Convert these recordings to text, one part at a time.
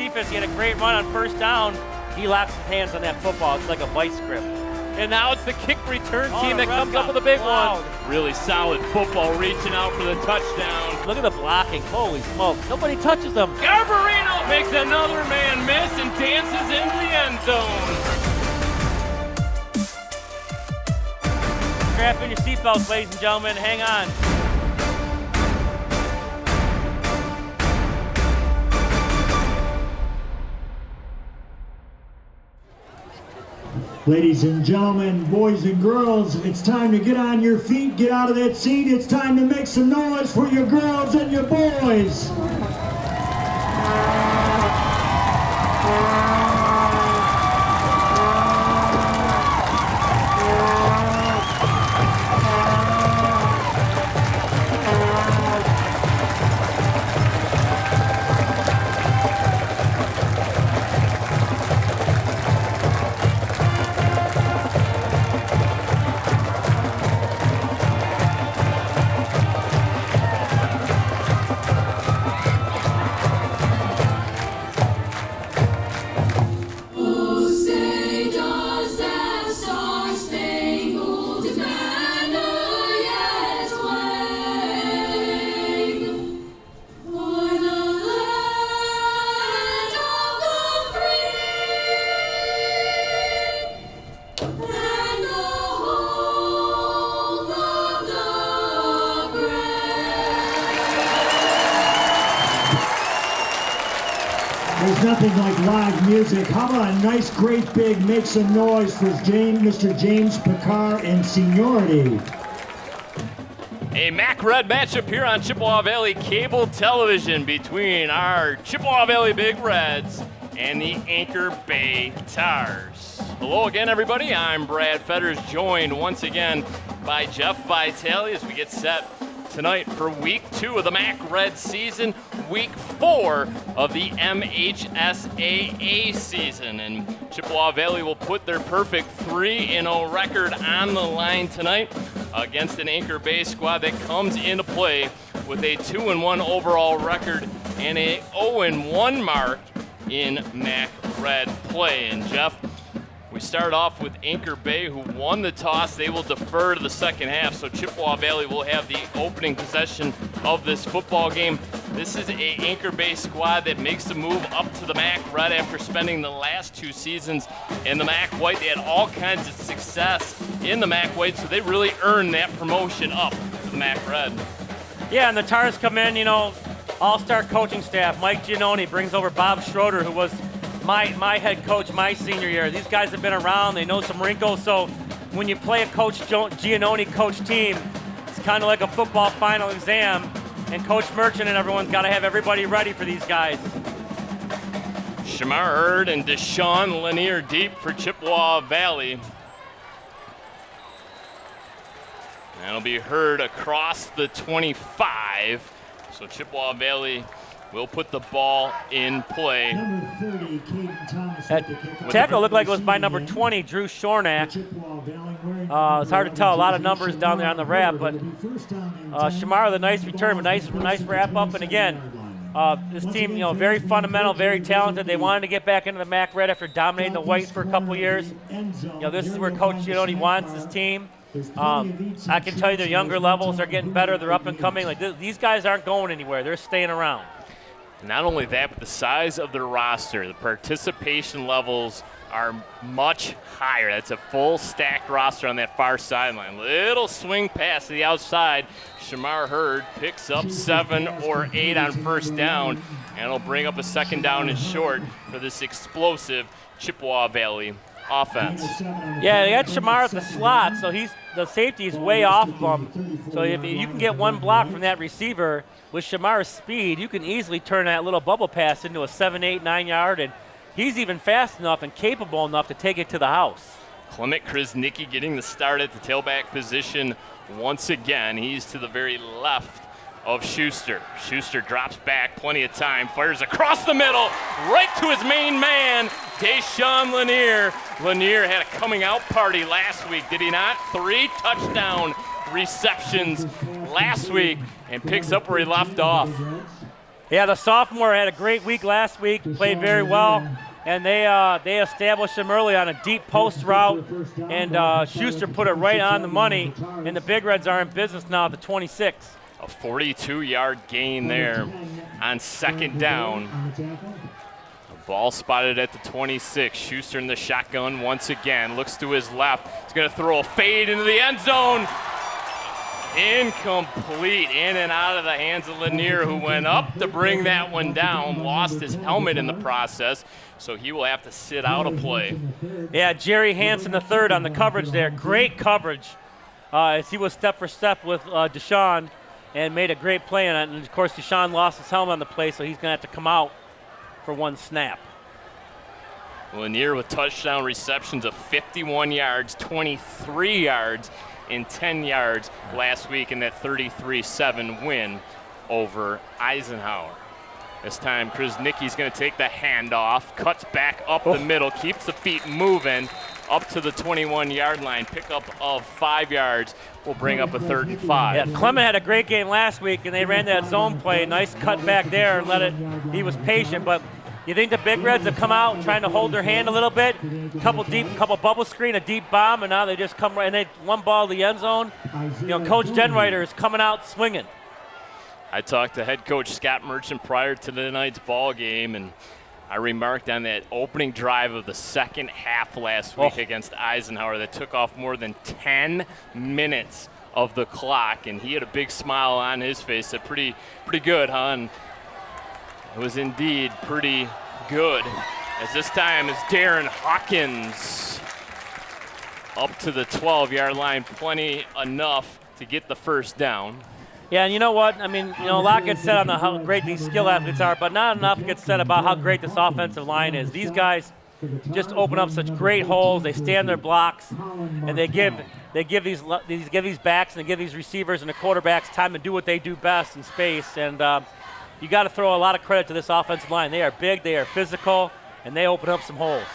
defense. He had a great run on first down. He locks his hands on that football. It's like a vice grip. And now it's the kick return team that comes up with a big one. Really solid football, reaching out for the touchdown. Look at the blocking. Holy smoke. Nobody touches them. Garbarino makes another man miss and dances into the end zone. Strap in your seatbelts, ladies and gentlemen. Hang on. Ladies and gentlemen, boys and girls, it's time to get on your feet, get out of that seat. It's time to make some noise for your girls and your boys. There's nothing like live music. How about a nice, great, big make some noise for Mr. James Picard and Seniority. A MAC Red matchup here on Chippewa Valley Cable Television between our Chippewa Valley Big Reds and the Anchor Bay Tars. Hello again, everybody. I'm Brad Fetters, joined once again by Jeff Vitale as we get set tonight for week 2 of the MAC Red season, week 4 of the MHSAA season. And Chippewa Valley will put their perfect 3-0 record on the line tonight against an Anchor Bay squad that comes into play with a 2-1 overall record and a 0-1 mark in MAC Red play. And Jeff, we start off with Anchor Bay, who won the toss. They will defer to the second half, so Chippewa Valley will have the opening possession of this football game. This is a Anchor Bay squad that makes the move up to the MAC Red after spending the last 2 seasons in the MAC White. They had all kinds of success in the MAC White, so they really earned that promotion up to the MAC Red. Yeah, and the Tars come in, all-star coaching staff. Mike Giannone brings over Bob Schroeder, who was my head coach my senior year. These guys have been around. They know some wrinkles. So when you play a Coach Giannone coach team, it's kind of like a football final exam. And Coach Merchant and everyone's got to have everybody ready for these guys. Shamar Hurd and Deshaun Lanier deep for Chippewa Valley. That'll be Hurd across the 25. So Chippewa Valley will put the ball in play. Number 30, Caden Thomas. That tackle looked like it was by number 20, Drew Shornack. It's hard to tell. A lot of numbers down there on the wrap, but Shamar with a nice return, a nice wrap up. And again, this team, very fundamental, very talented. They wanted to get back into the MAC Red after dominating the Whites for a couple years. This is where Coach Giannone wants his team. I can tell you their younger levels are getting better. They're up and coming. These guys aren't going anywhere. They're staying around. Not only that, but the size of their roster, the participation levels are much higher. That's a full stacked roster on that far sideline. Little swing pass to the outside. Shamar Hurd picks up 7 or 8 on first down, and it'll bring up a second down and short for this explosive Chippewa Valley offense. Yeah, they got Shamar at the slot, so the safety is way off of him. So if you can get one block from that receiver with Shamar's speed, you can easily turn that little bubble pass into a 7, 8, 9 yard, and he's even fast enough and capable enough to take it to the house. Clement Krasnicki getting the start at the tailback position once again. He's to the very left of Schuster. Schuster drops back, plenty of time, fires across the middle, right to his main man, Deshaun Lanier. Lanier had a coming out party last week, did he not? 3 touchdown receptions last week and picks up where he left off. Yeah, the sophomore had a great week last week, played very well, and they established him early on a deep post route, and Schuster put it right on the money, and the Big Reds are in business now at the 26. A 42-yard gain there on second down. The ball spotted at the 26. Schuster in the shotgun once again. Looks to his left. He's going to throw a fade into the end zone. Incomplete. In and out of the hands of Lanier, who went up to bring that one down. Lost his helmet in the process, so he will have to sit out a play. Yeah, Jerry Hansen III on the coverage there. Great coverage as he was step for step with Deshaun and made a great play on it. And, of course, Deshaun lost his helmet on the play, so he's going to have to come out for one snap. Lanier with touchdown receptions of 51 yards, 23 yards, and 10 yards last week in that 33-7 win over Eisenhower. This time, Krasnicki's going to take the handoff, cuts back up the middle, keeps the feet moving up to the 21-yard line. Pickup of 5 yards will bring up a 3rd and 5. Yeah, Clement had a great game last week, and they ran that zone play. Nice cut back there and let it. He was patient, but you think the Big Reds have come out trying to hold their hand a little bit? Couple bubble screen, a deep bomb, and now they just come right, and they one ball to the end zone. You know, Coach Denreiter is coming out swinging. I talked to head coach Scott Merchant prior to tonight's ball game, and I remarked on that opening drive of the second half last week against Eisenhower that took off more than 10 minutes of the clock, and he had a big smile on his face. Said, pretty good, huh? And it was indeed pretty good, as this time is Darren Hawkins up to the 12-yard line, plenty enough to get the first down. Yeah, and you know what? I mean, you know, a lot gets said on how great these skill athletes are, but not enough gets said about how great this offensive line is. These guys just open up such great holes. They stand their blocks, and they give these backs and they give these receivers and the quarterbacks time to do what they do best in space. And you got to throw a lot of credit to this offensive line. They are big, they are physical, and they open up some holes.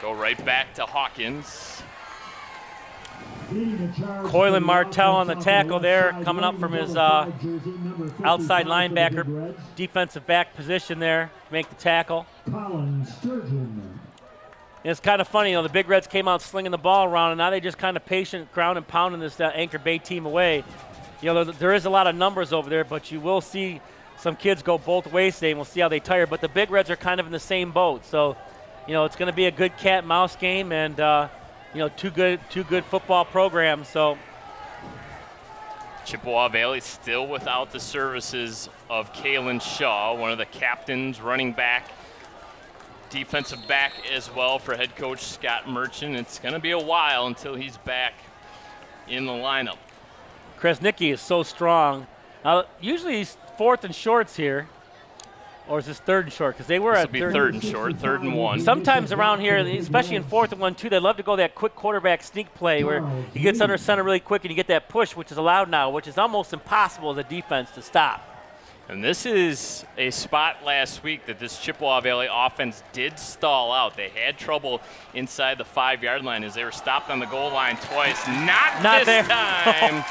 Go right back to Hawkins. Coylin Martell on the tackle there, coming up from his outside linebacker, defensive back position there to make the tackle. And it's kind of funny, you know, the Big Reds came out slinging the ball around, and now they just kind of patient ground and pounding this Anchor Bay team away. You know, there is a lot of numbers over there, but you will see some kids go both ways today, and we'll see how they tire. But the Big Reds are kind of in the same boat, so you know, it's going to be a good cat and mouse game, and you know, two good football programs. So Chippewa Valley still without the services of Kalen Shaw, one of the captains, running back, defensive back as well for head coach Scott Merchant. It's going to be a while until he's back in the lineup. Krasnicki is so strong. Usually he's 4th and shorts here. Or is this 3rd and short? Because they were at 3rd and short, 3rd and 1. Sometimes around here, especially in 4th and 1, too, they love to go that quick quarterback sneak play where he gets under center really quick and you get that push, which is allowed now, which is almost impossible as a defense to stop. And this is a spot last week that this Chippewa Valley offense did stall out. They had trouble inside the 5-yard line as they were stopped on the goal line twice. Not this there. time.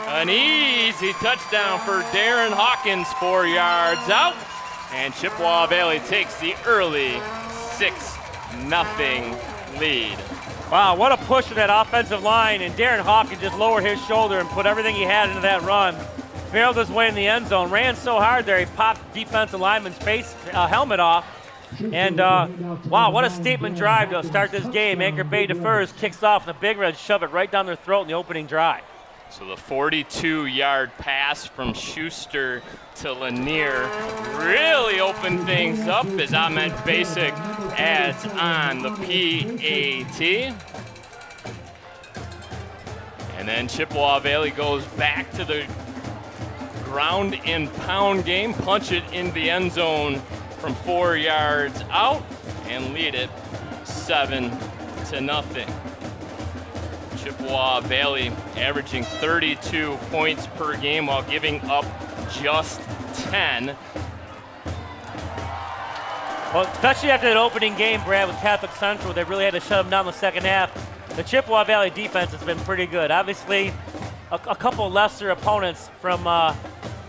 An easy touchdown for Darren Hawkins, 4 yards out. And Chippewa Valley takes the early 6-0 lead. Wow, what a push in that offensive line. And Darren Hawkins just lowered his shoulder and put everything he had into that run. Barreled his way in the end zone. Ran so hard there, he popped defensive lineman's face helmet off. And, wow, what a statement drive to start this game. Anchor Bay defers, kicks off, and the Big Reds shove it right down their throat in the opening drive. So the 42-yard pass from Schuster to Lanier really opened things up as Ahmed Basic adds on the PAT. And then Chippewa Valley goes back to the ground and pound game, punch it in the end zone from 4 yards out and lead it 7-0. Chippewa Valley averaging 32 points per game while giving up just 10. Well, especially after that opening game, Brad, with Catholic Central, they really had to shut them down in the second half. the Chippewa Valley defense has been pretty good. Obviously, a couple lesser opponents from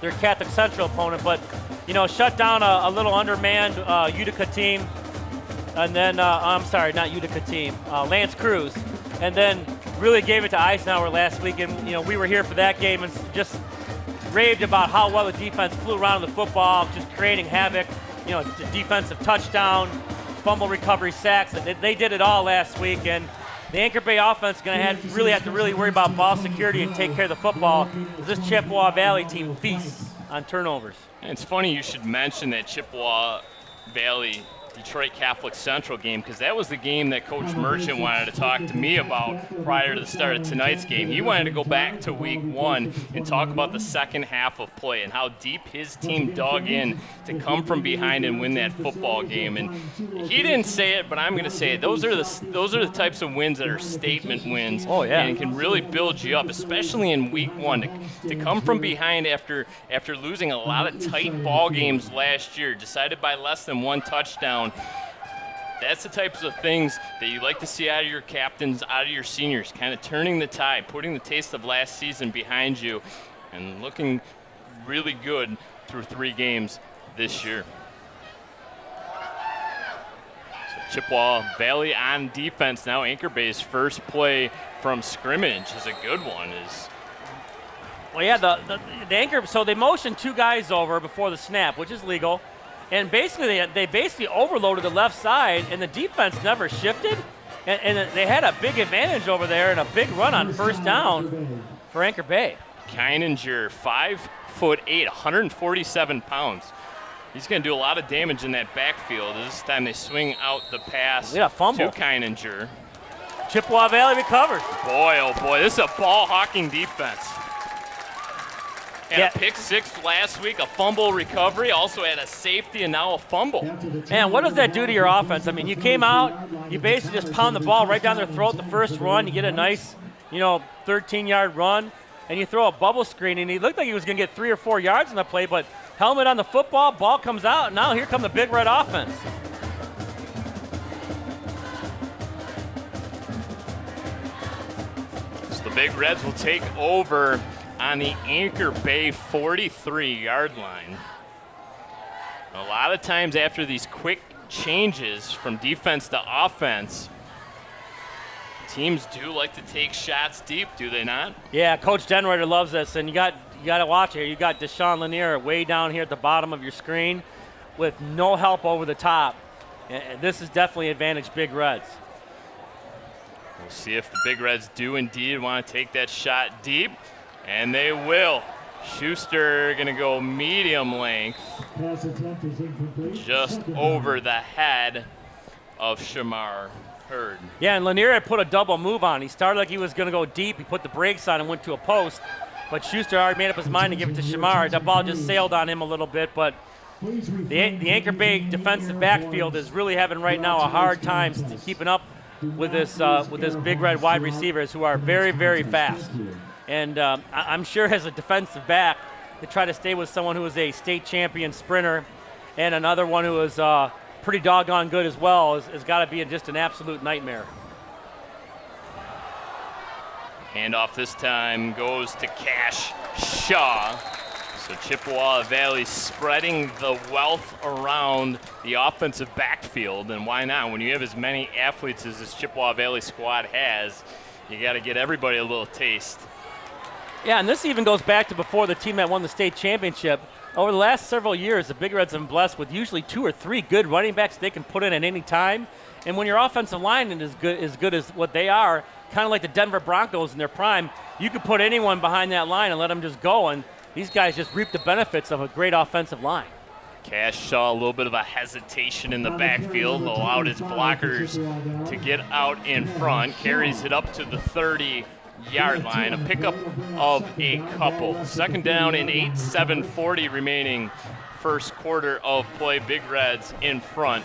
their Catholic Central opponent, but shut down a little undermanned Utica team, and then I'm sorry, not Utica team, Lance Cruz, and then really gave it to Eisenhower last week. And we were here for that game and just raved about how well the defense flew around the football, just creating havoc. The defensive touchdown, fumble recovery, sacks. They did it all last week, and the Anchor Bay offense is going to have to worry about ball security and take care of the football. This Chippewa Valley team feasts on turnovers. And it's funny you should mention that Chippewa Valley Detroit Catholic Central game, because that was the game that Coach Merchant wanted to talk to me about prior to the start of tonight's game. He wanted to go back to week 1 and talk about the second half of play and how deep his team dug in to come from behind and win that football game. And he didn't say it, but I'm going to say it. Those are the types of wins that are statement wins. Oh, yeah. And can really build you up, especially in week 1. To come from behind after losing a lot of tight ball games last year, decided by less than 1 touchdown. That's the types of things that you like to see out of your captains, out of your seniors, kind of turning the tide, putting the taste of last season behind you, and looking really good through 3 games this year. So Chippewa Valley on defense now. Anchor Bay's first play from scrimmage is a good one. Well, yeah, the Anchor, so they motioned 2 guys over before the snap, which is legal. And basically, they overloaded the left side, and the defense never shifted. And they had a big advantage over there and a big run on first down for Anchor Bay. Keininger, 5'8", 147 pounds. He's going to do a lot of damage in that backfield. This time they swing out the pass to Keininger. Chippewa Valley recovers. Boy, oh boy, this is a ball-hawking defense. Had a pick 6 last week, a fumble recovery, also had a safety, and now a fumble. And what does that do to your offense? I mean, you came out, you basically just pound the ball right down their throat the first run. You get a nice, 13-yard run, and you throw a bubble screen, and he looked like he was going to get 3 or 4 yards on the play, but helmet on the football, ball comes out, and now here come the Big Red offense. So the Big Reds will take over on the Anchor Bay 43-yard line. A lot of times after these quick changes from defense to offense, teams do like to take shots deep, do they not? Yeah, Coach Denreiter loves this, and you got to watch it. You got Deshaun Lanier way down here at the bottom of your screen with no help over the top. And this is definitely advantage Big Reds. We'll see if the Big Reds do indeed want to take that shot deep. And they will. Schuster going to go medium length, just over the head of Shamar Hurd. Yeah, and Lanier had put a double move on. He started like he was going to go deep. He put the brakes on and went to a post. But Schuster already made up his mind to give it to Shamar. That ball just sailed on him a little bit. But the Anchor Bay defensive backfield is really having right now a hard time keeping up with this Big Red wide receivers who are very, very fast. And I'm sure as a defensive back, to try to stay with someone who is a state champion sprinter and another one who is pretty doggone good as well has got to be just an absolute nightmare. Handoff this time goes to Cash Shaw. So Chippewa Valley spreading the wealth around the offensive backfield. And why not? When you have as many athletes as this Chippewa Valley squad has, you got to get everybody a little taste. Yeah, and this even goes back to before the team that won the state championship. Over the last several years, the Big Reds have been blessed with usually 2 or 3 good running backs they can put in at any time. And when your offensive line is good as what they are, kind of like the Denver Broncos in their prime, you could put anyone behind that line and let them just go. And these guys just reap the benefits of a great offensive line. Cash Shaw, a little bit of a hesitation in the backfield, allowed his blockers to get out in front, carries it up to the 30-yard line, a pickup of a couple. Second down and 8, 7:40 remaining first quarter of play. Big Reds in front,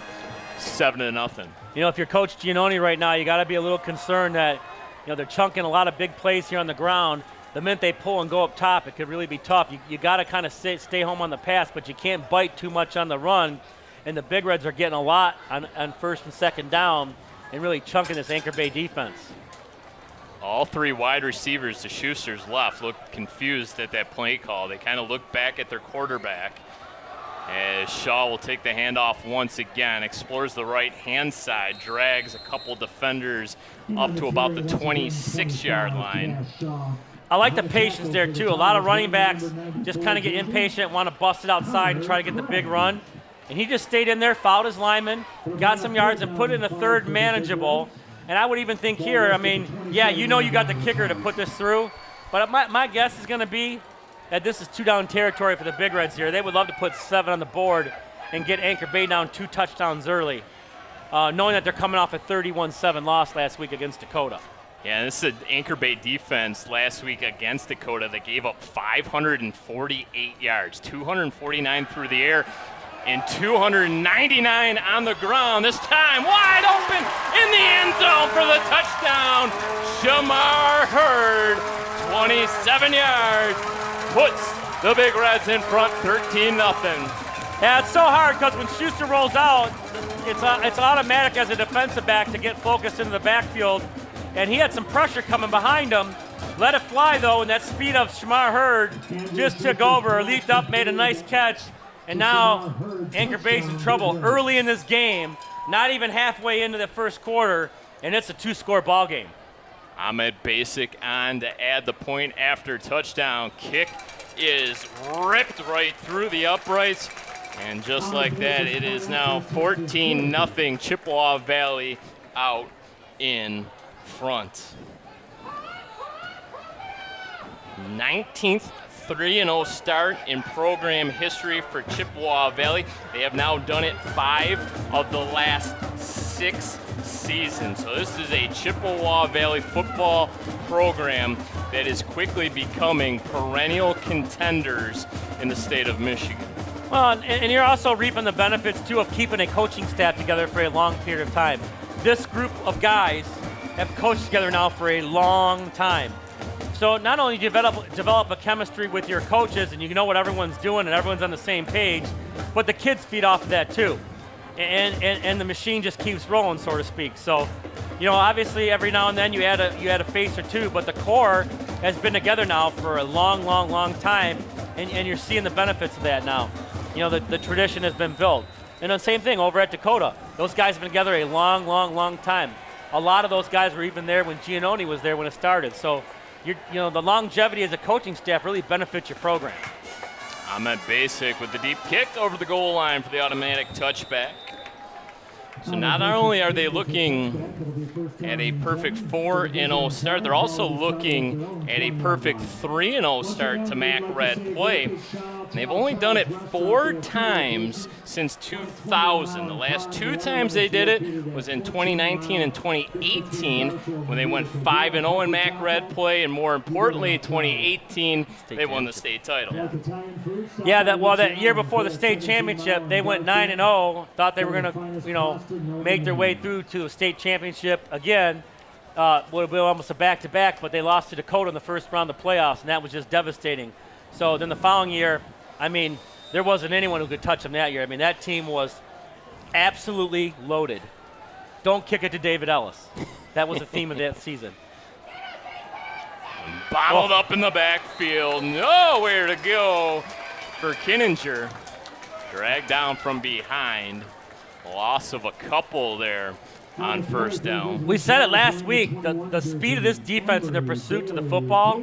7-0. If you're Coach Giannone right now, you got to be a little concerned that they're chunking a lot of big plays here on the ground. The minute they pull and go up top, it could really be tough. You got to kind of stay home on the pass, but you can't bite too much on the run. And the Big Reds are getting a lot on first and second down and really chunking this Anchor Bay defense. All three wide receivers to Schuster's left looked confused at that play call. They kind of looked back at their quarterback as Shaw will take the handoff once again, explores the right-hand side, drags a couple defenders up to about the 26-yard line. I like the patience there, too. A lot of running backs just kind of get impatient, want to bust it outside and try to get the big run. And he just stayed in there, fouled his lineman, got some yards, and put it in a third manageable. And I would even think here, I mean, yeah, you know you got the kicker to put this through. But my guess is going to be that this is 2-down territory for the Big Reds here. They would love to put 7 on the board and get Anchor Bay down 2 touchdowns early, knowing that they're coming off a 31-7 loss last week against Dakota. Yeah, this is an Anchor Bay defense last week against Dakota that gave up 548 yards, 249 through the air, and 299 on the ground. This time wide open in the end zone for the touchdown. Shamar Hurd, 27 yards, puts the Big Reds in front 13-0. Yeah, it's so hard because when Schuster rolls out, it's automatic as a defensive back to get focused into the backfield. And he had some pressure coming behind him. Let it fly, though, and that speed of Shamar Hurd just took over, leaped up, made a nice catch. And now Anchor Bay's in trouble early in this game, not even halfway into the first quarter, and it's a 2-score ball game. Ahmed Basic on to add the point after touchdown. Kick is ripped right through the uprights. And just like that, it is now 14-0 Chippewa Valley out in front. 19th 3-0 start in program history for Chippewa Valley. They have now done it 5 of the last 6 seasons. So this is a Chippewa Valley football program that is quickly becoming perennial contenders in the state of Michigan. Well, and you're also reaping the benefits, too, of keeping a coaching staff together for a long period of time. This group of guys have coached together now for a long time. So not only do you develop a chemistry with your coaches and you know what everyone's doing and everyone's on the same page, but the kids feed off of that too. And the machine just keeps rolling, so to speak. So, you know, obviously every now and then you add a face or two, but the core has been together now for a long time, and you're seeing the benefits of that now. You know, the tradition has been built. And the same thing over at Dakota. Those guys have been together a long time. A lot of those guys were even there when Giannone was there when it started. So, you know, the longevity as a coaching staff really benefits your program. Ahmed Basic with the deep kick over the goal line for the automatic touchback. So not only are they looking at a perfect 4-0 start, they're also looking at a perfect 3-0 start to MAC Red play. And they've only done it 4 times since 2000. The last 2 times they did it was in 2019 and 2018 when they went 5-0 in MAC Red play, and more importantly, 2018 they won the state title. Yeah, that year before the state championship, they went 9-0. Thought they were going to, you know, make their way through to a state championship again. Would have been almost a back-to-back, but they lost to Dakota in the first round of the playoffs, and that was just devastating. So then the following year, I mean, there wasn't anyone who could touch them that year. I mean, that team was absolutely loaded. Don't kick it to David Ellis. That was the theme of that season. Bottled up in the backfield. Nowhere to go for Kinninger. Dragged down from behind. Loss of a couple there on first down. We said it last week. The speed of this defense in their pursuit to the football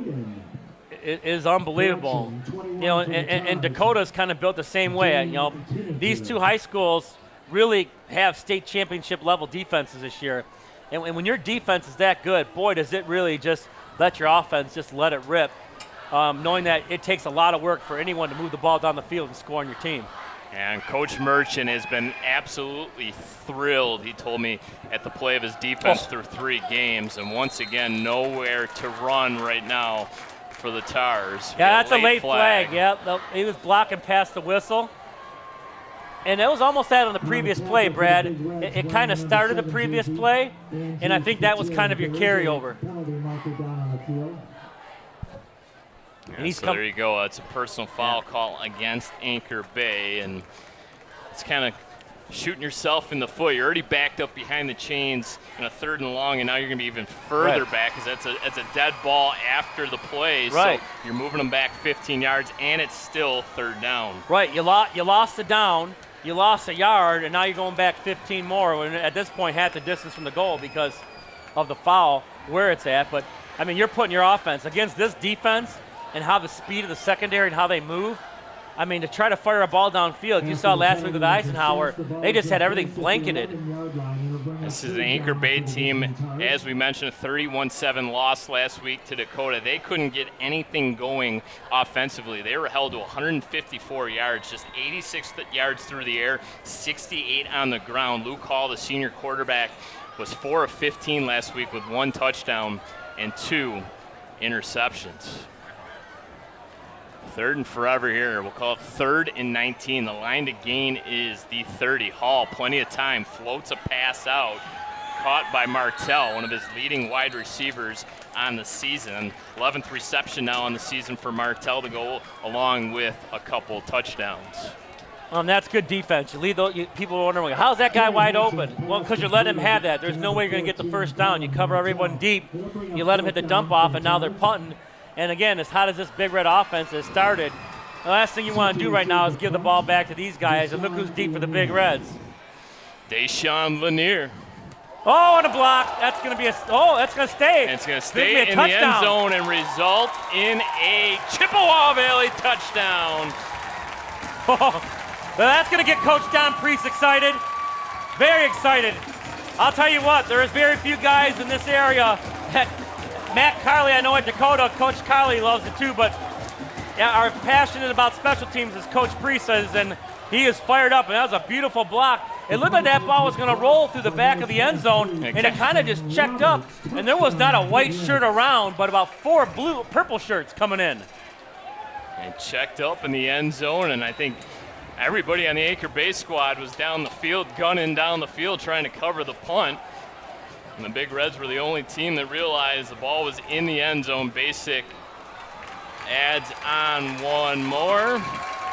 is unbelievable. You know, and Dakota's kind of built the same way. You know, these 2 high schools really have state championship level defenses this year. And when your defense is that good, boy, does it really just let your offense just let it rip, knowing that it takes a lot of work for anyone to move the ball down the field and score on your team. And Coach Merchant has been absolutely thrilled, he told me, at the play of his defense through 3 games. And once again, nowhere to run right now for the Tars. Yeah, that's a late flag. Yeah, he was blocking past the whistle. And it was almost that on the previous play, Brad. It kind of started the previous play, and I think that was kind of your carryover. Yeah, so there you go. It's a personal foul call against Anchor Bay, and it's kind of shooting yourself in the foot. You're already backed up behind the chains in a 3rd and long, and now you're going to be even further back because that's a dead ball after the play. Right. So you're moving them back 15 yards, and it's still 3rd down. Right. You lost the down. You lost a yard, and now you're going back 15 more. And at this point, half the distance from the goal because of the foul where it's at. But, I mean, you're putting your offense against this defense and how the speed of the secondary and how they move. I mean, to try to fire a ball downfield, you saw last week with Eisenhower, they just had everything blanketed. This is an Anchor Bay team, as we mentioned, a 31-7 loss last week to Dakota. They couldn't get anything going offensively. They were held to 154 yards, just 86 yards through the air, 68 on the ground. Luke Hall, the senior quarterback, was 4 of 15 last week with 1 touchdown and 2 interceptions. 3rd and forever here. We'll call it 3rd and 19. The line to gain is the 30. Hall, plenty of time, floats a pass out. Caught by Martell, one of his leading wide receivers on the season. 11th reception now on the season for Martell to go along with a couple touchdowns. That's good defense. You lead those, people are wondering, how's that guy wide open? Well, because you're letting him have that. There's no way you're going to get the first down. You cover everyone deep. You let him hit the dump off, and now they're punting. And again, as hot as this Big Red offense has started, the last thing you want to do right now is give the ball back to these guys. And look who's deep for the Big Reds. Deshaun Lanier. Oh, and a block. That's going to be that's going to stay. And it's going to stay in the end zone and result in a Chippewa Valley touchdown. Well, that's going to get Coach Don Priest excited. Very excited. I'll tell you what, there is very few guys in this area that Matt Carley, I know at Dakota, Coach Carley loves it too, but are passionate about special teams as Coach Priest says, and he is fired up, and that was a beautiful block. It looked like that ball was going to roll through the back of the end zone, and it kind of just checked up, and there was not a white shirt around, but about 4 purple shirts coming in. And checked up in the end zone, and I think everybody on the Anchor Bay squad was down the field, gunning down the field, trying to cover the punt. And the Big Reds were the only team that realized the ball was in the end zone. Basic adds on one more.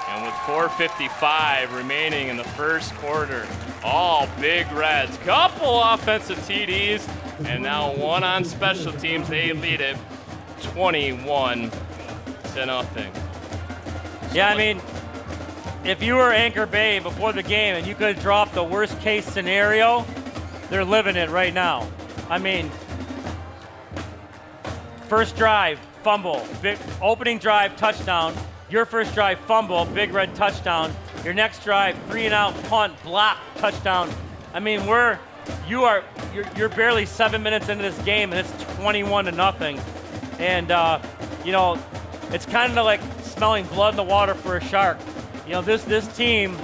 And with 4:55 remaining in the first quarter, all Big Reds. Couple offensive TDs, and now 1 on special teams. They lead it 21-0. Yeah, I mean, if you were Anchor Bay before the game and you could have dropped the worst case scenario, they're living it right now. I mean, first drive, fumble, big opening drive, touchdown. Your first drive, fumble, Big Red touchdown. Your next drive, 3-and-out, punt, block, touchdown. I mean, you're barely 7 minutes into this game, and it's 21-0. And you know, it's kind of like smelling blood in the water for a shark. You know, this team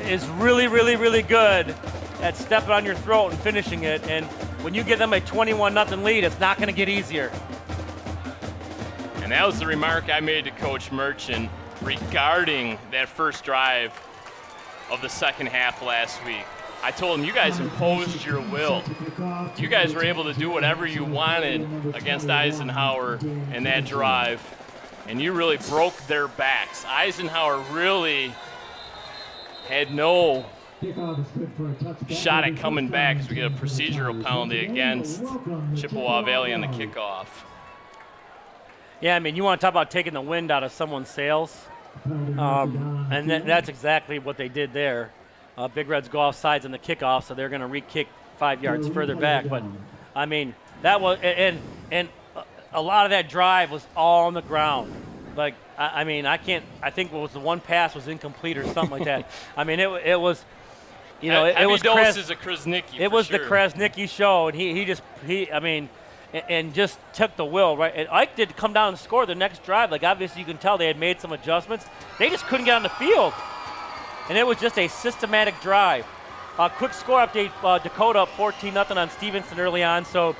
is really, really, really good at stepping on your throat and finishing it. And when you give them a 21-0 lead, it's not going to get easier. And that was the remark I made to Coach Merchant regarding that first drive of the second half last week. I told him, you guys imposed your will. You guys were able to do whatever you wanted against Eisenhower in that drive, and you really broke their backs. Eisenhower really had no shot at coming back as we get a procedural penalty against Chippewa Valley on the kickoff. Yeah, I mean, you want to talk about taking the wind out of someone's sails, and that's exactly what they did there. Big Reds go off sides on the kickoff, so they're going to re-kick 5 yards further back. But, I mean, that was – and a lot of that drive was all on the ground. Like, I mean, I think it was the one pass was incomplete or something like that. I mean, it was – you know, it was doses of Krasnicki. It was the Krasnicki show, and he just took the will, right? And Ike did come down and score the next drive. Like, obviously you can tell they had made some adjustments. They just couldn't get on the field. And it was just a systematic drive. Quick score update, Dakota up 14-0 on Stevenson early on. So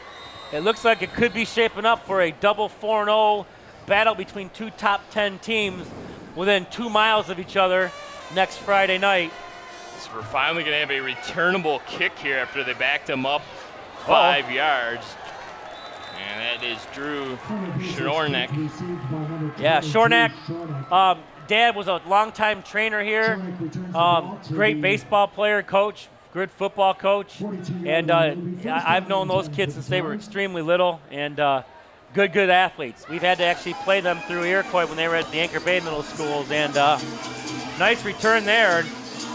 it looks like it could be shaping up for a double 4-0 battle between 2 top 10 teams within 2 miles of each other next Friday night. So we're finally going to have a returnable kick here after they backed him up 5 yards. And that is Drew Shornack. Yeah, Shornack. Dad was a longtime trainer here. Great baseball player, coach, good football coach. And I've known those kids since they were extremely little, and good athletes. We've had to actually play them through Iroquois when they were at the Anchor Bay Middle Schools, and nice return there.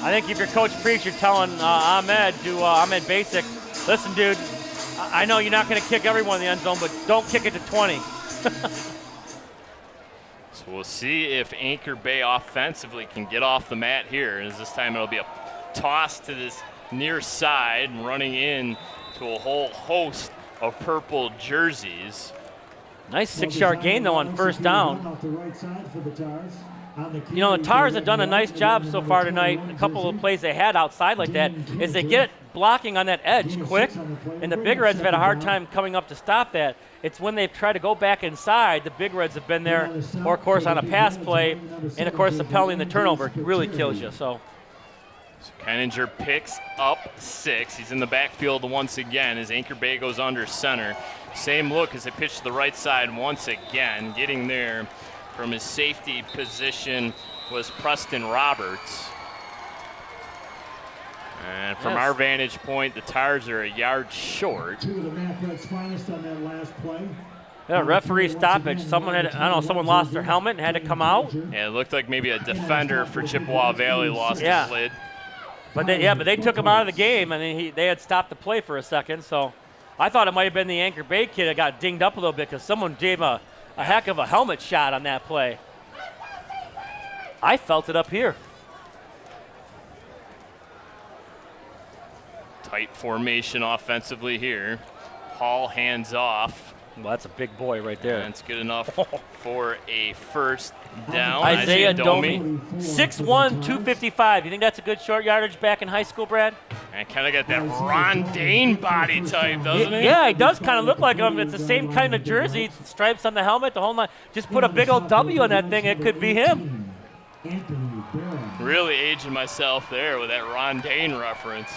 I think if you're Coach Preach, you're telling Ahmed Basic, listen, dude, I know you're not going to kick everyone in the end zone, but don't kick it to 20. So we'll see if Anchor Bay offensively can get off the mat here. As this time it'll be a toss to this near side and running in to a whole host of purple jerseys. Nice 6-yard gain, though, on first down. You know, the Tars have done a nice job so far tonight. A couple of plays they had outside like that is they get blocking on that edge quick, and the Big Reds have had a hard time coming up to stop that. It's when they've tried to go back inside, the Big Reds have been there, or, of course, on a pass play, and, of course, the penalty and the turnover really kills you. So Kenninger picks up 6. He's in the backfield once again as Anchor Bay goes under center. Same look as they pitch to the right side once again. Getting there from his safety position was Preston Roberts. And from our vantage point, the Tars are a yard short. Two of the Macreds finest on that last play. yeah, referee stoppage. Someone lost their helmet and had to come out. Yeah, it looked like maybe a defender for Chippewa Valley lost his lid. But they took him out of the game, and they had stopped the play for a second. So I thought it might have been the Anchor Bay kid that got dinged up a little bit because someone gave a heck of a helmet shot on that play. I felt it up here. Tight formation offensively here. Hall hands off. Well, that's a big boy right there. And it's good enough for a first down. Isaiah Domi. 6'1", 255. You think that's a good short yardage back in high school, Brad? And kind of got that Ron Dane body type, doesn't he? Yeah, he does kind of look like him. It's the same kind of jersey, stripes on the helmet, the whole line. Just put a big old W on that thing, it could be him. Really aging myself there with that Ron Dane reference.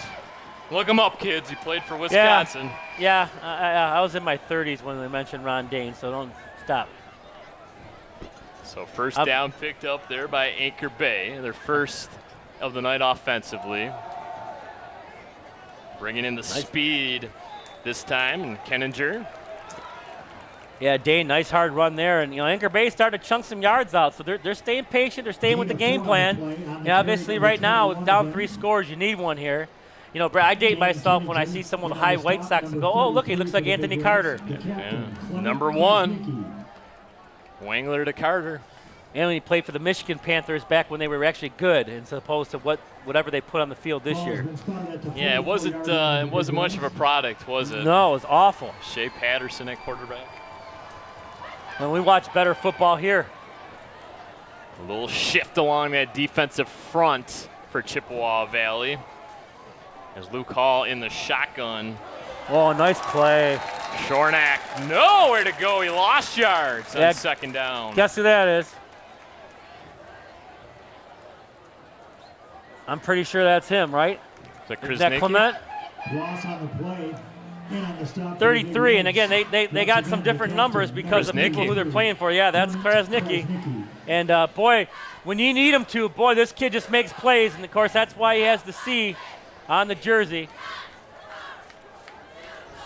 Look him up, kids. He played for Wisconsin. Yeah, I was in my 30s when they mentioned Ron Dane, so don't stop. So first down picked up there by Anchor Bay, their first of the night offensively. Bringing in the speed this time, and Kenninger. Yeah, Dane, nice hard run there. And, Anchor Bay started to chunk some yards out, so they're staying patient. They're staying with the game plan. Obviously right now, with down 3 scores, you need one here. Brad, I date myself when I see someone with high White Sox and go, oh, look, he looks like Anthony Carter. Yeah. Number 1, Wangler to Carter. And when he played for the Michigan Panthers back when they were actually good, as opposed to whatever they put on the field this year. Yeah, it wasn't much of a product, was it? No, it was awful. Shea Patterson at quarterback. When we watch better football here. A little shift along that defensive front for Chippewa Valley. As Luke Hall in the shotgun. Oh, nice play. Shornack, nowhere to go. He lost yards on second down. Guess who that is? I'm pretty sure that's him, right? Is that Clement? Loss on the play. 33, and again, they got some different numbers because of people who they're playing for. Yeah, that's Krasnicki. And, boy, when you need him to, boy, this kid just makes plays, and, of course, that's why he has the C on the jersey.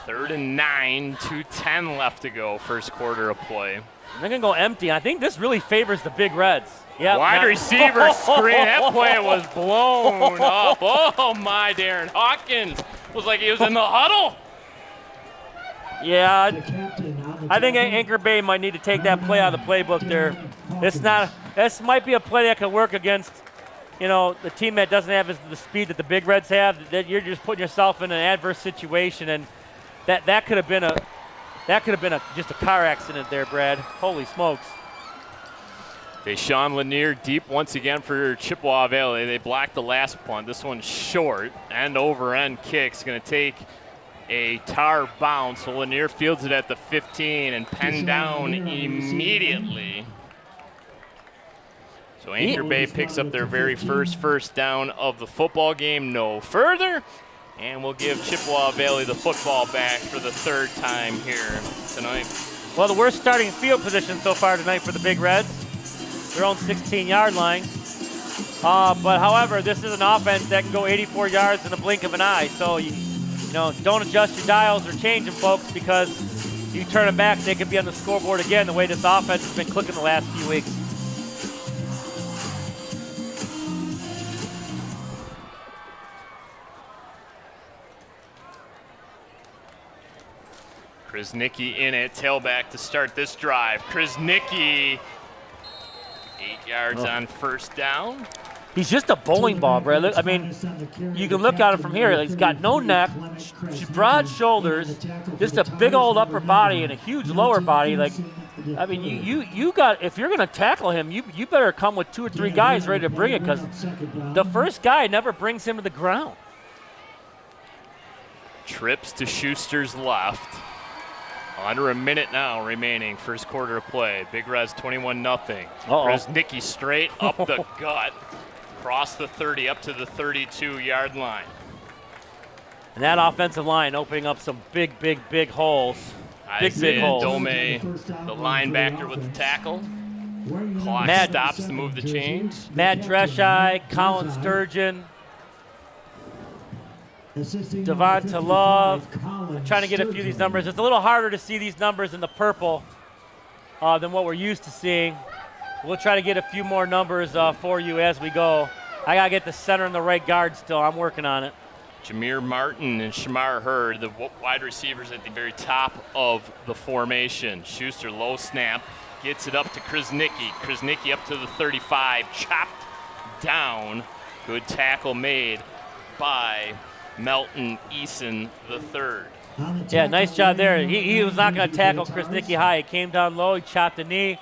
3rd and 9, 2:10 left to go, first quarter of play. And they're going to go empty. I think this really favors the Big Reds. Yep, wide receiver screen. That play was blown up. Oh, my, Darren Hawkins. It was like he was in the huddle. Yeah, I think Anchor Bay might need to take that play out of the playbook there. This might be a play that could work against, the team that doesn't have the speed that the Big Reds have. That you're just putting yourself in an adverse situation, and that could have been just a car accident there, Brad. Holy smokes. Deshaun Lanier deep once again for Chippewa Valley. They blocked the last punt. This one's short. End over end kick's going to take a Tar bounce. So Lanier fields it at the 15 and penned down immediately. So Anchor Bay picks up their very first down of the football game. No further. And we'll give Chippewa Valley the football back for the third time here tonight. Well, the worst starting field position so far tonight for the Big Reds. Their own 16-yard line. But however, this is an offense that can go 84 yards in a blink of an eye. So you know, don't adjust your dials or change them, folks, because if you turn them back, they could be on the scoreboard again. The way this offense has been clicking the last few weeks. Krasnicki in at tailback to start this drive. Krasnicki, 8 yards on first down. He's just a bowling ball, Brad. I mean, you can look at him from here. He's got no neck, broad shoulders, just a big old upper body and a huge lower body. Like, I mean, you got, if you're going to tackle him, you better come with 2 or 3 guys ready to bring it, because the first guy never brings him to the ground. Trips to Schuster's left. Under a minute now remaining, first quarter of play. Big Reds 21-0. Krasnicki straight up the gut, across the 30 up to the 32-yard line. And that offensive line opening up some big holes. Big holes. Dome, the linebacker with the tackle. Clock stops to move the chains. Matt Dreschai, Colin Sturgeon, Devonta Love. I'm trying to get a few of these numbers. It's a little harder to see these numbers in the purple than what we're used to seeing. We'll try to get a few more numbers for you as we go. I got to get the center and the right guard still. I'm working on it. Jameer Martin and Shamar Hurd, the wide receivers at the very top of the formation. Schuster, low snap, gets it up to Krasnicki. Krasnicki up to the 35, chopped down. Good tackle made by Melton Eason III. Yeah, nice job there. He was not going to tackle Krasnicki high. He came down low, he chopped the knee.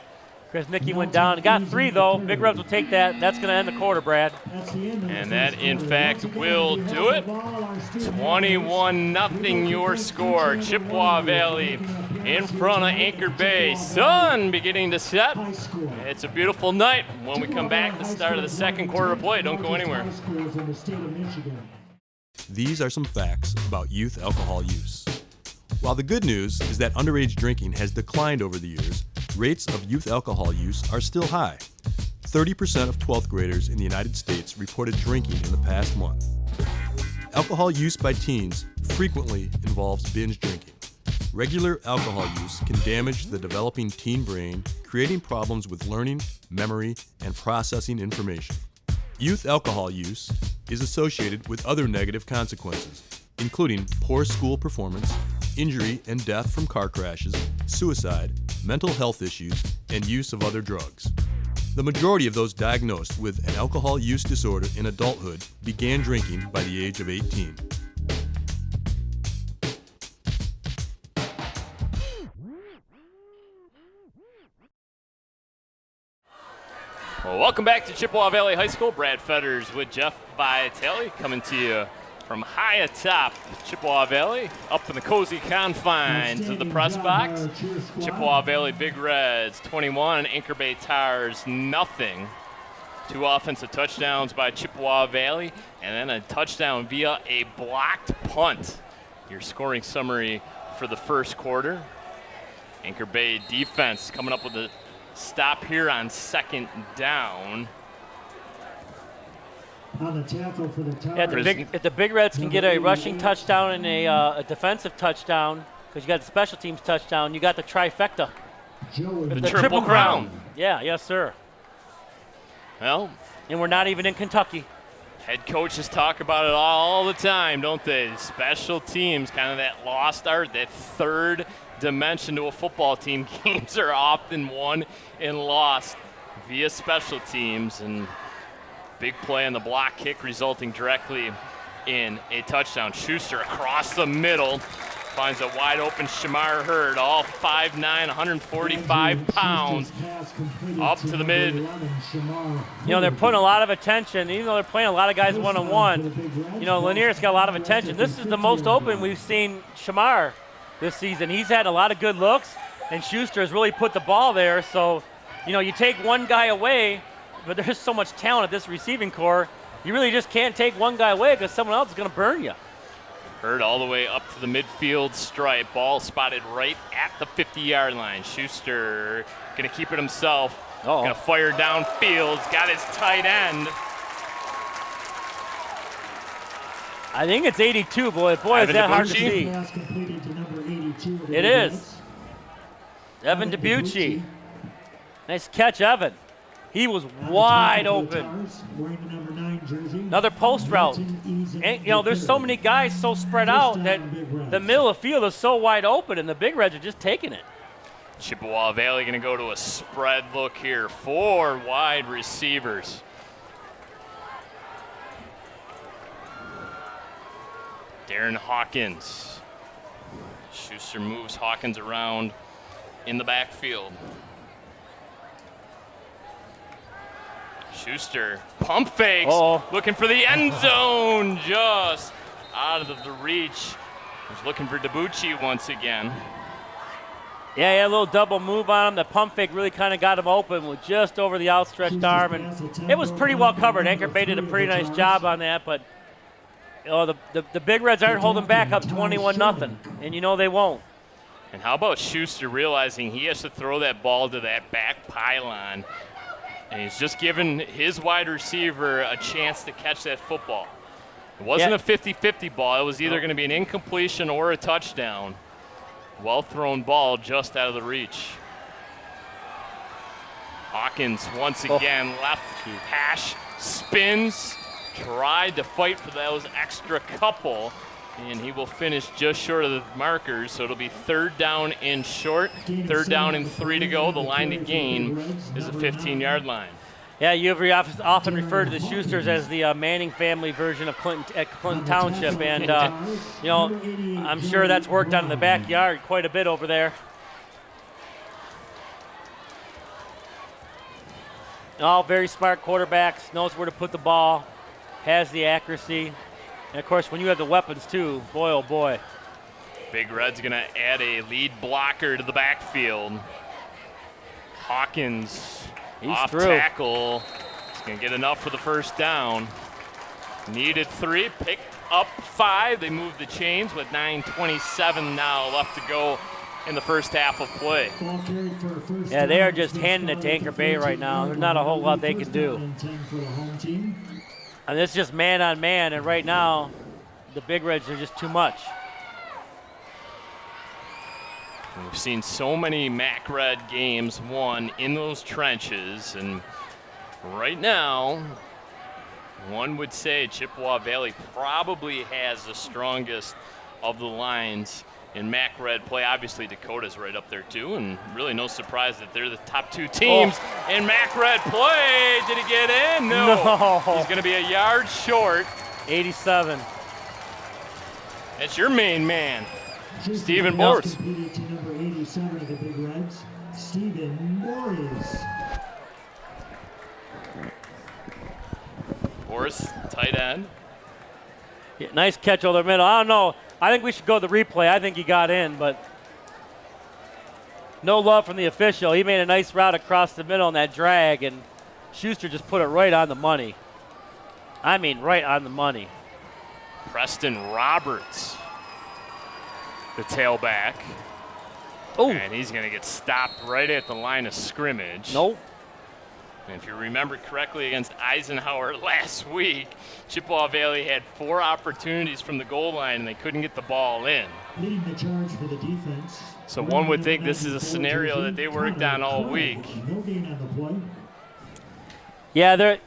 Krasnicki went down. He got 3, though. Big Reds will take that. That's going to end the quarter, Brad. And that, in fact, will do it. 21-0 your score. Chippewa Valley in front of Anchor Bay. Sun beginning to set. It's a beautiful night. When we come back, the start of the second quarter of play. Don't go anywhere. These are some facts about youth alcohol use. While the good news is that underage drinking has declined over the years, rates of youth alcohol use are still high. 30% of 12th graders in the United States reported drinking in the past month. Alcohol use by teens frequently involves binge drinking. Regular alcohol use can damage the developing teen brain, creating problems with learning, memory, and processing information. Youth alcohol use is associated with other negative consequences, including poor school performance, injury and death from car crashes, suicide, mental health issues, and use of other drugs. The majority of those diagnosed with an alcohol use disorder in adulthood began drinking by the age of 18. Well, welcome back to Chippewa Valley High School. Brad Fetters with Jeff Vitale coming to you from high atop Chippewa Valley, up in the cozy confines of the press box. Chippewa Valley Big Reds 21, Anchor Bay Tars nothing. 2 offensive touchdowns by Chippewa Valley, and then a touchdown via a blocked punt. Your scoring summary for the first quarter. Anchor Bay defense coming up with a stop here on second down. On the tackle for the Tars. Yeah, if the Big Reds can get a rushing touchdown and a defensive touchdown, because you got the special teams touchdown, you got the trifecta. The triple crown. Yeah, yes, sir. Well, and we're not even in Kentucky. Head coaches talk about it all the time, don't they? Special teams, kind of that lost art, that third dimension to a football team. Games are often won and lost via special teams, and big play on the block kick resulting directly in a touchdown. Schuster across the middle finds a wide open Shamar Hurd, all 5'9", 145 pounds, up to the mid. You know, they're putting a lot of attention, even though they're playing a lot of guys one-on-one. You know, Lanier's got a lot of attention. This is the most open we've seen Shamar this season. He's had a lot of good looks, and Schuster has really put the ball there. So, you know, you take one guy away, but there's so much talent at this receiving core, you really just can't take one guy away because someone else is going to burn you. Hurd all the way up to the midfield stripe. Ball spotted right at the 50-yard line. Schuster going to keep it himself. Going to fire downfield. Got his tight end. I think it's 82, boy. Boy, is that hard to see. Pass completed to number 82 of the It Big is. Reds. Evan DiBucci. Nice catch, Evan. He was wide open. Wearing the number 9 jersey. Another post route. And, you know, there's so many guys so spread out that the middle of the field is so wide open, and the Big Reds are just taking it. Chippewa Valley going to go to a spread look here. 4 wide receivers. Darren Hawkins. Schuster moves Hawkins around in the backfield. Schuster, pump fakes, looking for the end zone, just out of the reach. He's looking for DiBucci once again. Yeah, he had a little double move on him. The pump fake really kind of got him open with just over the outstretched arm, and it was pretty well covered. Anchor Bay did a pretty nice job on that, but you know, the Big Reds aren't holding back up 21-0, and you know they won't. And how about Schuster realizing he has to throw that ball to that back pylon, and he's just given his wide receiver a chance to catch that football. It wasn't a 50-50 ball. It was either going to be an incompletion or a touchdown. Well-thrown ball just out of the reach. Hawkins once again left hash, spins, tried to fight for those extra couple, and he will finish just short of the markers, so it'll be 3rd down and short. 3rd down and 3 to go. The line to gain is a 15-yard line. Yeah, you've often referred to the Schusters as the Manning family version of Clinton Township, and you know, I'm sure that's worked on in the backyard quite a bit over there. All very smart quarterbacks, knows where to put the ball, has the accuracy, and of course, when you have the weapons too, boy oh boy. Big Red's going to add a lead blocker to the backfield. Hawkins. He's off through. tackle. He's going to get enough for the first down. Needed 3, picked up 5. They move the chains with 9:27 now left to go in the first half of play. Yeah, they are just handing it to Anchor Bay right now. There's not a whole lot they can do. And it's just man on man, and right now, the Big Reds are just too much. We've seen so many MAC Red games won in those trenches, and right now, one would say Chippewa Valley probably has the strongest of the lines in MAC Red play. Obviously, Dakota's right up there too, and really no surprise that they're the top 2 teams in MAC Red play. Did he get in? No. He's going to be a yard short. 87. That's your main man, Stephen Boris. Completed to number 87 of the Big Reds, Stephen Boris. Boris, tight end. Yeah, nice catch over the middle. I don't know. I think we should go to the replay. I think he got in, but no love from the official. He made a nice route across the middle on that drag, and Schuster just put it right on the money. I mean, right on the money. Preston Roberts, the tailback. Oh, And he's going to get stopped right at the line of scrimmage. nope. And if you remember correctly, against Eisenhower last week, Chippewa Valley had 4 opportunities from the goal line, and they couldn't get the ball in. Leading the charge for the defense. So one would think this is a scenario that they worked on all week. No gain on the play. Yeah,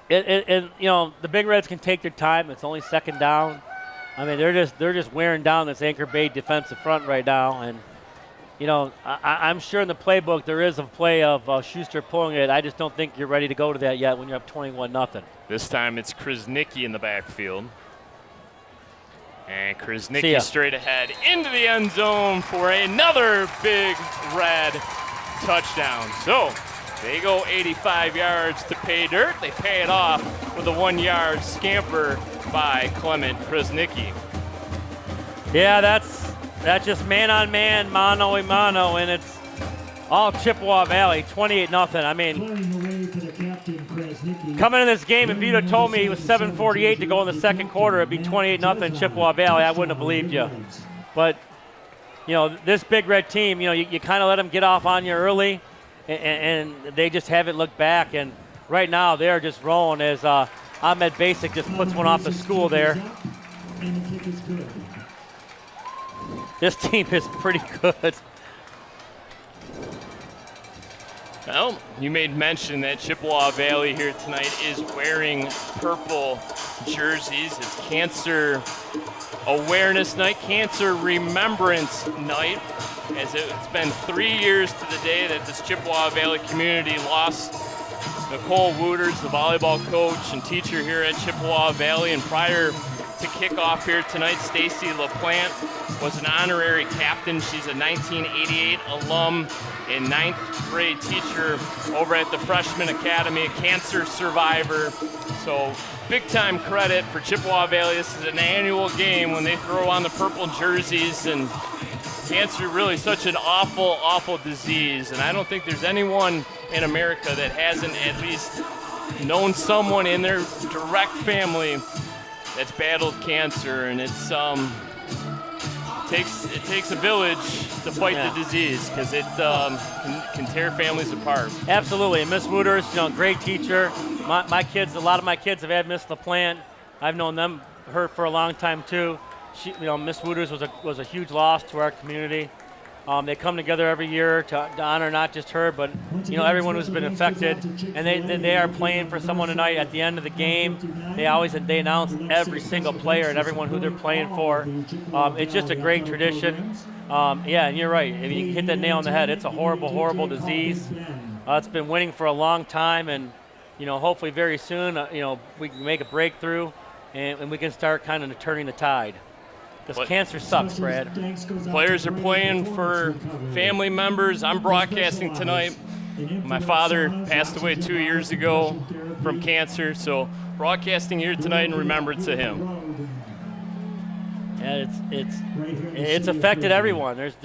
you know, the Big Reds can take their time. It's only 2nd down. I mean, they're just wearing down this Anchor Bay defensive front right now, and you know, I'm sure in the playbook there is a play of Schuster pulling it. I just don't think you're ready to go to that yet when you're up 21-0. This time it's Krasnicki in the backfield. And Krasnicki straight ahead into the end zone for another Big Red touchdown. So they go 85 yards to pay dirt. They pay it off with a 1-yard scamper by Clement Krasnicki. Yeah, that's just man-on-man, mano-a-mano, and it's all Chippewa Valley, 28-0. I mean, Clearing the way for the captain, Craig coming in this game, if you'd have told me it was 7:48 to go in the second quarter, it'd be 28-0 Chippewa Valley, I wouldn't have believed you. But, you know, this Big Red team, you know, you kind of let them get off on you early, and they just haven't looked back. And right now, they're just rolling as Ahmed Basic just puts one off the school there. This team is pretty good. Well, you made mention that Chippewa Valley here tonight is wearing purple jerseys. It's Cancer Awareness Night, Cancer Remembrance Night, as it's been 3 years to the day that this Chippewa Valley community lost Nicole Wooters, the volleyball coach and teacher here at Chippewa Valley. And prior to kickoff here tonight, Stacy LaPlante was an honorary captain. She's a 1988 alum and 9th grade teacher over at the Freshman Academy, a cancer survivor. So big time credit for Chippewa Valley. This is an annual game when they throw on the purple jerseys, and cancer really such an awful, awful disease. And I don't think there's anyone in America that hasn't at least known someone in their direct family that's battled cancer, and it takes a village to fight the disease, because it can tear families apart. Absolutely, and Miss Wooters, you know, great teacher. My kids, a lot of my kids have had Miss LaPlante. I've known her for a long time too. She, you know, Miss Wooters was a huge loss to our community. They come together every year to honor not just her, but you know, everyone who's been affected. And they are playing for someone tonight. At the end of the game, they announce every single player and everyone who they're playing for. It's just a great tradition. Yeah, and you're right. I mean, you hit that nail on the head. It's a horrible, horrible disease. It's been winning for a long time, and you know, hopefully very soon, you know, we can make a breakthrough, and we can start kind of turning the tide. Because cancer sucks, Brad. Players are playing for family members. I'm broadcasting tonight. My father passed away 2 years ago from cancer, so broadcasting here tonight in remembrance of him. Yeah, it's affected everyone. There's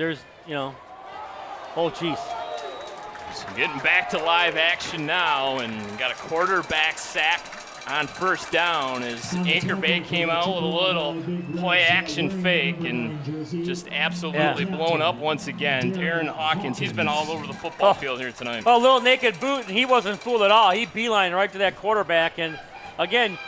you know, oh geez. So getting back to live action now, and got a quarterback sack on first down as Anchor Bay came out with a little play action fake and just absolutely blown up once again. Darren Hawkins, he's been all over the football field here tonight. Oh, a little naked boot, and he wasn't fooled at all. He beelined right to that quarterback, and again,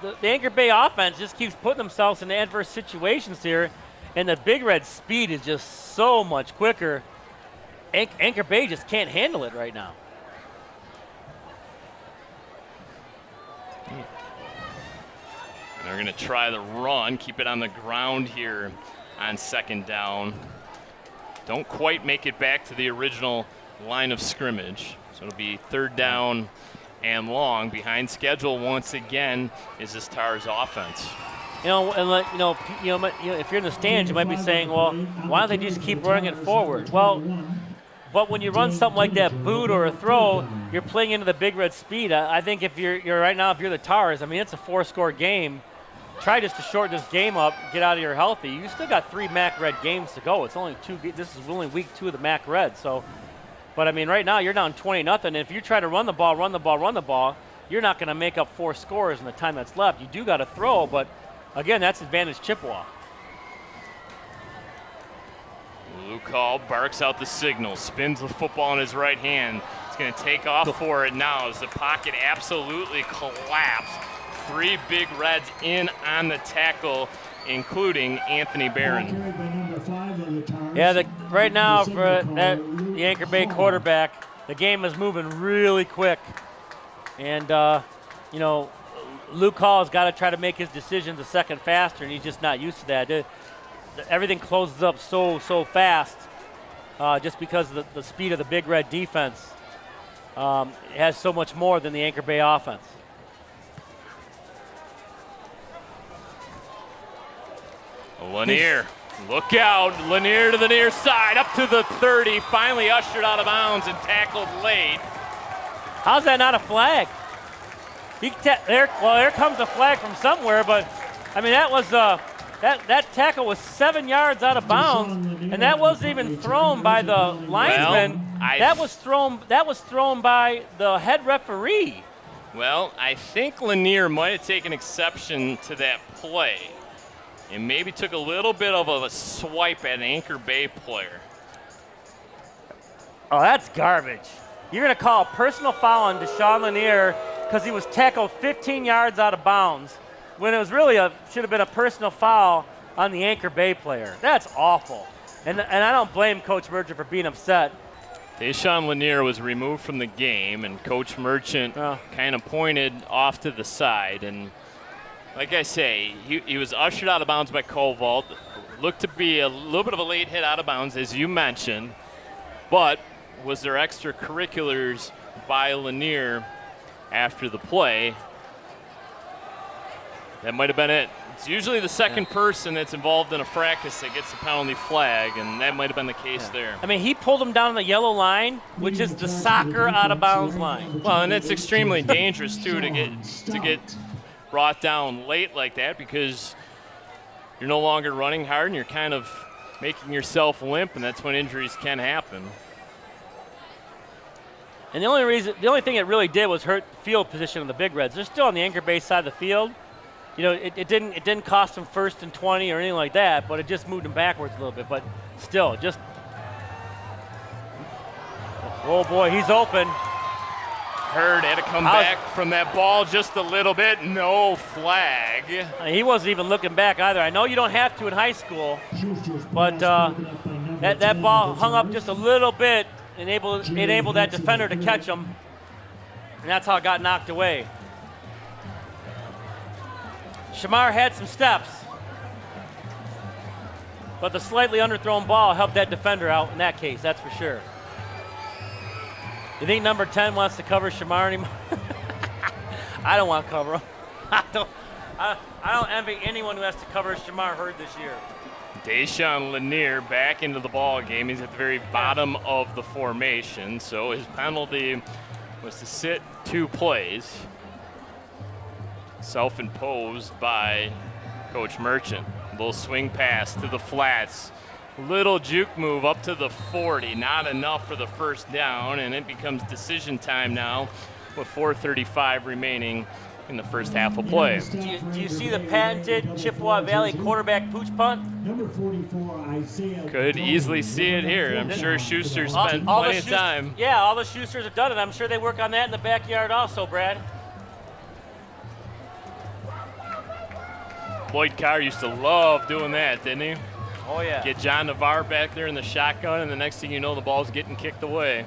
the Anchor Bay offense just keeps putting themselves in adverse situations here, and the Big Red speed is just so much quicker. Anchor Bay just can't handle it right now. And they're going to try the run, keep it on the ground here on second down. Don't quite make it back to the original line of scrimmage. So it'll be third down and long. Behind schedule once again is this Tars offense. You know, and if you're in the stands, you might be saying, well, why don't they just keep running it forward? Well, but when you run something like that boot or a throw, you're playing into the Big Red speed. I think if you're right now, if you're the Tars, I mean, it's a 4-score game. Try just to shorten this game up, get out of here healthy. You still got 3 MAC Red games to go. It's only 2. This is only week 2 of the MAC Red. So, but I mean, right now you're down 20-0. If you try to run the ball, you're not going to make up 4 scores in the time that's left. You do got to throw, but again, that's advantage Chippewa. Luke Hall barks out the signal, spins the football in his right hand. He's going to take off for it now as the pocket absolutely collapsed. 3 Big Reds in on the tackle, including Anthony Barron. Yeah, right now for the Anchor Bay quarterback, the game is moving really quick. And, you know, Luke Hall's got to try to make his decisions a second faster, and he's just not used to that. Everything closes up so fast just because of the speed of the Big Red defense. It has so much more than the Anchor Bay offense. Lanier, look out. Lanier to the near side, up to the 30, finally ushered out of bounds and tackled late. How's that not a flag? There comes a flag from somewhere, but I mean, that was that tackle was 7 yards out of bounds, and that wasn't even thrown by the linesman. Well, that was thrown by the head referee. Well, I think Lanier might have taken exception to that play and maybe took a little bit of a swipe at an Anchor Bay player. Oh, that's garbage. You're going to call a personal foul on Deshaun Lanier because he was tackled 15 yards out of bounds when it was really should have been a personal foul on the Anchor Bay player. That's awful. And I don't blame Coach Merchant for being upset. Deshaun Lanier was removed from the game, and Coach Merchant kind of pointed off to the side. And like I say, he was ushered out of bounds by Koval. Looked to be a little bit of a late hit out of bounds, as you mentioned. But was there extracurriculars by Lanier after the play? That might have been it. It's usually the second person that's involved in a fracas that gets the penalty flag, and that might have been the case there. I mean, he pulled him down on the yellow line, which is the soccer out-of-bounds line. Well, and it's extremely dangerous, too, to get brought down late like that because you're no longer running hard and you're kind of making yourself limp, and that's when injuries can happen. And the only thing it really did was hurt the field position of the Big Reds. They're still on the Anchor Bay side of the field. You know, it didn't cost them 1st and 20 or anything like that, but it just moved them backwards a little bit. But still, just oh boy, he's open. Hurd had to come back from that ball just a little bit. No flag. He wasn't even looking back either. I know you don't have to in high school, but that ball hung up just a little bit, enabled that defender to catch him, and that's how it got knocked away. Shamar had some steps, but the slightly underthrown ball helped that defender out in that case, that's for sure. You think number 10 wants to cover Shamar anymore? I don't want to cover him. I don't envy anyone who has to cover Shamar Hurd this year. Deshaun Lanier back into the ball game. He's at the very bottom of the formation, so his penalty was to sit 2 plays. Self-imposed by Coach Merchant. A little swing pass to the flats. Little juke move up to the 40. Not enough for the first down, and it becomes decision time now with 4:35 remaining in the first half of play. Do you see the patented Chippewa Valley quarterback pooch punt? Number 44, Isaiah. Could easily see it here. I'm sure Schuster spent plenty of time. Yeah, all the Schusters have done it. I'm sure they work on that in the backyard also, Brad. Lloyd Carr used to love doing that, didn't he? Oh, yeah. Get John Navarre back there in the shotgun, and the next thing you know, the ball's getting kicked away.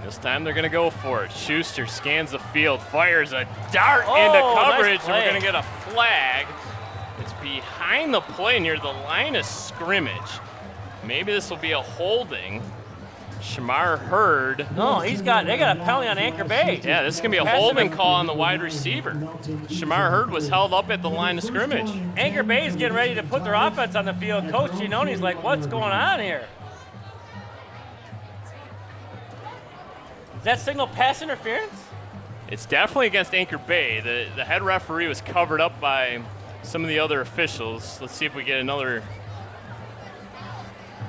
This time they're going to go for it. Schuster scans the field, fires a dart into coverage, nice, and we're going to get a flag. It's behind the play near the line of scrimmage. Maybe this will be a holding. Shamar Hurd. No, they got a penalty on Anchor Bay. Yeah, this is going to be a holding call on the wide receiver. Shamar Hurd was held up at the line of scrimmage. Anchor Bay is getting ready to put their offense on the field. Coach Giannoni's like, what's going on here? Is that signal pass interference? It's definitely against Anchor Bay. The head referee was covered up by some of the other officials. Let's see if we get another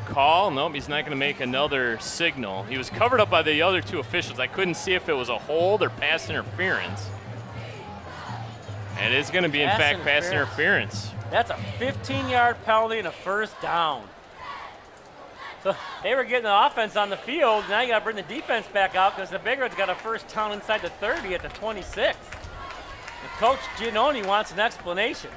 call. Nope, he's not going to make another signal. He was covered up by the other 2 officials. I couldn't see if it was a hold or pass interference. And it is going to be, in fact, pass interference. That's a 15-yard penalty and a first down. So they were getting the offense on the field. Now you got to bring the defense back out because the Big Red's got a first down inside the 30 at the 26. And Coach Giannoni wants an explanation.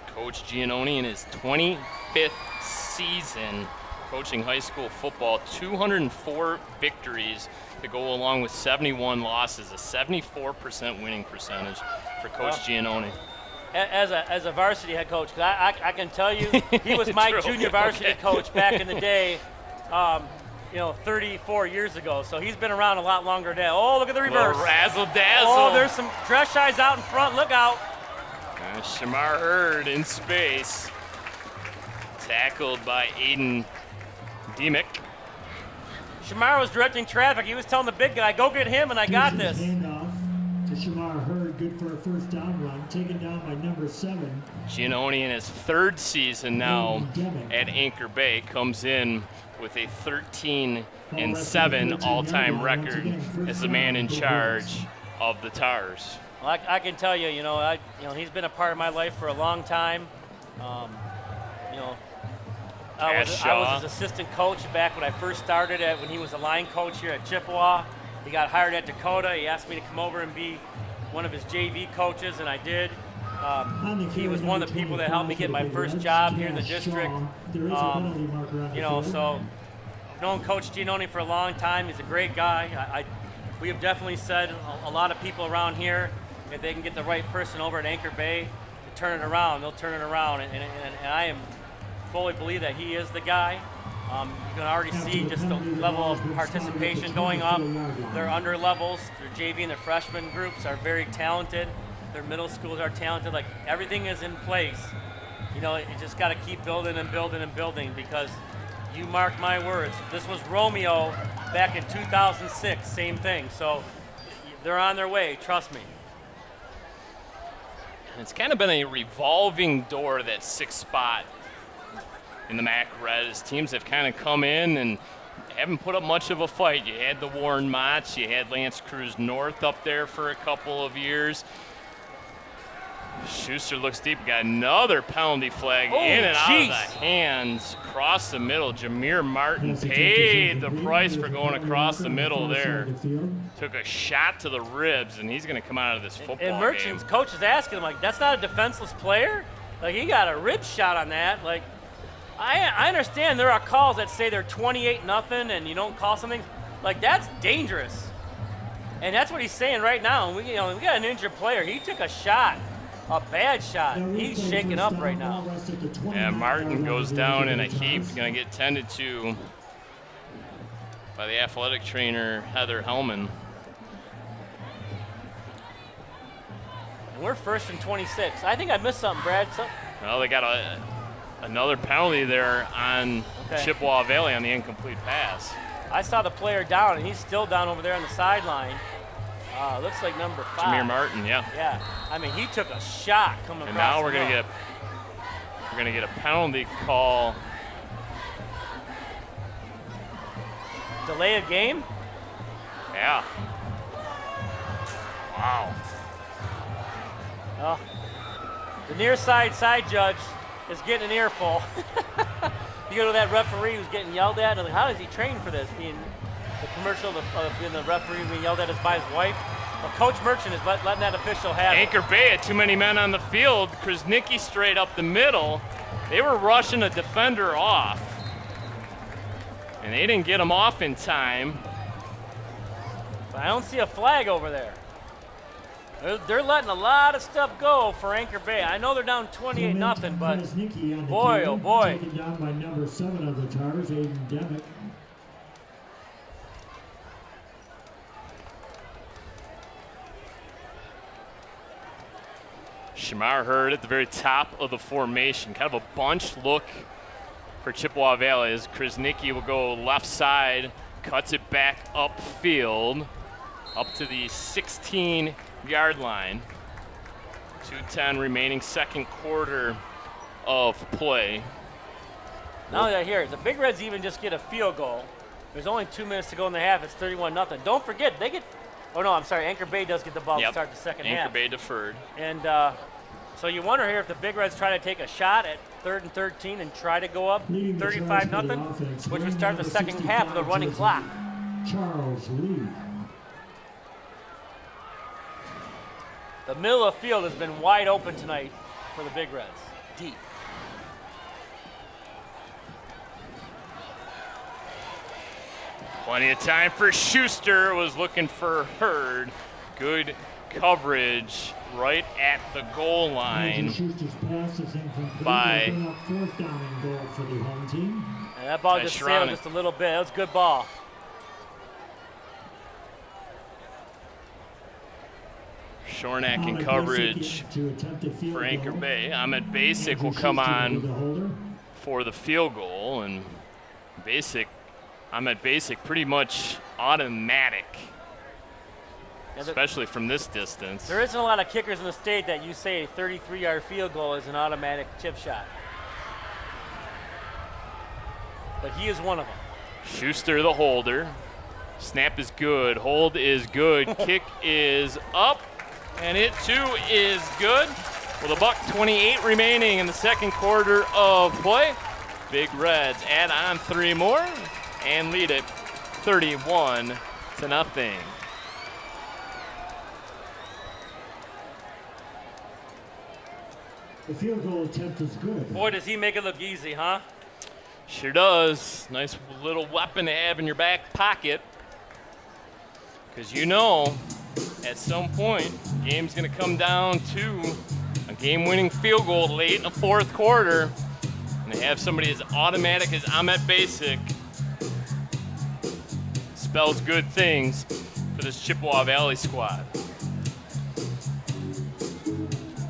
Coach Giannoni in his 25th season coaching high school football, 204 victories to go along with 71 losses, a 74% winning percentage for Coach Giannoni. As a varsity head coach, because I can tell you, he was my junior varsity coach back in the day, 34 years ago. So he's been around a lot longer than. Oh, look at the reverse. Razzle dazzle. Oh, there's some dress eyes out in front. Look out. Shamar Hurd in space. Tackled by Aiden Demick. Shamar was directing traffic. He was telling the big guy, go get him, and I got this. Handoff to Shamar Hurd, good for a first down run, taken down by number 7. Giannoni in his 3rd season now at Anchor Bay comes in with a 13-7 all-time record as the man in charge of the Tars. Well, I can tell you, he's been a part of my life for a long time. I was his assistant coach back when I first started when he was a line coach here at Chippewa. He got hired at Dakota. He asked me to come over and be one of his JV coaches, and I did. He was one of the people that helped me get my first job here in the district. So I've known Coach Giannone for a long time. He's a great guy. We have definitely said a lot of people around here, if they can get the right person over at Anchor Bay to turn it around, they'll turn it around. And I fully believe that he is the guy. You can already see just the level of participation going up. Their under levels, their JV and their freshman groups are very talented. Their middle schools are talented. Like, everything is in place. You just got to keep building and building and building, because you mark my words, this was Romeo back in 2006, same thing. So they're on their way, trust me. It's kind of been a revolving door, that 6th spot in the MAC Red, as teams have kind of come in and haven't put up much of a fight. You had the Warren Motts, you had Lance Cruz North up there for a couple of years. Schuster looks deep, got another penalty flag in and out of the hands, across the middle. Jameer Martin paid the price for going across the middle there. Took a shot to the ribs, and he's going to come out of this football game. And Merchant's coach is asking him, like, that's not a defenseless player? Like, he got a rib shot on that. Like, I understand there are calls that say they're 28-0 and you don't call something. Like, that's dangerous. And that's what he's saying right now. And we got an injured player. He took a shot. A bad shot. He's shaking up right now. Yeah, Martin goes down in a heap. Going to get tended to by the athletic trainer, Heather Hellman. And we're 1st and 26. I think I missed something, Brad. Well, they got another penalty there on Chippewa Valley on the incomplete pass. I saw the player down, and he's still down over there on the sideline. Looks like number 5. Jameer Martin, yeah. Yeah, I mean, he took a shot coming across. And now we're gonna get a penalty call. Delay of game? Yeah. Wow. Oh, the near side judge is getting an earful. You go to that referee who's getting yelled at, and like, how does he train for this? Being the commercial of being the referee being yelled at is by his wife. Well, Coach Merchant is letting that official have it. Anchor Bay had too many men on the field. Krasnicki straight up the middle. They were rushing a defender off, and they didn't get him off in time. But I don't see a flag over there. They're letting a lot of stuff go for Anchor Bay. I know they're down 28-0, but boy, oh boy. Taken down by number 7 of the Tars, Aiden Demick. Shamar Hurd at the very top of the formation. Kind of a bunch look for Chippewa Valley as Krasnicki will go left side, cuts it back upfield, up to the 16-yard line. 2:10 remaining, 2nd quarter of play. Now that here, the Big Reds even just get a field goal. There's only 2 minutes to go in the half. It's 31-0. Don't forget, they get. Oh no, I'm sorry. Anchor Bay does get the ball to start the second half. Anchor Bay deferred. And so you wonder here if the Big Reds try to take a shot at 3rd and 13 and try to go up 35-0, which would start the second half of the running clock. Charles Lee. The middle of the field has been wide open tonight for the Big Reds. Deep. Plenty of time for Schuster. Was looking for Hurd. Good coverage right at the goal line by 4th down and goal for the home team. And that ball just sailed just a little bit. That was a good ball. Shornack in coverage for Anchor Bay. Ahmed Basic will come on for the field goal, and Ahmed Basic pretty much automatic, especially from this distance. There isn't a lot of kickers in the state that you say a 33-yard field goal is an automatic chip shot. But he is one of them. Schuster, the holder. Snap is good. Hold is good. Kick is up. And it, too, is good. With $1:28 remaining in the second quarter of play. Big Reds add on 3 more and lead it 31-0. The field goal attempt is good. Boy, does he make it look easy, huh? Sure does. Nice little weapon to have in your back pocket. Because you know, at some point, the game's going to come down to a game-winning field goal late in the fourth quarter. And to have somebody as automatic as Ahmet Basic spells good things for this Chippewa Valley squad.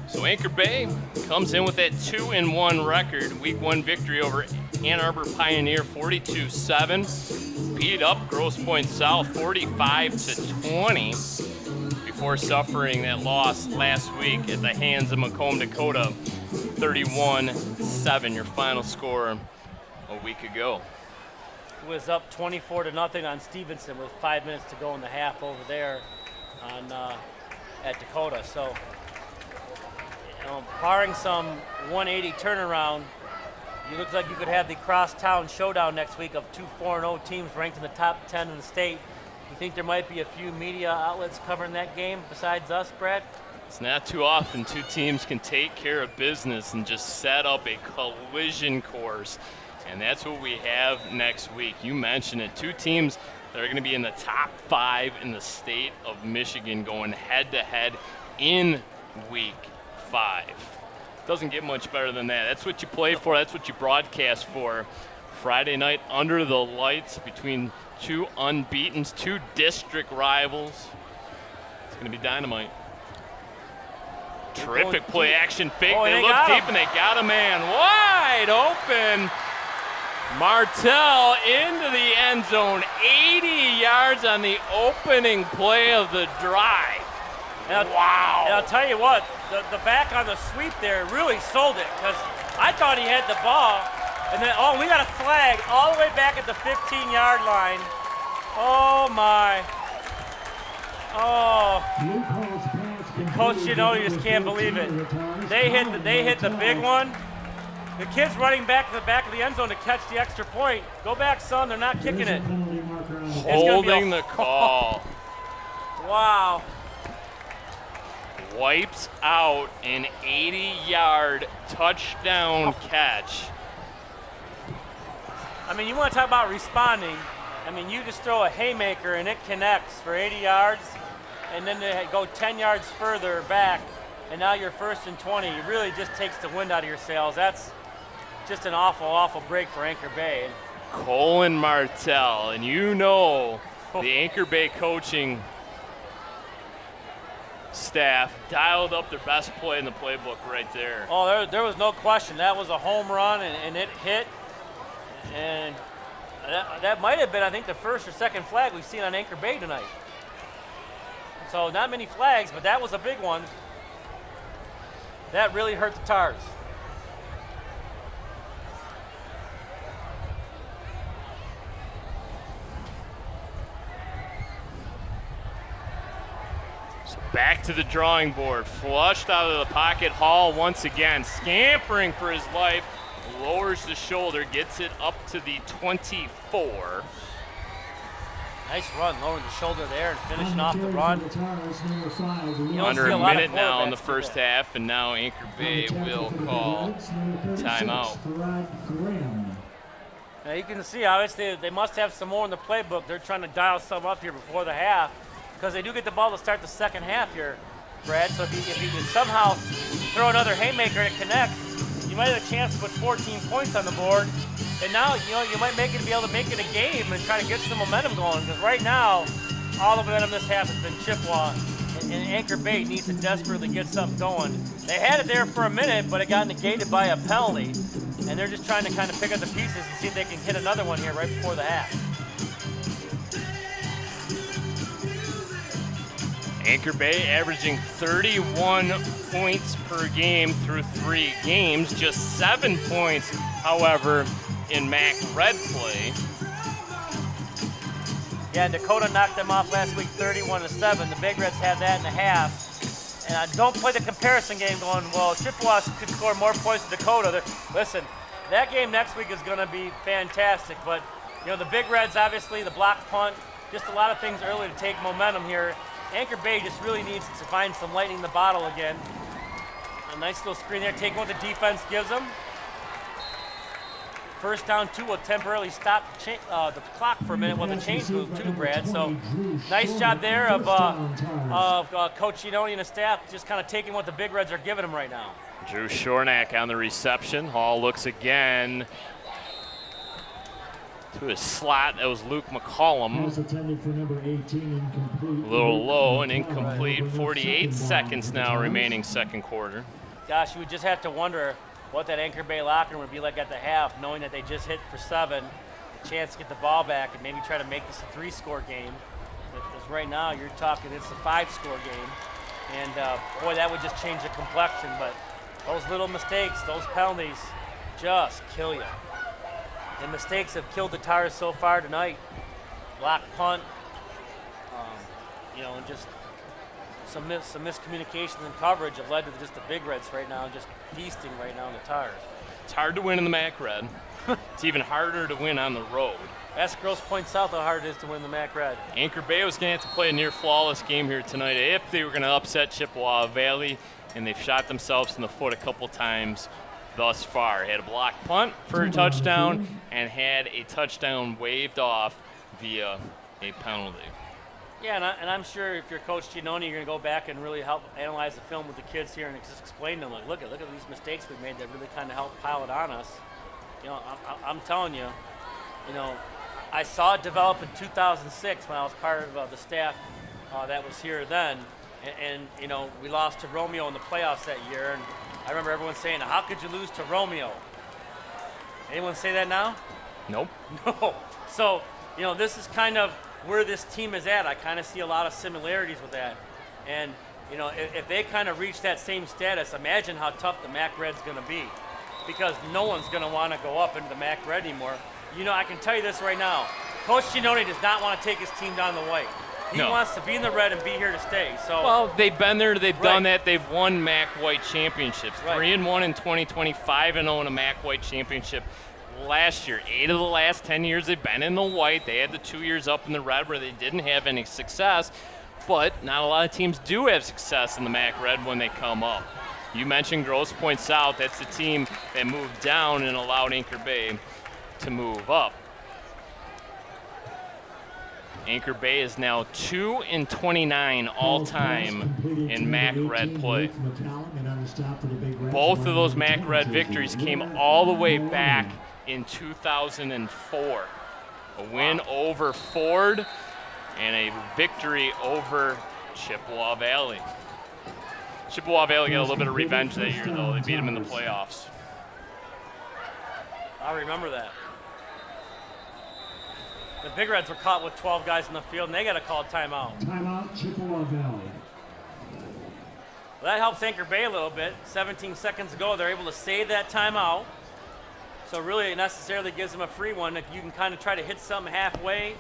So Anchor Bay comes in with that 2-1 record. Week 1 victory over Ann Arbor Pioneer 42-7. Beat up Grosse Pointe South 45-20 before suffering that loss last week at the hands of Macomb, Dakota 31-7, your final score a week ago. It was up 24-0 on Stevenson with 5 minutes to go in the half over there on at Dakota. So, you know, barring some 180 turnaround, it looks like you could have the crosstown showdown next week of 2 4-0 teams ranked in the top 10 in the state. You think there might be a few media outlets covering that game besides us, Brad? It's not too often 2 teams can take care of business and just set up a collision course. And that's what we have next week. You mentioned it. 2 teams that are going to be in the top 5 in the state of Michigan going head-to-head in week 5. Doesn't get much better than that. That's what you play for. That's what you broadcast for. Friday night under the lights between 2 unbeatens, 2 district rivals. It's going to be dynamite. Terrific play action fake. Oh, they look deep and they got a man wide open. Martell into the end zone, 80 yards on the opening play of the drive. Wow. And I'll tell you what, the back on the sweep there really sold it because I thought he had the ball. And then, we got a flag all the way back at the 15-yard line. Oh, my. Oh. Coach, you know, you just can't believe it. They hit the big one. The kid's running back to the back of the end zone to catch the extra point. Go back, son. They're not kicking it. Holding the call. Wow. Wipes out an 80-yard touchdown catch. I mean, you want to talk about responding. I mean, you just throw a haymaker and it connects for 80 yards, and then they go 10 yards further back, and now you're 1st and 20. It really just takes the wind out of your sails. That's just an awful, awful break for Anchor Bay. Colin Martell, and you know the Anchor Bay coaching staff dialed up their best play in the playbook right there. Oh, there was no question. That was a home run, and it hit. And that might have been, I think, the first or second flag we've seen on Anchor Bay tonight. So not many flags, but that was a big one. That really hurt the Tars. So back to the drawing board. Flushed out of the pocket. Hall once again, scampering for his life. Lowers the shoulder, gets it up to the 24. Nice run, lowering the shoulder there and finishing off the run. Under a minute now in the first half, and now Anchor Bay will call timeout. Now you can see, obviously, they must have some more in the playbook. They're trying to dial some up here before the half because they do get the ball to start the second half here, Brad. So if you can somehow throw another haymaker and it connects, you might have a chance to put 14 points on the board. And now, you might be able to make it a game and try to get some momentum going. Because right now, all the momentum this half has been Chippewa. And Anchor Bay needs to desperately get something going. They had it there for a minute, but it got negated by a penalty. And they're just trying to kind of pick up the pieces and see if they can hit another one here right before the half. Anchor Bay averaging 31 points per game through 3 games. Just 7 points, however, in MAC Red play. Yeah, Dakota knocked them off last week 31-7. The Big Reds had that in the half. And I don't play the comparison game going, well, Chippewa could score more points than Dakota. Listen, that game next week is going to be fantastic. But, the Big Reds, obviously, the block punt, just a lot of things early to take momentum here. Anchor Bay just really needs to find some lightning in the bottle again. A nice little screen there, taking what the defense gives them. First down 2 will temporarily stop the clock for a minute while the chains move too, Brad. So nice job there of Coach Giannone and his staff just kind of taking what the Big Reds are giving them right now. Drew Shornack on the reception. Hall looks again to his slot. That was Luke McCollum. A little low and incomplete. 48 seconds now remaining second quarter. Gosh, you would just have to wonder what that Anchor Bay locker room would be like at the half, knowing that they just hit for 7, a chance to get the ball back and maybe try to make this a 3-score game. Because right now you're talking it's a 5-score game. And boy, that would just change the complexion. But those little mistakes, those penalties just kill you. The mistakes have killed the Tars so far tonight. Block punt, and just some miscommunications and coverage have led to just the Big Reds right now just feasting right now on the Tars. It's hard to win in the MAC Red. It's even harder to win on the road. Ask Grosse Pointe South how hard it is to win the MAC Red. Anchor Bay was going to have to play a near flawless game here tonight if they were going to upset Chippewa Valley, and they've shot themselves in the foot a couple times thus far. Had a block punt for a touchdown and had a touchdown waved off via a penalty. Yeah, and I'm sure if you're Coach Giannone, you're going to go back and really help analyze the film with the kids here and just explain to them, like, look at these mistakes we made that really kind of helped pile it on us. I'm telling you, I saw it develop in 2006 when I was part of the staff that was here then. And we lost to Romeo in the playoffs that year. And I remember everyone saying, how could you lose to Romeo? Anyone say that now? Nope. No. So, this is kind of where this team is at. I kind of see a lot of similarities with that. And, if they kind of reach that same status, imagine how tough the MAC Red's going to be. Because no one's going to want to go up into the MAC Red anymore. I can tell you this right now. Coach Giannone does not want to take his team down the white. He wants to be in the red and be here to stay. So well, they've been there, they've done that, they've won MAC White championships. Right. 3-1 in 2020, 5-0 in a MAC White championship last year. 8 of the last 10 years they've been in the white. They had the 2 years up in the red where they didn't have any success, but not a lot of teams do have success in the MAC Red when they come up. You mentioned Grosse Pointe South. That's the team that moved down and allowed Anchor Bay to move up. Anchor Bay is now 2-29 all-time in MAC Red play. Both of those MAC Red victories came all the way back in 2004. A win over Ford and a victory over Chippewa Valley. Chippewa Valley got a little bit of revenge that year, though. They beat them in the playoffs. I remember that. The Big Reds were caught with 12 guys in the field, and they got to call a timeout. Timeout, Chippewa Valley. Well, that helps Anchor Bay a little bit. 17 seconds ago, they're able to save that timeout. So really, it necessarily gives them a free one. If you can kind of try to hit something halfway,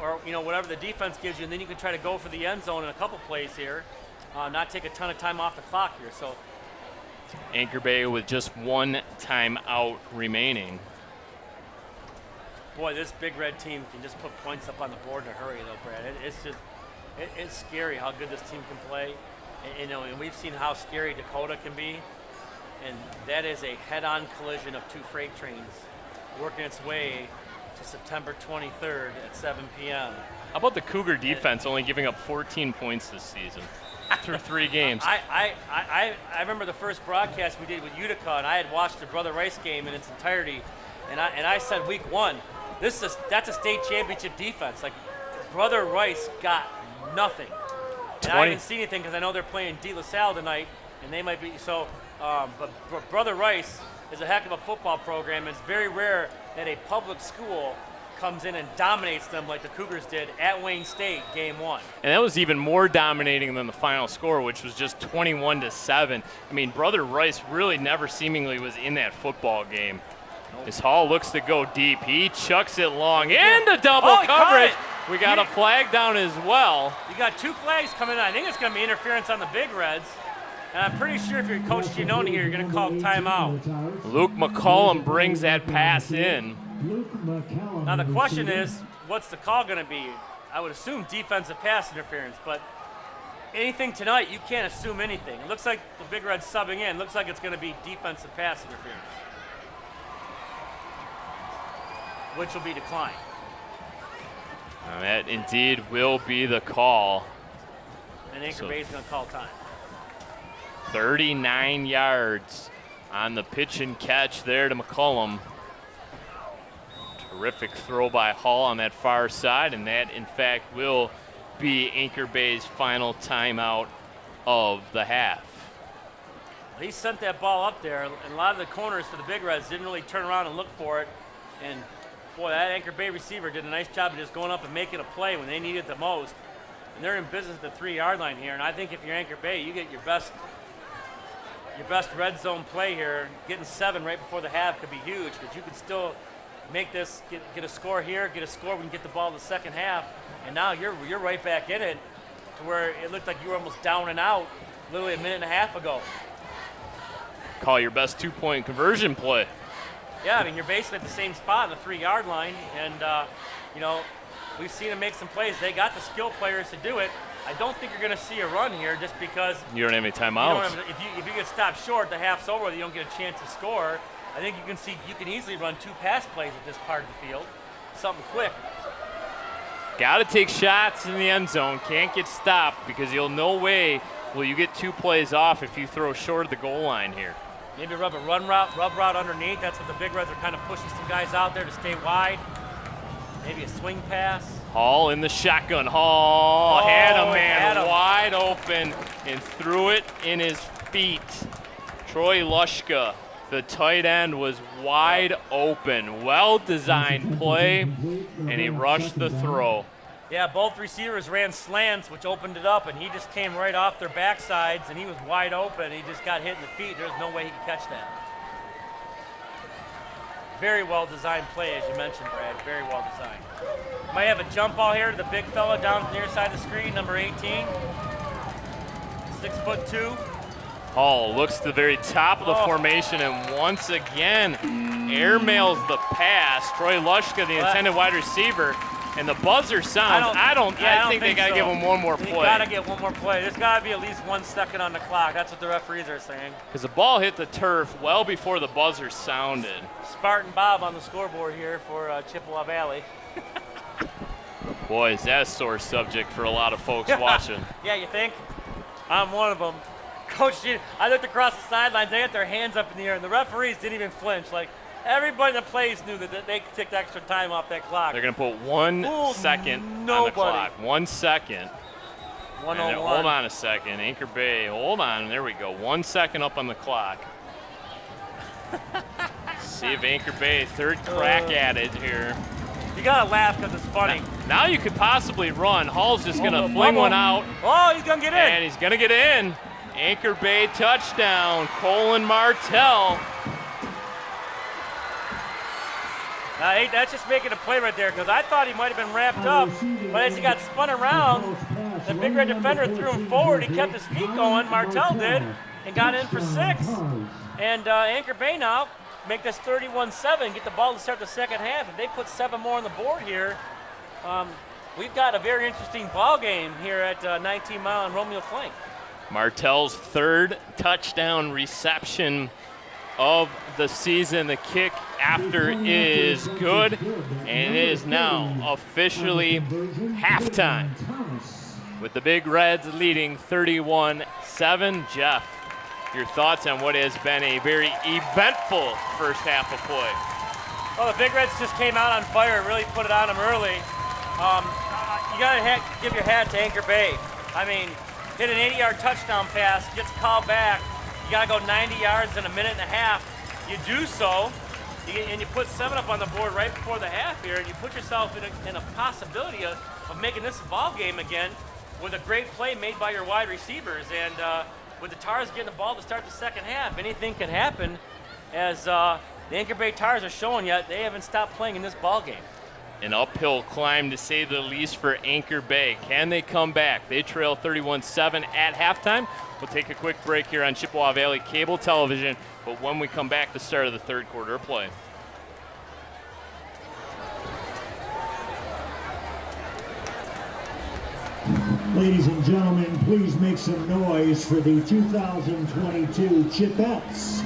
or whatever the defense gives you, and then you can try to go for the end zone in a couple plays here, not take a ton of time off the clock here. So Anchor Bay with just 1 timeout remaining. Boy, this Big Red team can just put points up on the board in a hurry, though, Brad. It's scary how good this team can play. And we've seen how scary Dakota can be. And that is a head-on collision of 2 freight trains working its way to September 23rd at 7 p.m. How about the Cougar defense only giving up 14 points this season through 3 games? I remember the first broadcast we did with Utica, and I had watched the Brother Rice game in its entirety. And I said week 1, that's a state championship defense. Like, Brother Rice got nothing. And I haven't seen anything because I know they're playing De La Salle tonight, and they might be so. But Brother Rice is a heck of a football program. It's very rare that a public school comes in and dominates them like the Cougars did at Wayne State game 1. And that was even more dominating than the final score, which was just 21-7. I mean, Brother Rice really never seemingly was in that football game. As Hall looks to go deep, he chucks it long into double coverage. We got a flag down as well. You got 2 flags coming in. I think it's going to be interference on the Big Reds. And I'm pretty sure if you're Coach Giannone here, you're going to call timeout. Luke McCollum brings that pass in. Now the question is, what's the call going to be? I would assume defensive pass interference, but anything tonight, you can't assume anything. It looks like the Big Reds subbing in. Looks like it's going to be defensive pass interference, which will be declined. That indeed will be the call. And Anchor Bay is going to call time. 39 yards on the pitch and catch there to McCollum. Terrific throw by Hall on that far side, and that, in fact, will be Anchor Bay's final timeout of the half. He sent that ball up there, and a lot of the corners for the Big Reds didn't really turn around and look for it. And boy, that Anchor Bay receiver did a nice job of just going up and making a play when they needed it the most. And they're in business at the 3-yard line here. And I think if you're Anchor Bay, you get your best red zone play here. Getting 7 right before the half could be huge, because you could still make this, get a score here, get a score when you get the ball in the second half. And now you're right back in it, to where it looked like you were almost down and out literally a minute and a half ago. Call your best 2-point conversion play. Yeah, I mean, you're basically at the same spot on the 3-yard line, and, you know, we've seen them make some plays. They got the skill players to do it. I don't think you're going to see a run here just because You don't have any timeouts. if you get stopped short, the half's over, you don't get a chance to score. I think you can easily run 2 pass plays at this part of the field, something quick. Got to take shots in the end zone. Can't get stopped, because you'll no way will you get 2 plays off if you throw short of the goal line here. Maybe rub route underneath. That's what the Big Reds are kind of pushing some guys out there to stay wide. Maybe a swing pass. Hall in the shotgun. Hall had a man had him. wide open and threw it in his feet. Troy Lushka, the tight end, was wide open. Well-designed play, and he rushed the throw. Yeah, both receivers ran slants, which opened it up, and he just came right off their backsides, and he was wide open. He just got hit in the feet. There's no way he could catch that. Very well-designed play, as you mentioned, Brad. Very well-designed. Might have a jump ball here to the big fella down near side of the screen, number 18. 6'2". Hall looks to the very top of the formation, and once again airmails the pass. Troy Lushka, the intended wide receiver, and the buzzer sounds. I think they got to give him one more play. You got to get one more play. There's got to be at least 1 second on the clock. That's what the referees are saying. Because the ball hit the turf well before the buzzer sounded. Spartan Bob on the scoreboard here for Chippewa Valley. Boy, is that a sore subject for a lot of folks watching. Yeah, you think? I'm one of them. Coach G, I looked across the sidelines. They had their hands up in the air, and the referees didn't even flinch. Like, everybody in the plays knew that they could take the extra time off that clock. They're going to put 1 second on the clock. 1 second. 101. Hold on a second. Anchor Bay, hold on. There we go. 1 second up on the clock. See if Anchor Bay, third crack at it here. You got to laugh because it's funny. Now you could possibly run. Hall's just going to fling one out. Oh, he's going to get in. And he's going to get in. Anchor Bay touchdown. Colin Martell. That's just making a play right there, because I thought he might have been wrapped up, but as he got spun around, the Big Red defender threw him forward. He kept his feet going, Martell did, and got in for 6. And Anchor Bay now make this 31-7, get the ball to start the second half. If they put 7 more on the board here, we've got a very interesting ball game here at 19 Mile and Romeo Flank. Martell's 3rd touchdown reception of the season. The kick after is good, and it is now officially halftime with the Big Reds leading 31-7. Jeff, your thoughts on what has been a very eventful first half of play? Well, the Big Reds just came out on fire, really put it on them early. You got to give your hat to Anchor Bay. I mean, hit an 80-yard touchdown pass, gets called back. You got to go 90 yards in a minute and a half. You do so, and you put 7 up on the board right before the half here, and you put yourself in a possibility of making this a ball game again with a great play made by your wide receivers. And with the Tars getting the ball to start the second half, anything can happen, as the Anchor Bay Tars are showing you they haven't stopped playing in this ball game. An uphill climb, to say the least, for Anchor Bay. Can they come back? They trail 31-7 at halftime. We'll take a quick break here on Chippewa Valley Cable Television, but when we come back, the start of the third quarter of play. Ladies and gentlemen, please make some noise for the 2022 Chipettes.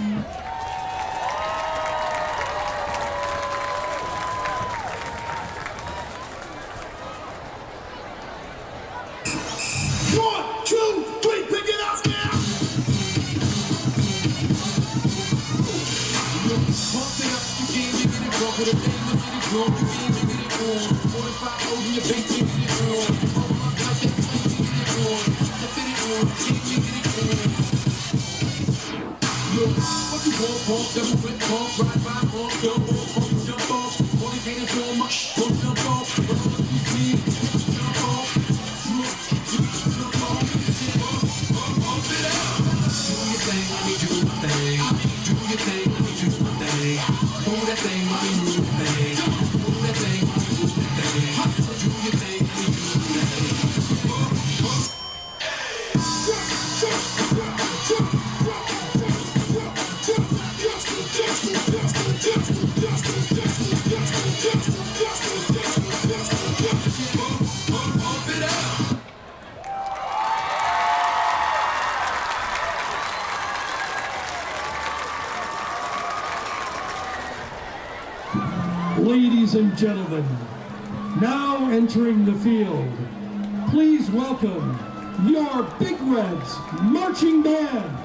Ladies and gentlemen, now entering the field, please welcome your Big Reds Marching Band.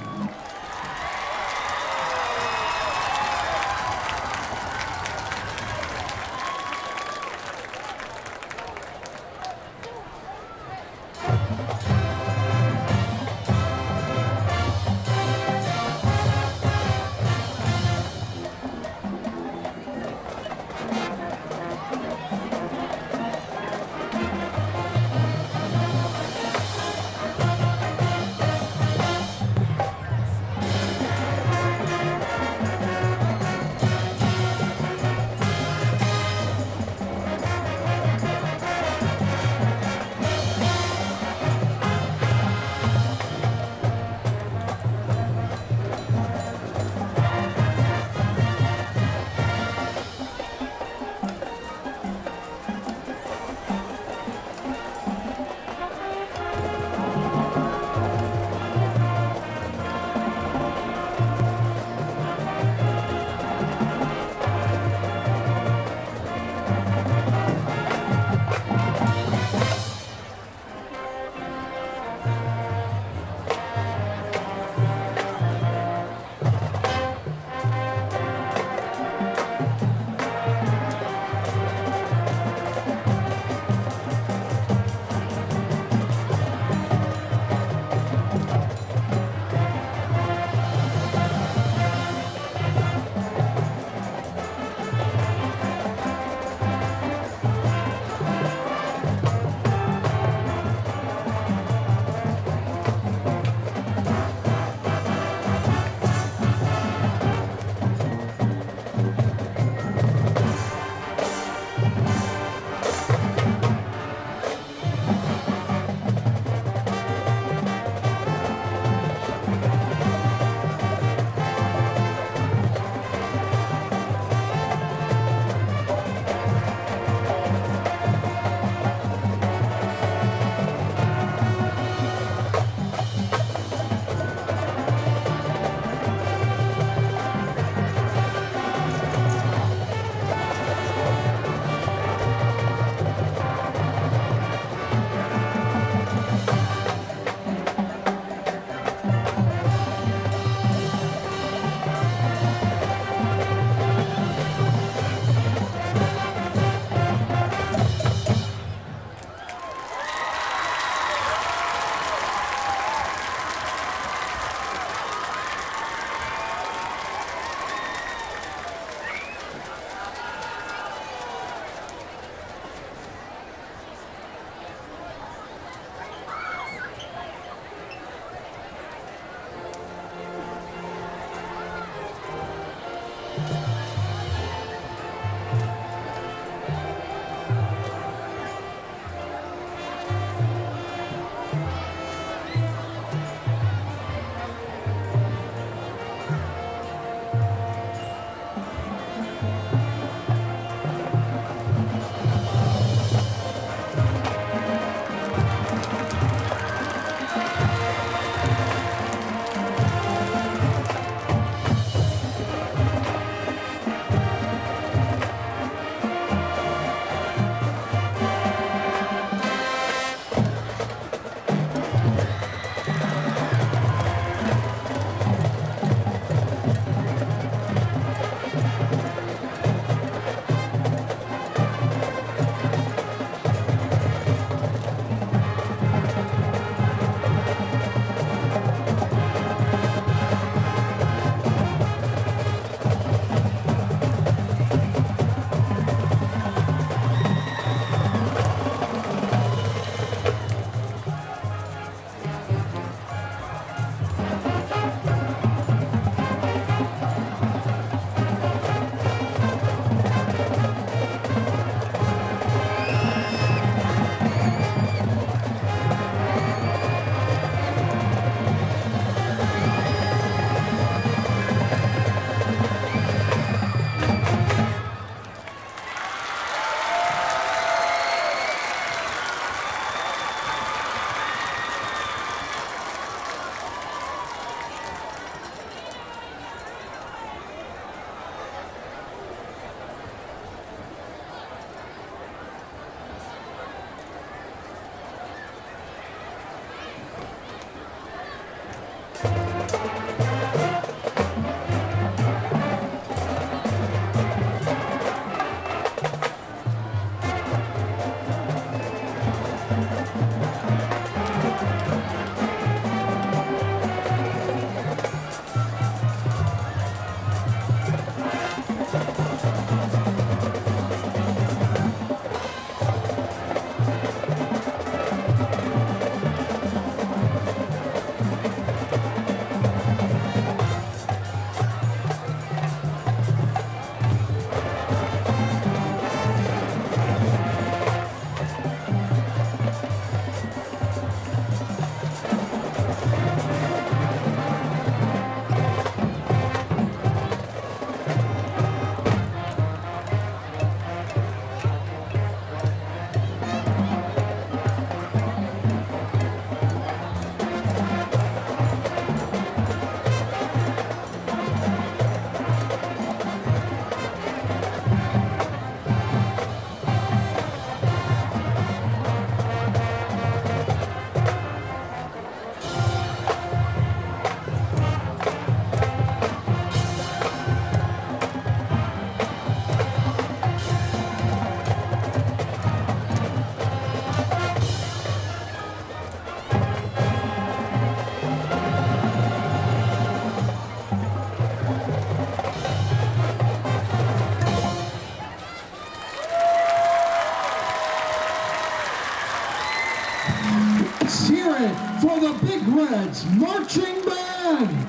Let's hear it for the Big Reds Marching Band.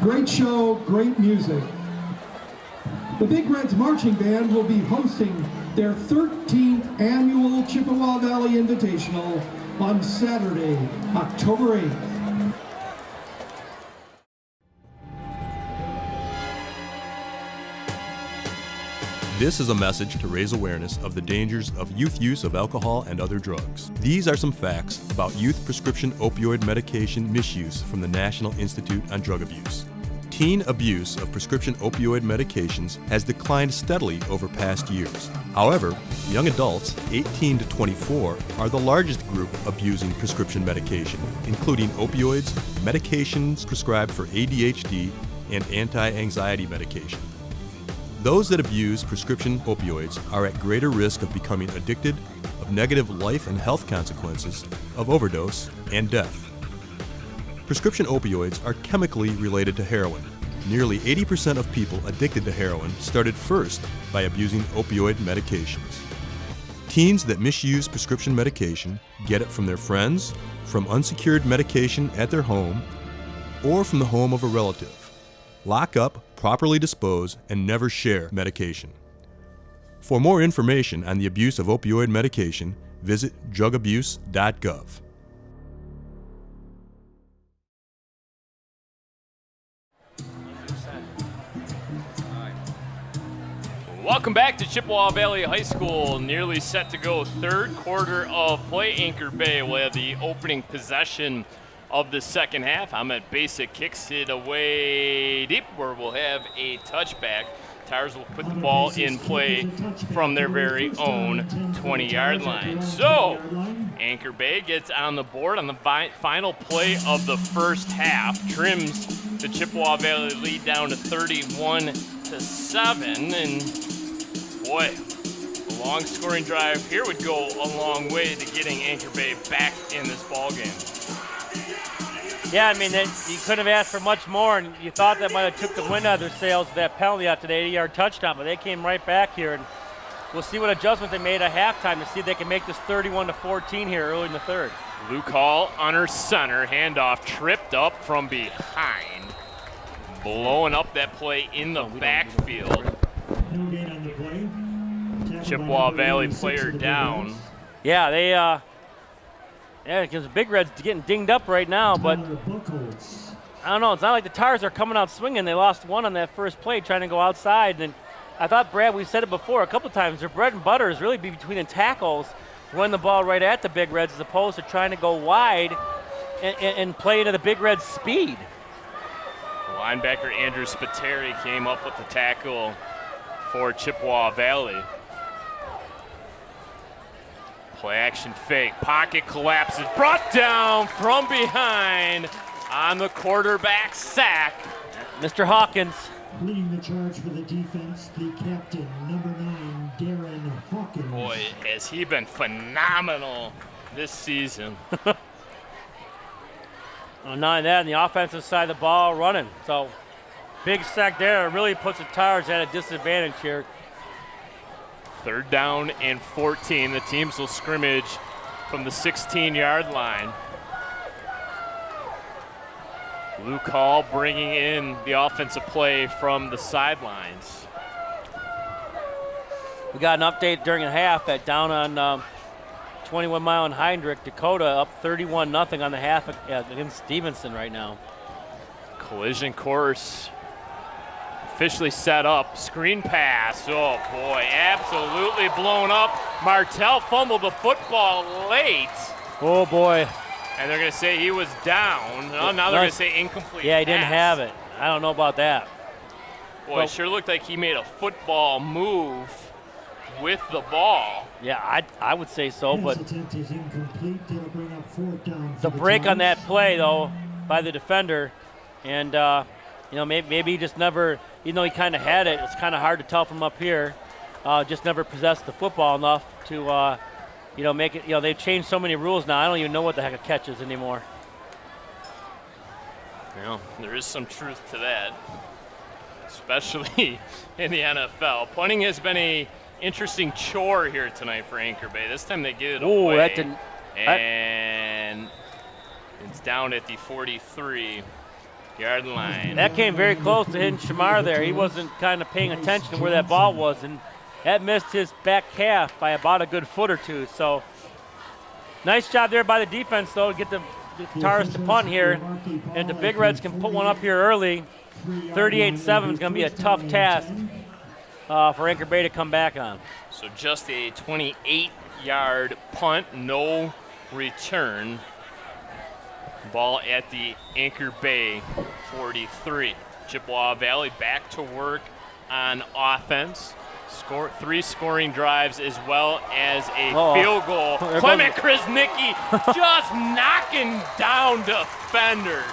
Great show, great music. The Big Reds Marching Band will be hosting their 13th annual Chippewa Valley Invitational on Saturday, October 8th. This is a message to raise awareness of the dangers of youth use of alcohol and other drugs. These are some facts about youth prescription opioid medication misuse from the National Institute on Drug Abuse. Teen abuse of prescription opioid medications has declined steadily over past years. However, young adults 18 to 24 are the largest group abusing prescription medication, including opioids, medications prescribed for ADHD, and anti-anxiety medication. Those that abuse prescription opioids are at greater risk of becoming addicted, of negative life and health consequences, of overdose, and death. Prescription opioids are chemically related to heroin. Nearly 80% of people addicted to heroin started first by abusing opioid medications. Teens that misuse prescription medication get it from their friends, from unsecured medication at their home, or from the home of a relative. Lock up, properly dispose, and never share medication. For more information on the abuse of opioid medication, visit drugabuse.gov. Welcome back to Chippewa Valley High School. Nearly set to go third quarter of play. Anchor Bay will have the opening possession of the second half. Ahmed Basic kicks it away deep where we'll have a touchback. Tars will put the ball in play from their very own 20-yard line. So Anchor Bay gets on the board on the final play of the first half, trims the Chippewa Valley lead down to 31-7, and boy, a long scoring drive here would go a long way to getting Anchor Bay back in this ball game. Yeah, I mean, you couldn't have asked for much more, and you thought that might have took the wind out of their sails with that penalty after the 80-yard touchdown, but they came right back here, and we'll see what adjustment they made at halftime to see if they can make this 31-14 here early in the third. Luke Hall under center, handoff tripped up from behind, blowing up that play in the backfield. Chippewa Valley player down. Yeah, they yeah, because the Big Reds getting dinged up right now, but I don't know. It's not like the Tars are coming out swinging. They lost one on that first play trying to go outside. And I thought, Brad, we've said it before a couple times, their bread and butter is really be between the tackles, run the ball right at the Big Reds as opposed to trying to go wide and play into the Big Reds' speed. Linebacker Andrew Spiteri came up with the tackle for Chippewa Valley. Play action fake, pocket collapses, brought down from behind on the quarterback sack. Mr. Hawkins. Leading the charge for the defense, the captain, number 9, Darren Hawkins. Boy, has he been phenomenal this season. Not that, and the offensive side of the ball running. So big sack there really puts the Tars at a disadvantage here. 3rd down and 14. The teams will scrimmage from the 16-yard line. Luke Hall bringing in the offensive play from the sidelines. We got an update during the half at down on 21 Mile and Heinrich. Dakota up 31-0 on the half against Stevenson right now. Collision course officially set up. Screen pass. Oh boy, absolutely blown up. Martell fumbled the football late. Oh boy. And they're going to say he was down. Oh, now they're going to say incomplete. Yeah, he didn't pass. have it. I don't know about that. Boy, it sure looked like he made a football move with the ball. Yeah, I would say so, but Pass attempt is incomplete. They'll bring up 4th down for the break on Tars. that play, though, by the defender, and maybe he just never, even though he kind of had it, it's kind of hard to tell from up here, just never possessed the football enough to, make it. They've changed so many rules now. I don't even know what the heck a catch is anymore. Well, there is some truth to that, especially in the NFL. Punting has been a interesting chore here tonight for Anchor Bay. This time they get it away. That didn't. And it's down at the 43-yard line. That came very close to hitting Shamar there. He wasn't kind of paying attention to where that ball was, and that missed his back calf by about a good foot or two. So nice job there by the defense, though, to get the Tars to punt here. And if the Big Reds can put one up here early, 38-7 is going to be a tough task for Anchor Bay to come back on. So just a 28-yard punt, no return. Ball at the Anchor Bay 43. Chippewa Valley back to work on offense. 3 scoring drives as well as a field goal. Clement Krasnicki just knocking down defenders.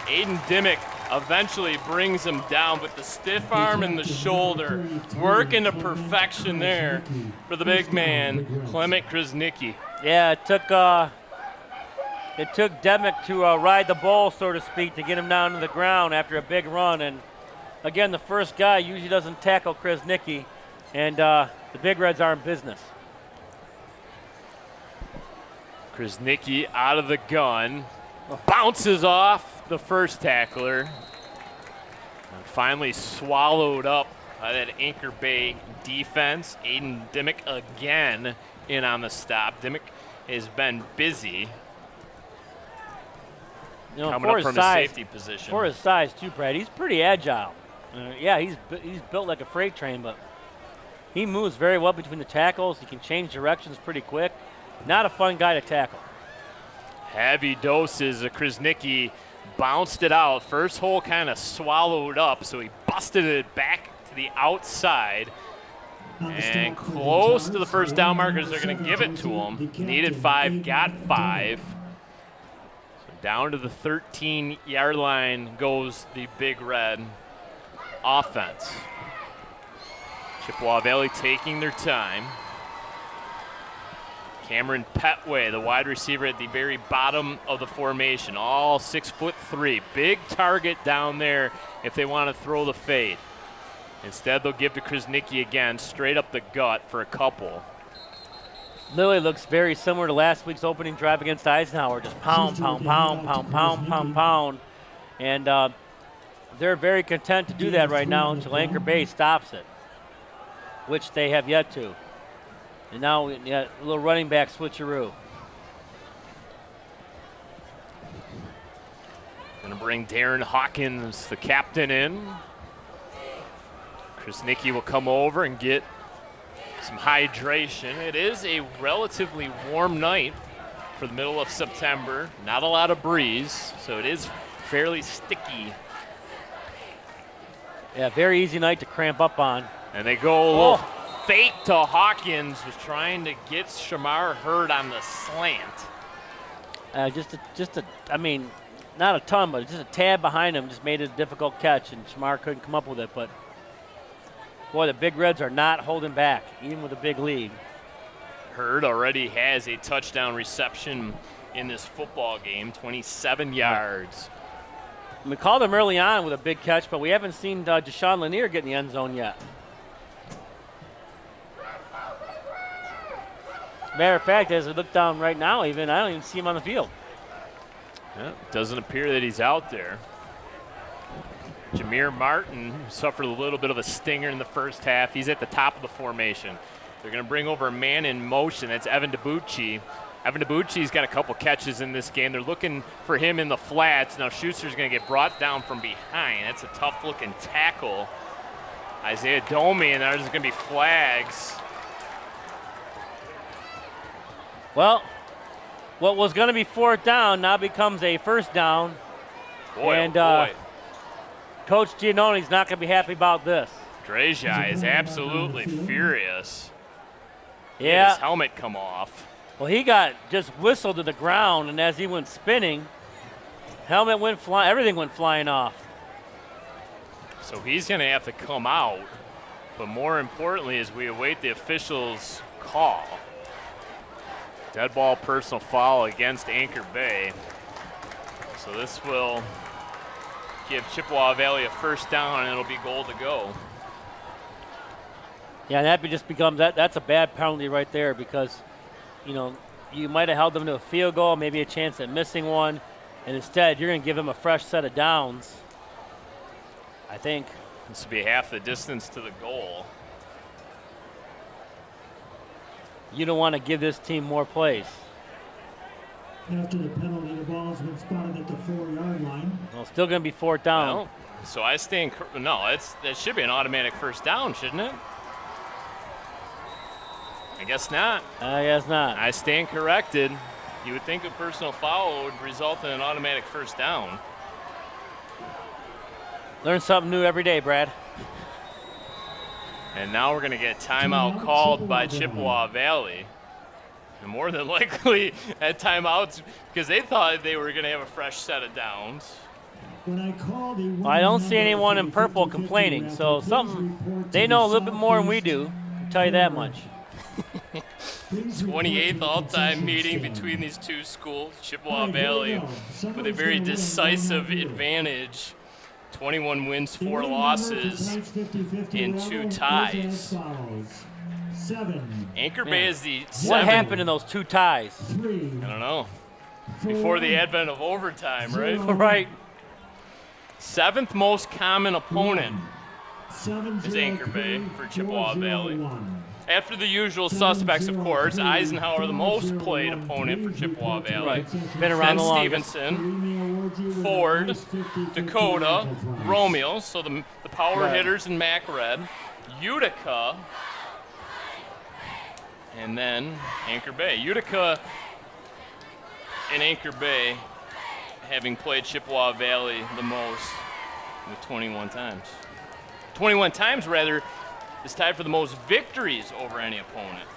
Aiden Dimmick eventually brings him down, but the stiff arm and the shoulder working to perfection there for the big man, Clement Krasnicki. Yeah, it took Demick to ride the ball, so to speak, to get him down to the ground after a big run. And again, the first guy usually doesn't tackle Krasnicki, and the Big Reds are in business. Krasnicki out of the gun, bounces off the first tackler, and finally swallowed up by that Anchor Bay defense. Aiden Dimmick again in on the stop. Dimmick has been busy coming up from his safety position. For his size, too, Brad, he's pretty agile. He's built like a freight train, but he moves very well between the tackles. He can change directions pretty quick. Not a fun guy to tackle. Heavy doses of Krasnicki, bounced it out. First hole kind of swallowed up, so he busted it back to the outside. And close to the first down markers, they're going to give it to him. Needed 5, got 5. So down to the 13-yard line goes the Big Red offense. Chippewa Valley taking their time. Cameron Petway, the wide receiver at the very bottom of the formation, all 6'3". Big target down there if they want to throw the fade. Instead, they'll give to Krasnicki again, straight up the gut for a couple. Literally looks very similar to last week's opening drive against Eisenhower. Just pound, pound, pound, pound, pound, pound, pound. And they're very content to do that right now until Anchor Bay stops it, which they have yet to. And now a little running back switcheroo. Going to bring Darren Hawkins, the captain, in. Krasnicki will come over and get some hydration. It is a relatively warm night for the middle of September. Not a lot of breeze, so it is fairly sticky. Yeah, very easy night to cramp up on. And they go a little fake to Hawkins, was trying to get Shamar Hurd on the slant. not a ton, but just a tad behind him just made it a difficult catch, and Shamar couldn't come up with it. But, boy, the Big Reds are not holding back, even with a big lead. Hurd already has a touchdown reception in this football game, 27 yards. We called him early on with a big catch, but we haven't seen Deshaun Lanier get in the end zone yet. Matter of fact, as we look down right now, even I don't even see him on the field. Yeah, doesn't appear that he's out there. Jameer Martin suffered a little bit of a stinger in the first half. He's at the top of the formation. They're going to bring over a man in motion. That's Evan DiBucci. Evan DiBucci's got a couple catches in this game. They're looking for him in the flats. Now Schuster's going to get brought down from behind. That's a tough-looking tackle. Isaiah Domi, and there's going to be flags. Well, what was going to be 4th down now becomes a 1st down. Boy, and boy. Coach Giannoni's not going to be happy about this. Drejai is absolutely furious. He had Yeah. his helmet come off. Well, he got just whistled to the ground, and as he went spinning, helmet went flying, everything went flying off. So he's going to have to come out. But more importantly, as we await the officials' call. Dead ball personal foul against Anchor Bay. So this will give Chippewa Valley a 1st down, and it'll be goal to go. Yeah, and that just becomes that's a bad penalty right there because, you know, you might have held them to a field goal, maybe a chance at missing one, and instead you're going to give them a fresh set of downs, I think. This will be half the distance to the goal. You don't want to give this team more plays. After the penalty, the ball's been spotted at the 4-yard line. Well, still going to be 4th down. Well, so I stand. No, that should be an automatic 1st down, shouldn't it? I guess not. I guess not. I stand corrected. You would think a personal foul would result in an automatic 1st down. Learn something new every day, Brad. And now we're going to get timeout called by Chippewa Valley. And more than likely at timeouts because they thought they were going to have a fresh set of downs. I don't see anyone in purple complaining, so something they know a little bit more than we do. I'll tell you that much. 28th all-time meeting between these two schools. Chippewa Valley with a very decisive advantage. 21 wins, 4 losses, and 2 ties. Anchor Bay is the 7th. What happened in those 2 ties? I don't know. Before the advent of overtime, right? Right. 7th most common opponent is Anchor Bay for Chippewa Valley. After the usual suspects, of course, Eisenhower, the most played opponent for Chippewa Valley. Right. Been around the longest. Stevenson, Ford, Dakota, Romeo, so the power hitters in Mac Red, Utica, and then Anchor Bay. Utica and Anchor Bay having played Chippewa Valley the most with 21 times. 21 times, rather, is tied for the most victories over any opponent.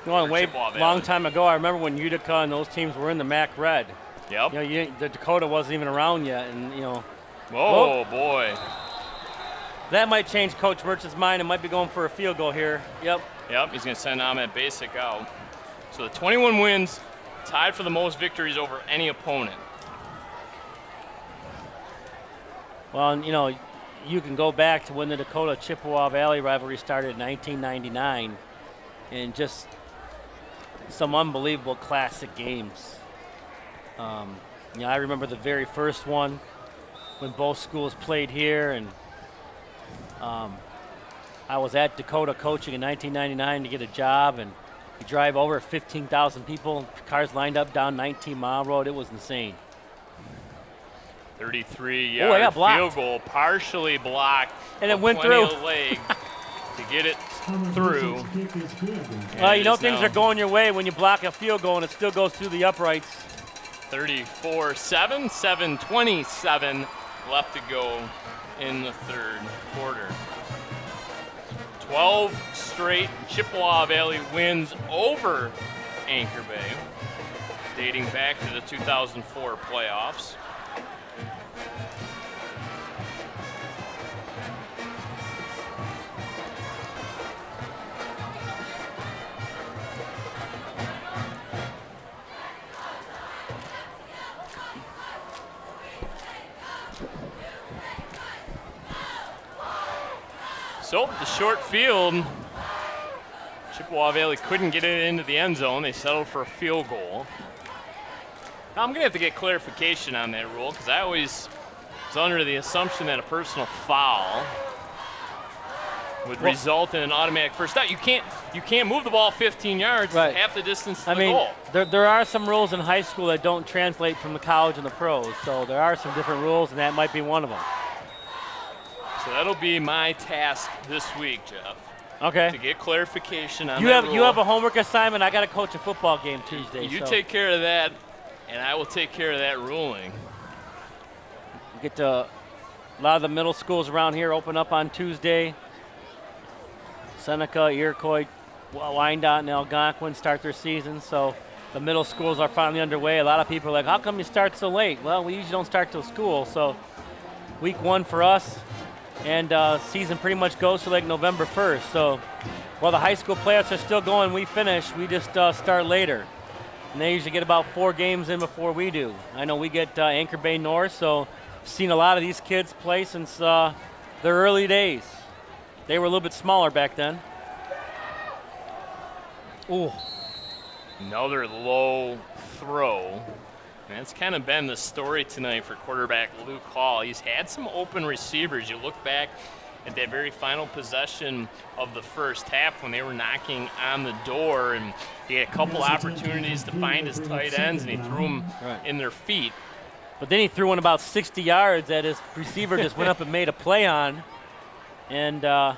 Going way long time ago, I remember when Utica and those teams were in the MAC Red. Yep. You know, the Dakota wasn't even around yet, and you know. Oh boy. That might change Coach Merchant's mind. It might be going for a field goal here. Yep. Yep. He's going to send Ahmed Basic out. So the 21 wins, tied for the most victories over any opponent. Well, and, you know, you can go back to when the Dakota-Chippewa Valley rivalry started in 1999, and just some unbelievable classic games. You know, I remember the very first one when both schools played here, and I was at Dakota coaching in 1999 to get a job, and you drive over 15,000 people, cars lined up down 19-mile road. It was insane. 33-yard field goal, partially blocked. And it went through. Leg to get it through. Well, you know things are going your way when you block a field goal and it still goes through the uprights. 34-7, 7:27 left to go in the third quarter. 12 straight Chippewa Valley wins over Anchor Bay. dating back to the 2004 playoffs. So the short field, Chippewa Valley couldn't get it into the end zone. They settled for a field goal. Now, I'm going to have to get clarification on that rule because I always was under the assumption that a personal foul would result in an automatic first down. You can't move the ball 15 yards, right, half the distance to the mean, goal. There are some rules in high school that don't translate from the college and the pros. So there are some different rules, and that might be one of them. So that'll be my task this week, Jeff. Okay. To get clarification on you that have rule. You have a homework assignment. I got to coach a football game Tuesday. You so. take care of that, and I will take care of that ruling. We get to a lot of the middle schools around here open up on Tuesday. Seneca, Iroquois, Wyandotte, and Algonquin start their season, so the middle schools are finally underway. A lot of people are like, how come you start so late? Well, we usually don't start till school, so week 1 for us. And season pretty much goes to like November 1st. So while the high school playoffs are still going, we finish. We just start later. And they usually get about 4 games in before we do. I know we get Anchor Bay North, so I've seen a lot of these kids play since their early days. They were a little bit smaller back then. Ooh. Another low throw. And that's kind of been the story tonight for quarterback Luke Hall. He's had some open receivers. You look back at that very final possession of the first half when they were knocking on the door, and he had a couple opportunities to find his tight ends, and he threw them in their feet. But then he threw one about 60 yards that his receiver just went up and made a play on. And, I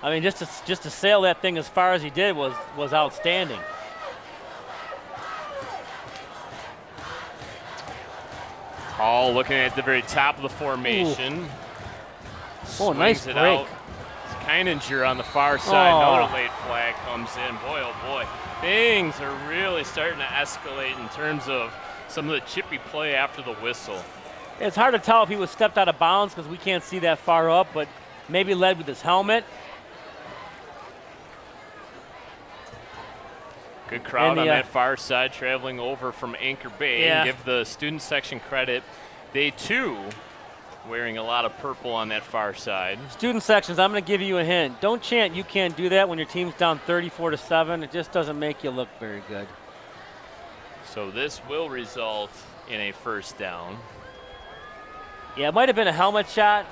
mean, just to sail that thing as far as he did was outstanding. Hall looking at the very top of the formation. Oh, nice it break. Out. Keininger on the far side. Another late flag comes in. Boy, oh boy. Things are really starting to escalate in terms of some of the chippy play after the whistle. It's hard to tell if he was stepped out of bounds because we can't see that far up, but maybe led with his helmet. Good crowd on that far side traveling over from Anchor Bay. Yeah. And give the student section credit. They, too, wearing a lot of purple on that far side. Student sections, I'm going to give you a hint. Don't chant you can't do that when your team's down 34-7. It just doesn't make you look very good. So this will result in a first down. Yeah, it might have been a helmet shot.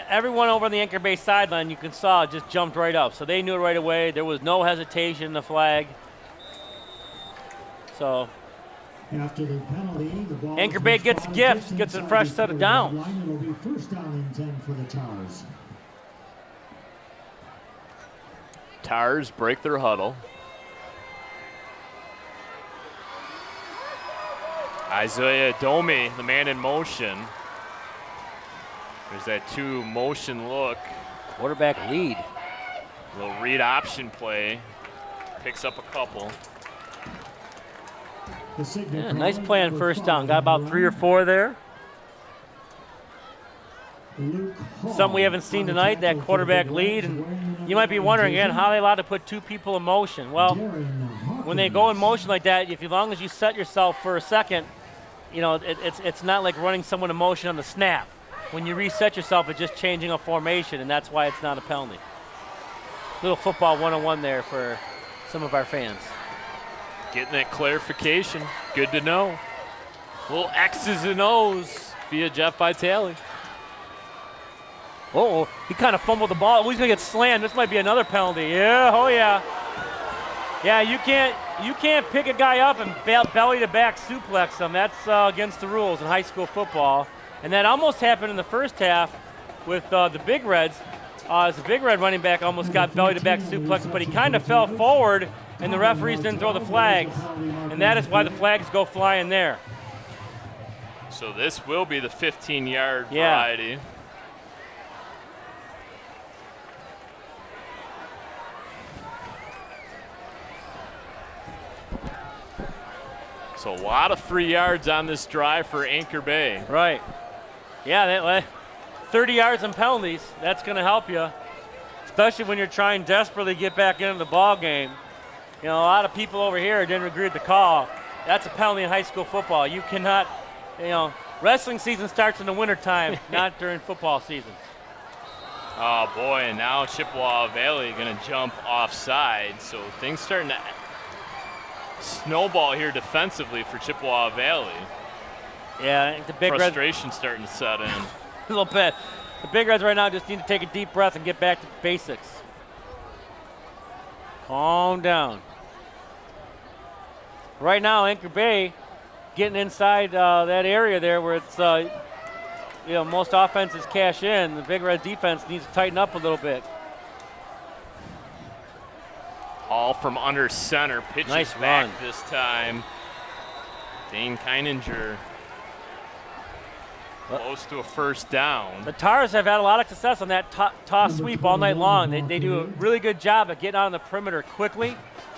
Everyone over on the Anchor Bay sideline, you can saw, just jumped right up. So they knew it right away. There was no hesitation in the flag. So after the penalty, the ball Anchor Bay gets a gift, gets a fresh set of downs. It'll be first down and 10 for the Tars. Tars break their huddle. Isaiah Domi, the man in motion. There's that 2 motion look. Quarterback lead. Little read option play. Picks up a couple. Yeah, nice play on first down. Got about 3 or 4 there. Something we haven't seen tonight, that quarterback lead. And you might be wondering, again, how are they allowed to put 2 people in motion? Well, when they go in motion like that, as long as you set yourself for a second, you know, it's not like running someone in motion on the snap. When you reset yourself, it's just changing a formation, and that's why it's not a penalty. Little football 101 there for some of our fans. Getting that clarification. Good to know. Little X's and O's via Jeff Vitale. Oh, he kind of fumbled the ball. Oh, he's going to get slammed. This might be another penalty. Yeah, oh yeah. Yeah, you can't pick a guy up and belly to back suplex him. That's against the rules in high school football. And that almost happened in the first half with the Big Reds. As the Big Red running back almost got belly to back suplex, but he kind of fell forward and the referees didn't throw the flags. And that is why the flags go flying there. So this will be the 15-yard variety. So a lot of 3 yards on this drive for Anchor Bay. Right. Yeah, 30 yards and penalties, that's going to help you, especially when you're trying desperately to get back into the ball game. You know, a lot of people over here didn't agree with the call. That's a penalty in high school football. You cannot, you know, wrestling season starts in the wintertime, not during football season. Oh boy, and now Chippewa Valley gonna jump offside. So things starting to snowball here defensively for Chippewa Valley. Yeah, I think the Big Reds, Frustration starting to set in. a little bit. The Big Reds right now just need to take a deep breath and get back to basics. Calm down. Right now, Anchor Bay getting inside that area there where it's, you know, most offenses cash in. The Big Red defense needs to tighten up a little bit. All from under center, pitches Nice back run. this time. Dane Keininger close to a first down. The Tars have had a lot of success on that toss sweep all night long. They do a really good job of getting out on the perimeter quickly,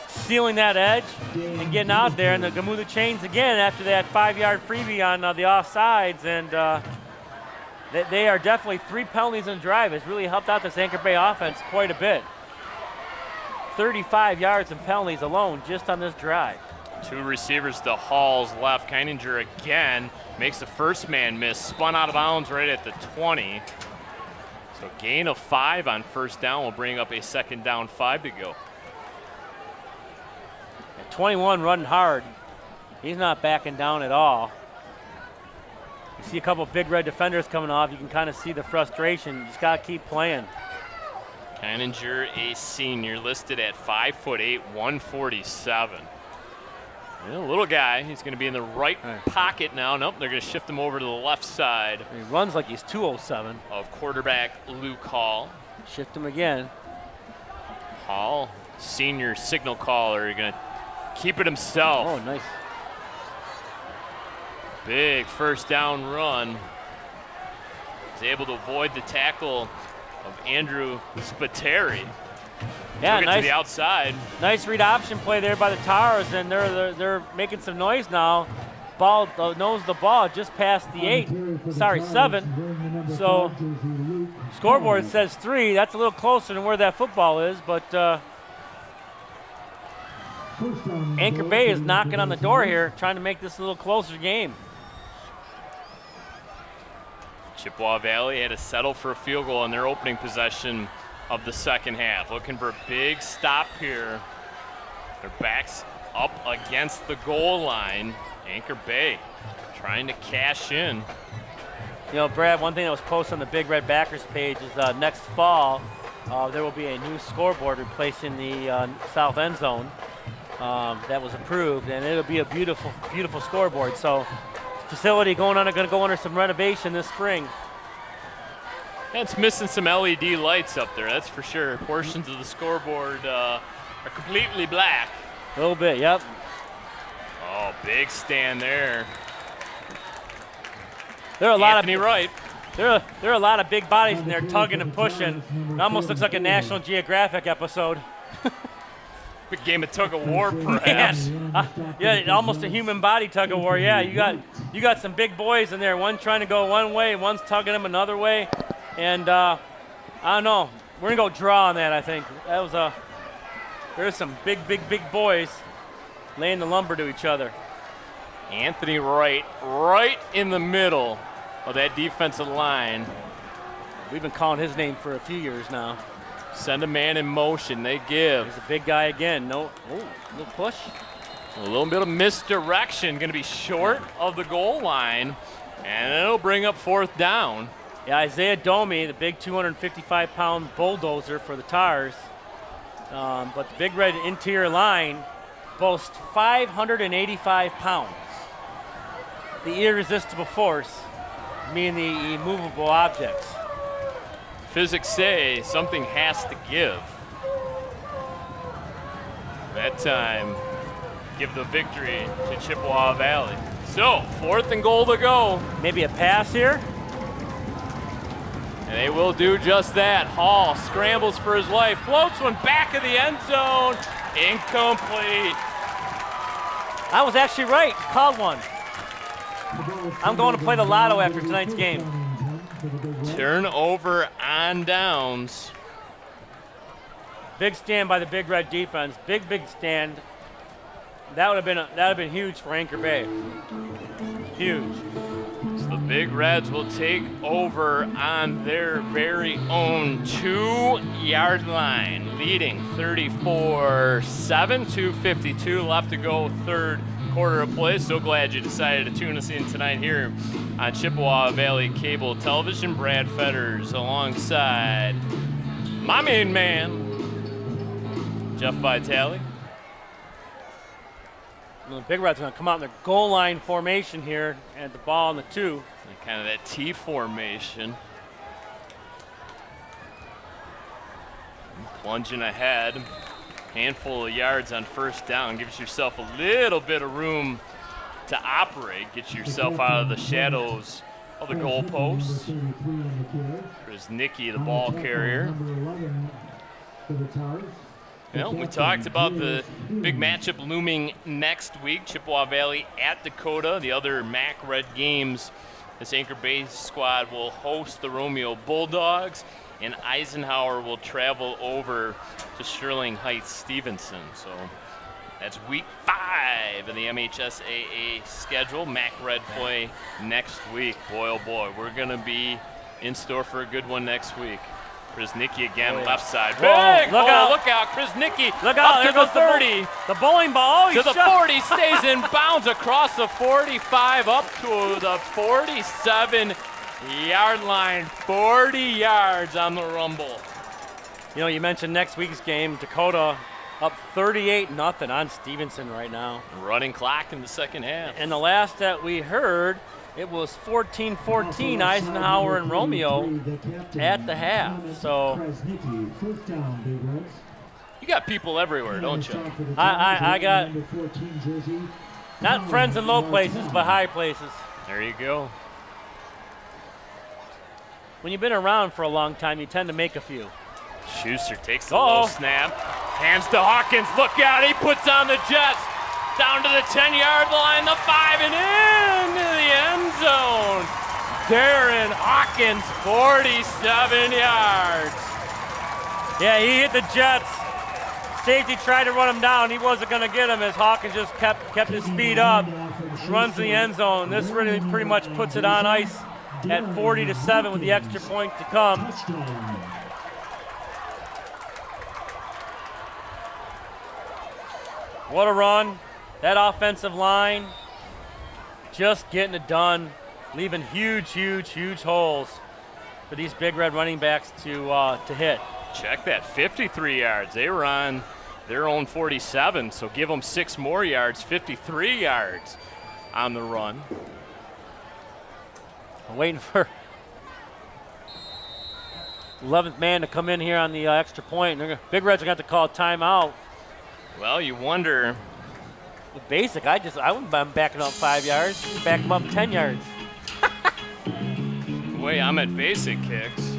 sealing that edge, and getting out there. And they're going to move the chains again after that 5-yard freebie on the offsides. And they are definitely 3 penalties in the drive. It's really helped out this Anchor Bay offense quite a bit. 35 yards and penalties alone just on this drive. 2 receivers to Hall's left. Keininger again makes the first man miss, spun out of bounds right at the 20. So gain of 5 on first down will bring up a second down, 5 to go. At 21 running hard. He's not backing down at all. You see a couple of Big Red defenders coming off. You can kind of see the frustration. You just got to keep playing. Keininger, a senior, listed at 5'8", 147. Yeah, little guy. He's going to be in the right pocket now. Nope, they're going to shift him over to the left side. He runs like he's 207. Of quarterback Luke Hall. Shift him again. Hall, senior signal caller, going to keep it himself. Oh, nice. Big first down run. He's able to avoid the tackle of Andrew Spateri. Yeah, Took it to the outside. Nice read option play there by the Tars, and they're making some noise now. Ball knows the ball just past the 7. So scoreboard says 3. That's a little closer than where that football is, but Anchor Bay is knocking on the door here, trying to make this a little closer game. Chippewa Valley had to settle for a field goal in their opening possession of the second half. Looking for a big stop here. Their backs up against the goal line. Anchor Bay trying to cash in. You know, Brad, one thing that was posted on the Big Red Backers page is next fall there will be a new scoreboard replacing the south end zone that was approved, and it'll be a beautiful, beautiful scoreboard. So facility going to go under some renovation this spring. And it's missing some LED lights up there, that's for sure. Portions of the scoreboard are completely black. A little bit, yep. Oh, big stand there. There are a lot Anthony Wright. There are a lot of big bodies in there tugging and pushing. It almost looks like a National Geographic episode. Big game of tug of war, perhaps. Yeah, almost a human body tug of war. Yeah, you got some big boys in there. One trying to go one way, one's tugging them another way, and I don't know. We're gonna go draw on that. I think that was there's some big boys laying the lumber to each other. Anthony Wright, right in the middle of that defensive line. We've been calling his name for a few years now. Send a man in motion, they give. He's a big guy again. No, little push. A little bit of misdirection, going to be short of the goal line, and it'll bring up fourth down. Yeah, Isaiah Domi, the big 255-pound bulldozer for the Tars. But the Big Red interior line boasts 585 pounds. The irresistible force, meaning the immovable objects. Physics say something has to give. That time, give the victory to Chippewa Valley. So, 4th and goal to go. Maybe a pass here? And they will do just that. Hall scrambles for his life, floats one back of the end zone, incomplete. I was actually right. Called one. I'm going to play the lotto after tonight's game. Turnover on downs. Big stand by the Big Red defense. Big stand. That would have been huge for Anchor Bay. Huge. So the Big Reds will take over on their very own 2-yard line, leading 34-7, 2:52 left to go, third quarter of play. So glad you decided to tune us in tonight here on Chippewa Valley Cable Television. Brad Fetters alongside my main man, Jeff Vitale. The Big Reds are going to come out in their goal line formation here and the ball on the 2. And kind of that T formation. Plunging ahead. Handful of yards on first down. Gives yourself a little bit of room to operate. Get yourself out of the shadows of the goalposts. There's Nicky, the ball carrier. Well, we talked about the big matchup looming next week. Chippewa Valley at Dakota. The other MAC Red games. This Anchor Bay squad will host the Romeo Bulldogs, and Eisenhower will travel over to Sterling Heights Stevenson. So that's week 5 of the MHSAA schedule. MAC Red play next week. Boy, oh boy, we're going to be in store for a good one next week. Krasnicki again, left side. Big! Look out. Look out. Krasnicki Look up out. to There the goes 30. The bowling ball. Oh, To the 40, stays in bounds across the 45, up to the 47-yard line. 40 yards on the rumble. You know, you mentioned next week's game. Dakota up 38-0 on Stevenson right now. Running clock in the second half. And the last that we heard, it was 14-14 Eisenhower and Romeo at the half. So You got people everywhere, don't you? I got not friends in low places, but high places. There you go. When you've been around for a long time, you tend to make a few. Schuster takes the low snap. Hands to Hawkins. Look out. He puts on the Jets. Down to the 10-yard line, the 5, and into the end zone. Darren Hawkins, 47 yards. Yeah, he hit the Jets. Safety tried to run him down. He wasn't going to get him as Hawkins just kept his speed up. Runs in the end zone. This really pretty much puts it on ice at 40-7 with the extra point to come. What a run. That offensive line just getting it done, leaving huge holes for these Big Red running backs to hit. Check that, 53 yards. They were on their own 47, so give them 6 more yards, 53 yards on the run. I'm waiting for 11th man to come in here on the extra point. Big Reds are going to have to call a timeout. Well, you wonder. Basic, I wouldn't mind backing up 5 yards, back them up 10 yards. The way I'm at basic kicks.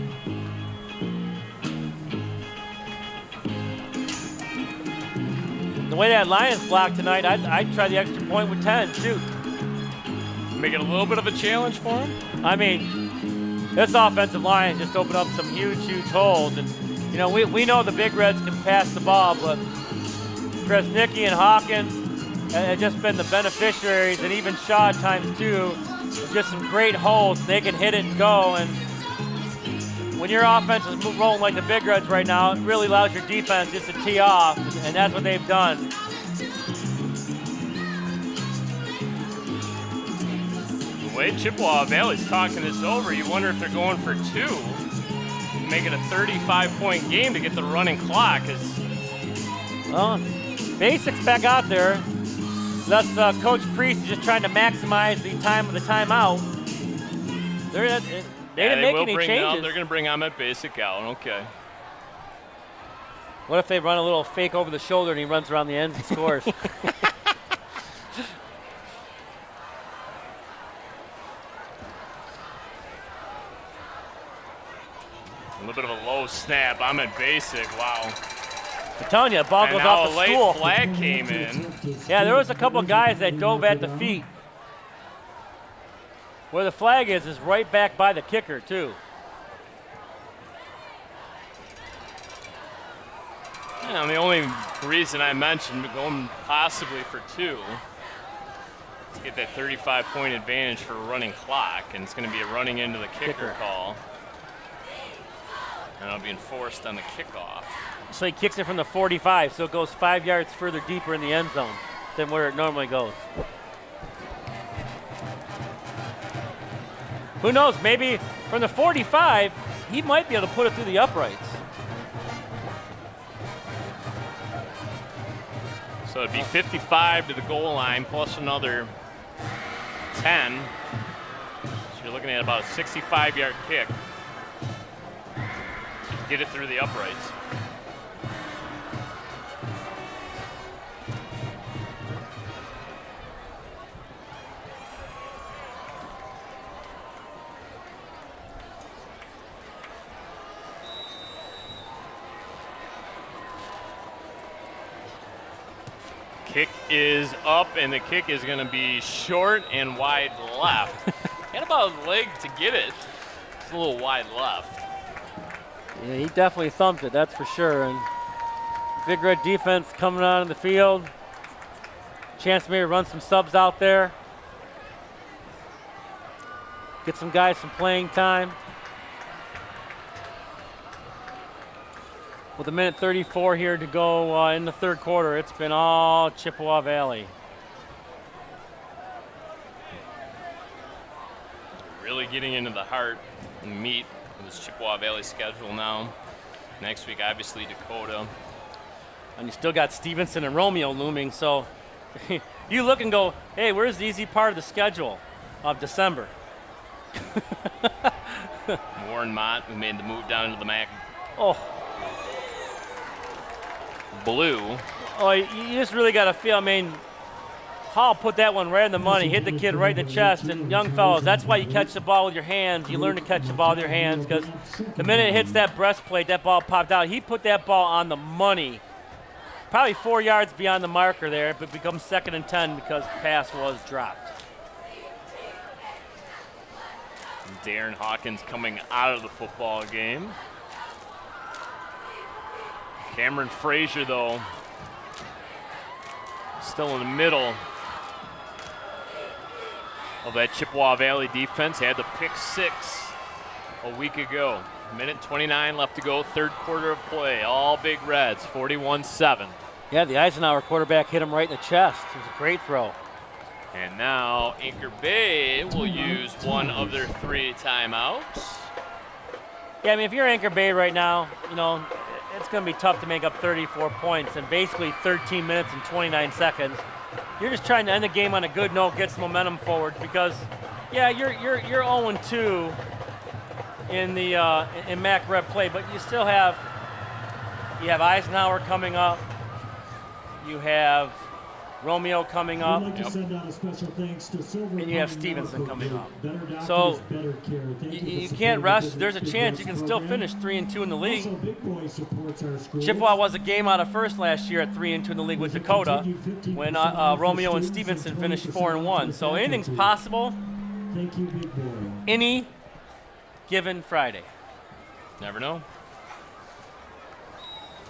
The way that Lions blocked tonight, I'd try the extra point with 10, shoot. Make it a little bit of a challenge for him. I mean, this offensive line just opened up some huge holes. And, you know, we know the Big Reds can pass the ball, but Krasnicki and Hawkins have just been the beneficiaries, and even Shaw at times too. Just some great holes. They can hit it and go. And when your offense is rolling like the Big Reds right now, it really allows your defense just to tee off, and that's what they've done. The way Chippewa Valley's talking this over, you wonder if they're going for 2. Make it a 35-point game to get the running clock. Well, Basics back out there. Thus, Coach Priest is just trying to maximize the time of the timeout. They didn't make any changes. They're going to bring Ahmed Basic out. Okay. What if they run a little fake over the shoulder and he runs around the ends and scores? A little bit of a low snap. Ahmed Basic. Wow. I'm telling you, the ball And goes now off a the late stool. flag came in. Yeah, there was a couple guys that dove at the feet. Where the flag is right back by the kicker, too. Yeah, the only reason I mentioned going possibly for 2 is to get that 35-point advantage for a running clock, and it's going to be a running into the kicker call. And it'll be enforced on the kickoff. So he kicks it from the 45, so it goes 5 yards further deeper in the end zone than where it normally goes. Who knows, maybe from the 45, he might be able to put it through the uprights. So it'd be 55 to the goal line plus another 10. So you're looking at about a 65-yard kick. Get it through the uprights. Kick is up, and the kick is going to be short and wide left. Had about a leg to get it. It's a little wide left. Yeah, he definitely thumped it, that's for sure. And Big Red defense coming on in the field. Chance to maybe run some subs out there. Get some guys some playing time. With a minute 34 here to go in the third quarter, it's been all Chippewa Valley. Really getting into the heart and meat of this Chippewa Valley schedule now. Next week, obviously, Dakota. And you still got Stevenson and Romeo looming, so you look and go, hey, where's the easy part of the schedule of December? Warren Mott, who made the move down into the MAC Oh, blue. oh, you just really got to feel, I mean, Hall put that one right in the money, hit the kid right in the chest, and young fellas, that's why you catch the ball with your hands. You learn to catch the ball with your hands, because the minute it hits that breastplate, that ball popped out. He put that ball on the money, probably 4 yards beyond the marker there, but becomes 2nd and 10 because the pass was dropped. Darren Hawkins coming out of the football game. Cameron Frazier, though, still in the middle of that Chippewa Valley defense. Had the pick 6 a week ago. Minute 29 left to go, third quarter of play. All Big Reds, 41-7. Yeah, the Eisenhower quarterback hit him right in the chest. It was a great throw. And now Anchor Bay will use one of their 3 timeouts. Yeah, I mean, if you're Anchor Bay right now, you know, it's going to be tough to make up 34 points in basically 13 minutes and 29 seconds. You're just trying to end the game on a good note, get some momentum forward, because, yeah, you're 0-2 in the in MAC Rev play, but you still have Eisenhower coming up, you have Romeo coming up, and you have Stevenson coming up. So you can't rush. There's a chance you can still finish 3-2 in the league. Chippewa was a game out of first last year at 3-2 in the league with Dakota when Romeo and Stevenson finished 4-1. So anything's possible any given Friday. Never know.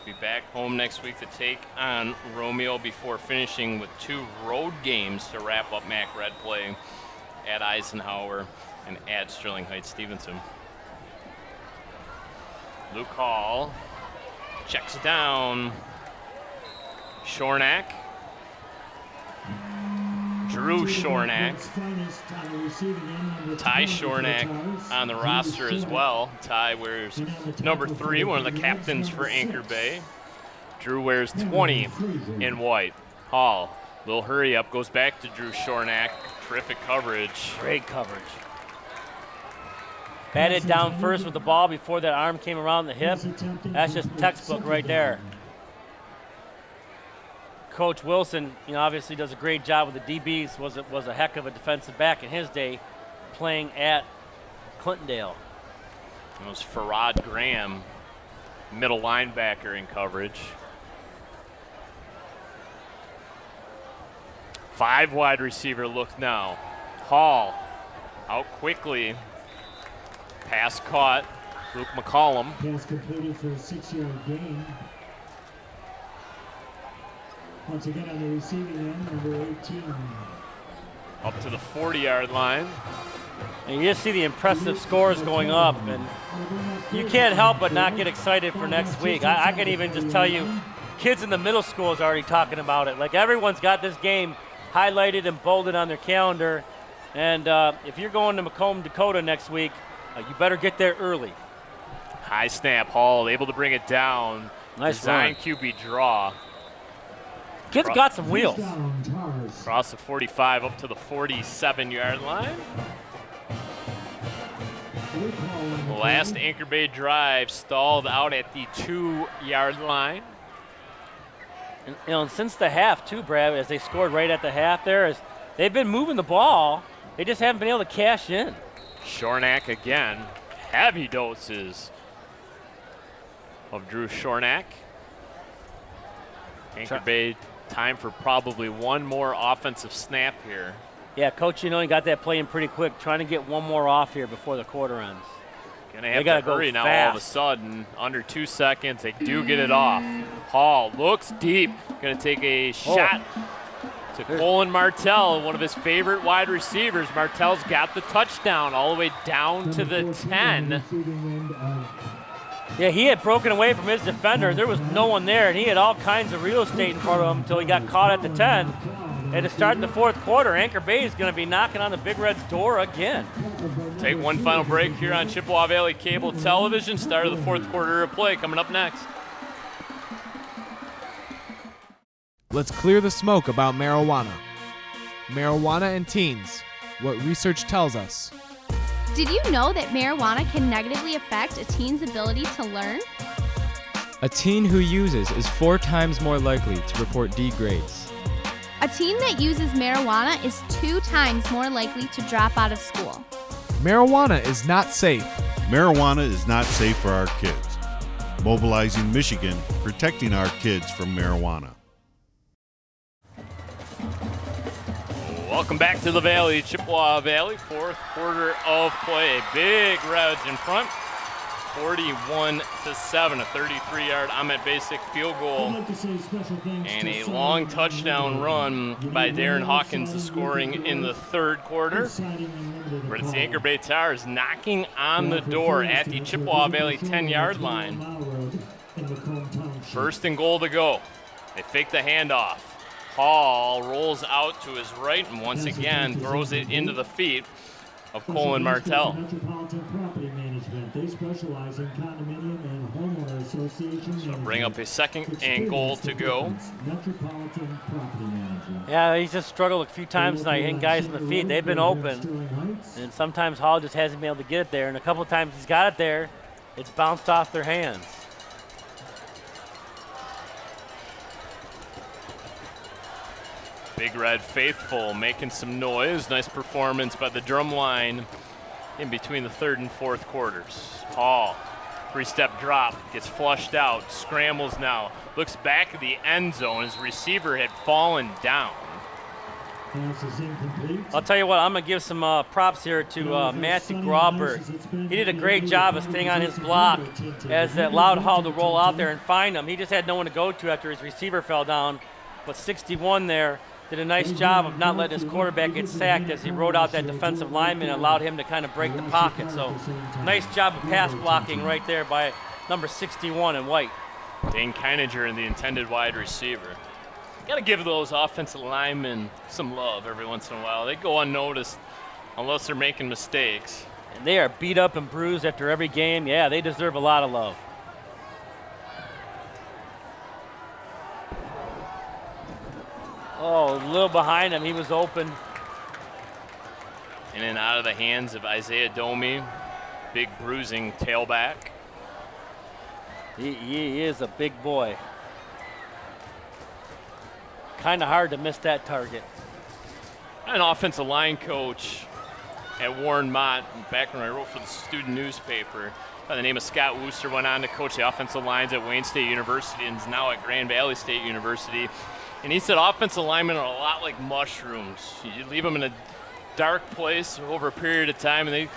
Be back home next week to take on Romeo before finishing with 2 road games to wrap up MAC Red play at Eisenhower and at Sterling Heights Stevenson. Luke Hall checks down Shornack. Drew Shornack. Ty Shornack on the roster as well. Ty wears number 3, one of the captains for Anchor Bay. Drew wears 20 in white. Hall, little hurry up, goes back to Drew Shornack. Terrific coverage. Great coverage. Batted down first with the ball before that arm came around the hip. That's just textbook right there. Coach Wilson, you know, obviously does a great job with the DBs. Was a heck of a defensive back in his day, playing at Clintondale. It was Farad Graham, middle linebacker in coverage. 5 wide receiver look now. Hall out quickly. Pass caught. Luke McCollum. Pass completed for a 6-yard gain. Once again on the receiving end, number 18. Up to the 40-yard line. And you just see the impressive scores going up, and you can't help but not get excited for next week. I can even just tell you, kids in the middle school is already talking about it. Like, everyone's got this game highlighted and bolded on their calendar. And if you're going to Macomb, Dakota next week, you better get there early. High snap. Hall able to bring it down. Nice Design run. QB draw. Kid's got some wheels. Across the 45 up to the 47-yard line. The last Anchor Bay drive stalled out at the 2-yard line. And, and since the half, too, Brad, as they scored right at the half there, is they've been moving the ball. They just haven't been able to cash in. Shornack again. Heavy doses of Drew Shornack. Anchor Bay, time for probably one more offensive snap here. Yeah, Coach, he got that play in pretty quick, trying to get one more off here before the quarter ends. Gonna have to hurry now all of a sudden. Under 2 seconds, they do get it off. Hall looks deep. Gonna take a shot to Colin Martell, one of his favorite wide receivers. Martell's got the touchdown all the way down to the 10. Yeah, he had broken away from his defender. There was no one there, and he had all kinds of real estate in front of him until he got caught at the 10. And to start in the fourth quarter, Anchor Bay is going to be knocking on the Big Red's door again. Take one final break here on Chippewa Valley Cable Television. Start of the fourth quarter of play coming up next. Let's clear the smoke about marijuana. Marijuana and teens, what research tells us. Did you know that marijuana can negatively affect a teen's ability to learn? A teen who uses is 4 times more likely to report D grades. A teen that uses marijuana is 2 times more likely to drop out of school. Marijuana is not safe. Marijuana is not safe for our kids. Mobilizing Michigan, protecting our kids from marijuana. Welcome back to the Valley, Chippewa Valley, fourth quarter of play. Big Reds in front, 41-7, a 33-yard Ahmet Basic field goal, and a long touchdown run by Darren Hawkins, the scoring in the third quarter. But it's the Anchor Bay Tars knocking on the door at the Chippewa Valley 10-yard line. First and goal to go. They fake the handoff. Hall rolls out to his right and once again throws it into the feet of Colin Martell. So bring up a second and goal to go. Yeah, he's just struggled a few times tonight, hitting guys in the feet. They've been open, and sometimes Hall just hasn't been able to get it there, and a couple of times he's got it there, it's bounced off their hands. Big Red faithful making some noise. Nice performance by the drum line in between the third and fourth quarters. Hall, 3-step drop, gets flushed out, scrambles now, looks back at the end zone. His receiver had fallen down. I'll tell you what, I'm going to give some props here to Matthew Grauberg. He did a great job of staying on his block as that allowed Hall to roll out there and find him. He just had no one to go to after his receiver fell down. But 61 there did a nice job of not letting his quarterback get sacked as he rode out that defensive lineman and allowed him to kind of break the pocket. So nice job of pass blocking right there by number 61 in white. Dane Keininger in the intended wide receiver. Got to give those offensive linemen some love every once in a while. They go unnoticed unless they're making mistakes. And they are beat up and bruised after every game. Yeah, they deserve a lot of love. Oh, a little behind him. He was open. In and out of the hands of Isaiah Domi. Big bruising tailback. He is a big boy. Kind of hard to miss that target. An offensive line coach at Warren Mott, back when I wrote for the student newspaper, by the name of Scott Wooster, went on to coach the offensive lines at Wayne State University and is now at Grand Valley State University. And he said offensive linemen are a lot like mushrooms. You leave them in a dark place over a period of time, and they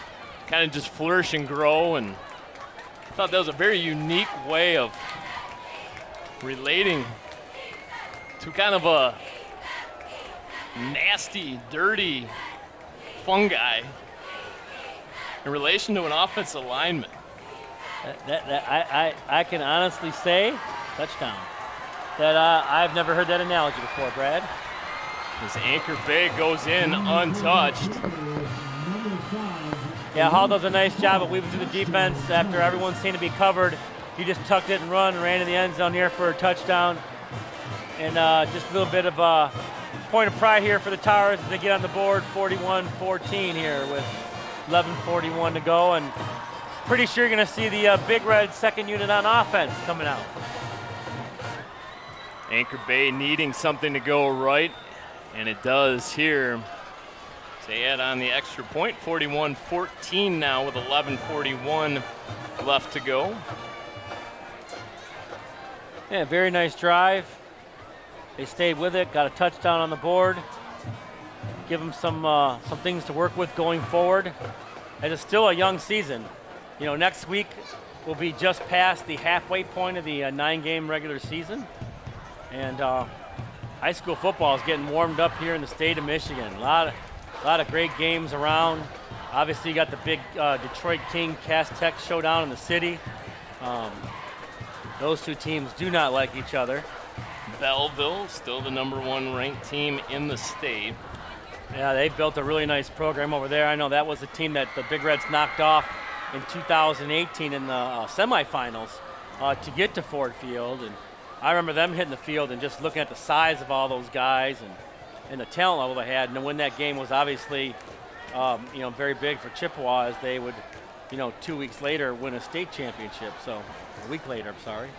kind of just flourish and grow. And I thought that was a very unique way of relating to kind of a nasty, dirty fungi in relation to an offensive lineman. I can honestly say, touchdown, that I've never heard that analogy before, Brad. This Anchor Bay goes in untouched. Yeah, Hall does a nice job of weaving through the defense after everyone seemed to be covered. He just tucked it and ran to the end zone here for a touchdown. And just a little bit of a point of pride here for the Towers as they get on the board, 41-14 here with 11:41 to go. And pretty sure you're going to see the Big Red second unit on offense coming out. Anchor Bay needing something to go right, and it does here. They add on the extra point, 41-14 now with 11:41 left to go. Yeah, very nice drive. They stayed with it, got a touchdown on the board. Give them some things to work with going forward. It is still a young season. You know, next week will be just past the halfway point of the 9-game regular season. And high school football is getting warmed up here in the state of Michigan. A lot of great games around. Obviously, you got the big Detroit King Cass Tech showdown in the city. Those two teams do not like each other. Belleville, still the #1 ranked team in the state. Yeah, they built a really nice program over there. I know that was a team that the Big Reds knocked off in 2018 in the semifinals to get to Ford Field. And I remember them hitting the field and just looking at the size of all those guys and the talent level they had. And to win that game was obviously, very big for Chippewa, as they would, 2 weeks later win a state championship. So a week later, I'm sorry.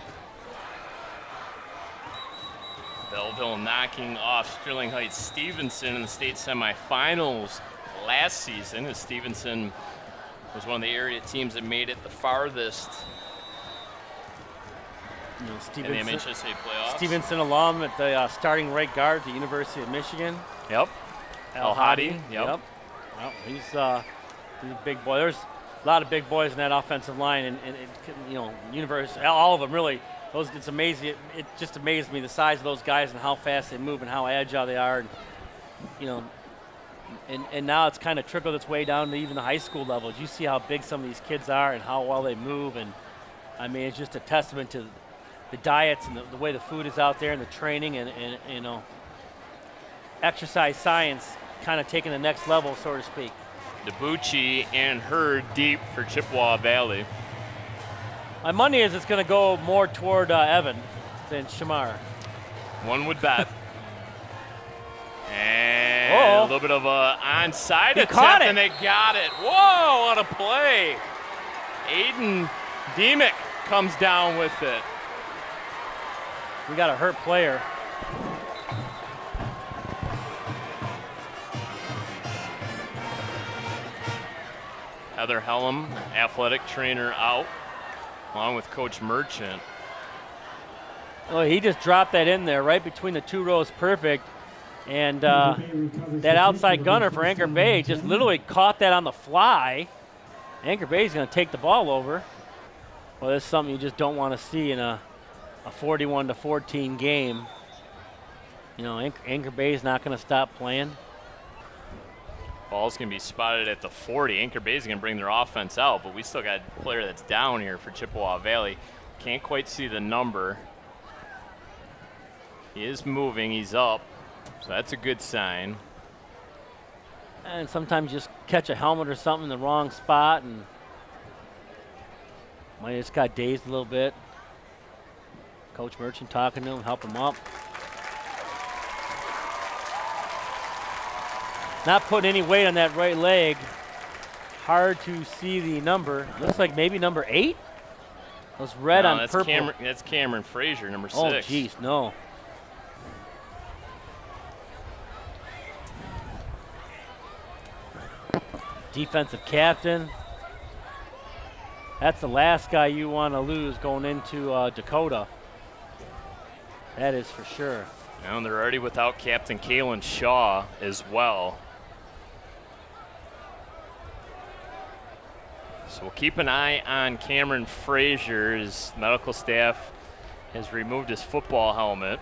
Belleville knocking off Sterling Heights Stevenson in the state semifinals last season, as Stevenson was one of the area teams that made it the farthest in the MHSA playoffs. Stevenson alum at the starting right guard at the University of Michigan. Yep. El Hadi. Yep. Well, he's a big boy. There's a lot of big boys in that offensive line, and University, all of them really. It's amazing. It just amazed me, the size of those guys and how fast they move and how agile they are. And now it's kind of trickled its way down to even the high school levels. You see how big some of these kids are and how well they move. And I mean, it's just a testament to the diets and the way the food is out there and the training and exercise science kind of taking the next level, so to speak. DeBucci and Hurd deep for Chippewa Valley. My money is it's going to go more toward Evan than Shamar. One would bet. And a little bit of a onside attempt, and they got it. Whoa, what a play. Aiden Demick comes down with it. We got a hurt player. Heather Hellum, athletic trainer, out, along with Coach Merchant. Oh, he just dropped that in there right between the two rows, perfect. And that outside gunner for Anchor Bay just literally caught that on the fly. Anchor Bay's going to take the ball over. Well, that's something you just don't want to see in a 41-14 game. Anchor Bay's not going to stop playing. Ball's going to be spotted at the 40. Anchor Bay's going to bring their offense out, but we still got a player that's down here for Chippewa Valley. Can't quite see the number. He is moving. He's up. So that's a good sign. And sometimes you just catch a helmet or something in the wrong spot and might have just got dazed a little bit. Coach Merchant talking to him, help him up. Not putting any weight on that right leg. Hard to see the number. Looks like maybe number 8. Those red on purple. That's Cameron Frazier, number 6. Oh, jeez, no. Defensive captain. That's the last guy you want to lose going into Dakota. That is for sure. And they're already without Captain Kalen Shaw as well. So we'll keep an eye on Cameron Frazier. His medical staff has removed his football helmet.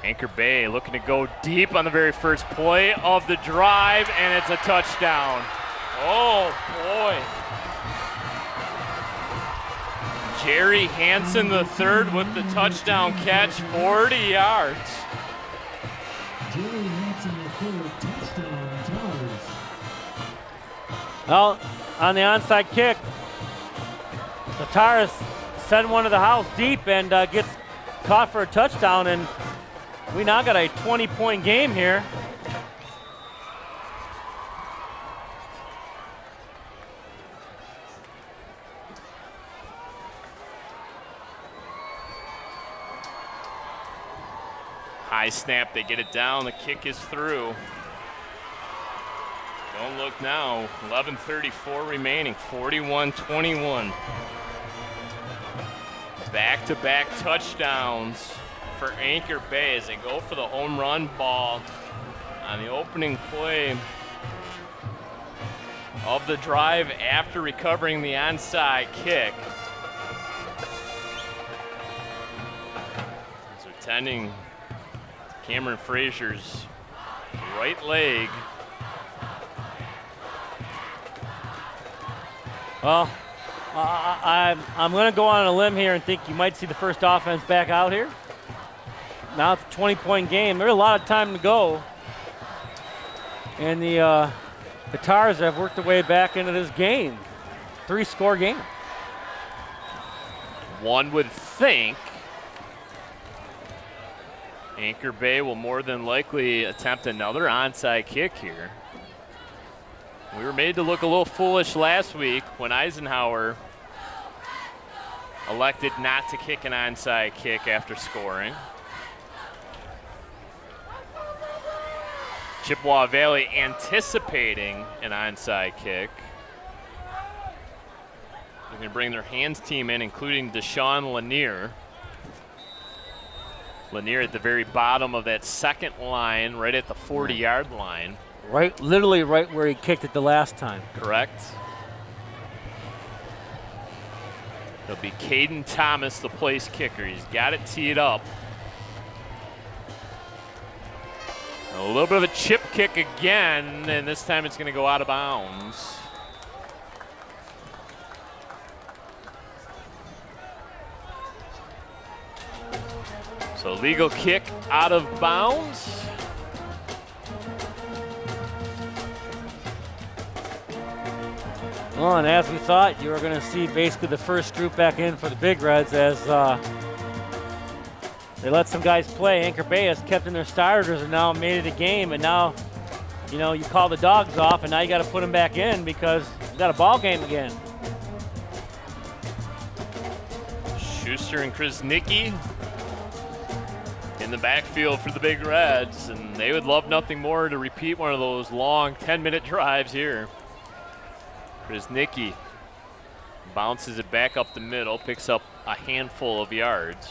Anchor Bay looking to go deep on the very first play of the drive, and it's a touchdown. Oh, boy. Jerry Hansen III with the touchdown catch, 40 yards. Jerry Hansen III, touchdown Tars. Well, on the onside kick, the Tars send one to the house deep and gets caught for a touchdown, and we now got a 20-point game here. High snap, they get it down, the kick is through. Don't look now, 11:34 remaining, 41-21. Back-to-back touchdowns for Anchor Bay as they go for the home run ball on the opening play of the drive after recovering the onside kick. As they're tending Cameron Frazier's right leg. Well, I'm going to go on a limb here and think you might see the first offense back out here. Now it's a 20-point game. There's a lot of time to go. And the Tars have worked their way back into this game. 3-score game. One would think Anchor Bay will more than likely attempt another onside kick here. We were made to look a little foolish last week when Eisenhower elected not to kick an onside kick after scoring. Chippewa Valley anticipating an onside kick. They're going to bring their hands team in, including Deshaun Lanier. Lanier at the very bottom of that second line, right at the 40-yard line. Right, literally right where he kicked it the last time. Correct. It'll be Caden Thomas, the place kicker. He's got it teed up. A little bit of a chip kick again, and this time it's going to go out of bounds. So legal kick out of bounds. Well, and as we thought, you were going to see basically the first group back in for the Big Reds as they let some guys play. Anchor Bay has kept in their starters and now made it a game. And now, you know, you call the dogs off, and now you got to put them back in because you got a ball game again. Schuster and Krasnicki in the backfield for the Big Reds, and they would love nothing more to repeat one of those long 10-minute drives here. Krasnicki bounces it back up the middle, picks up a handful of yards.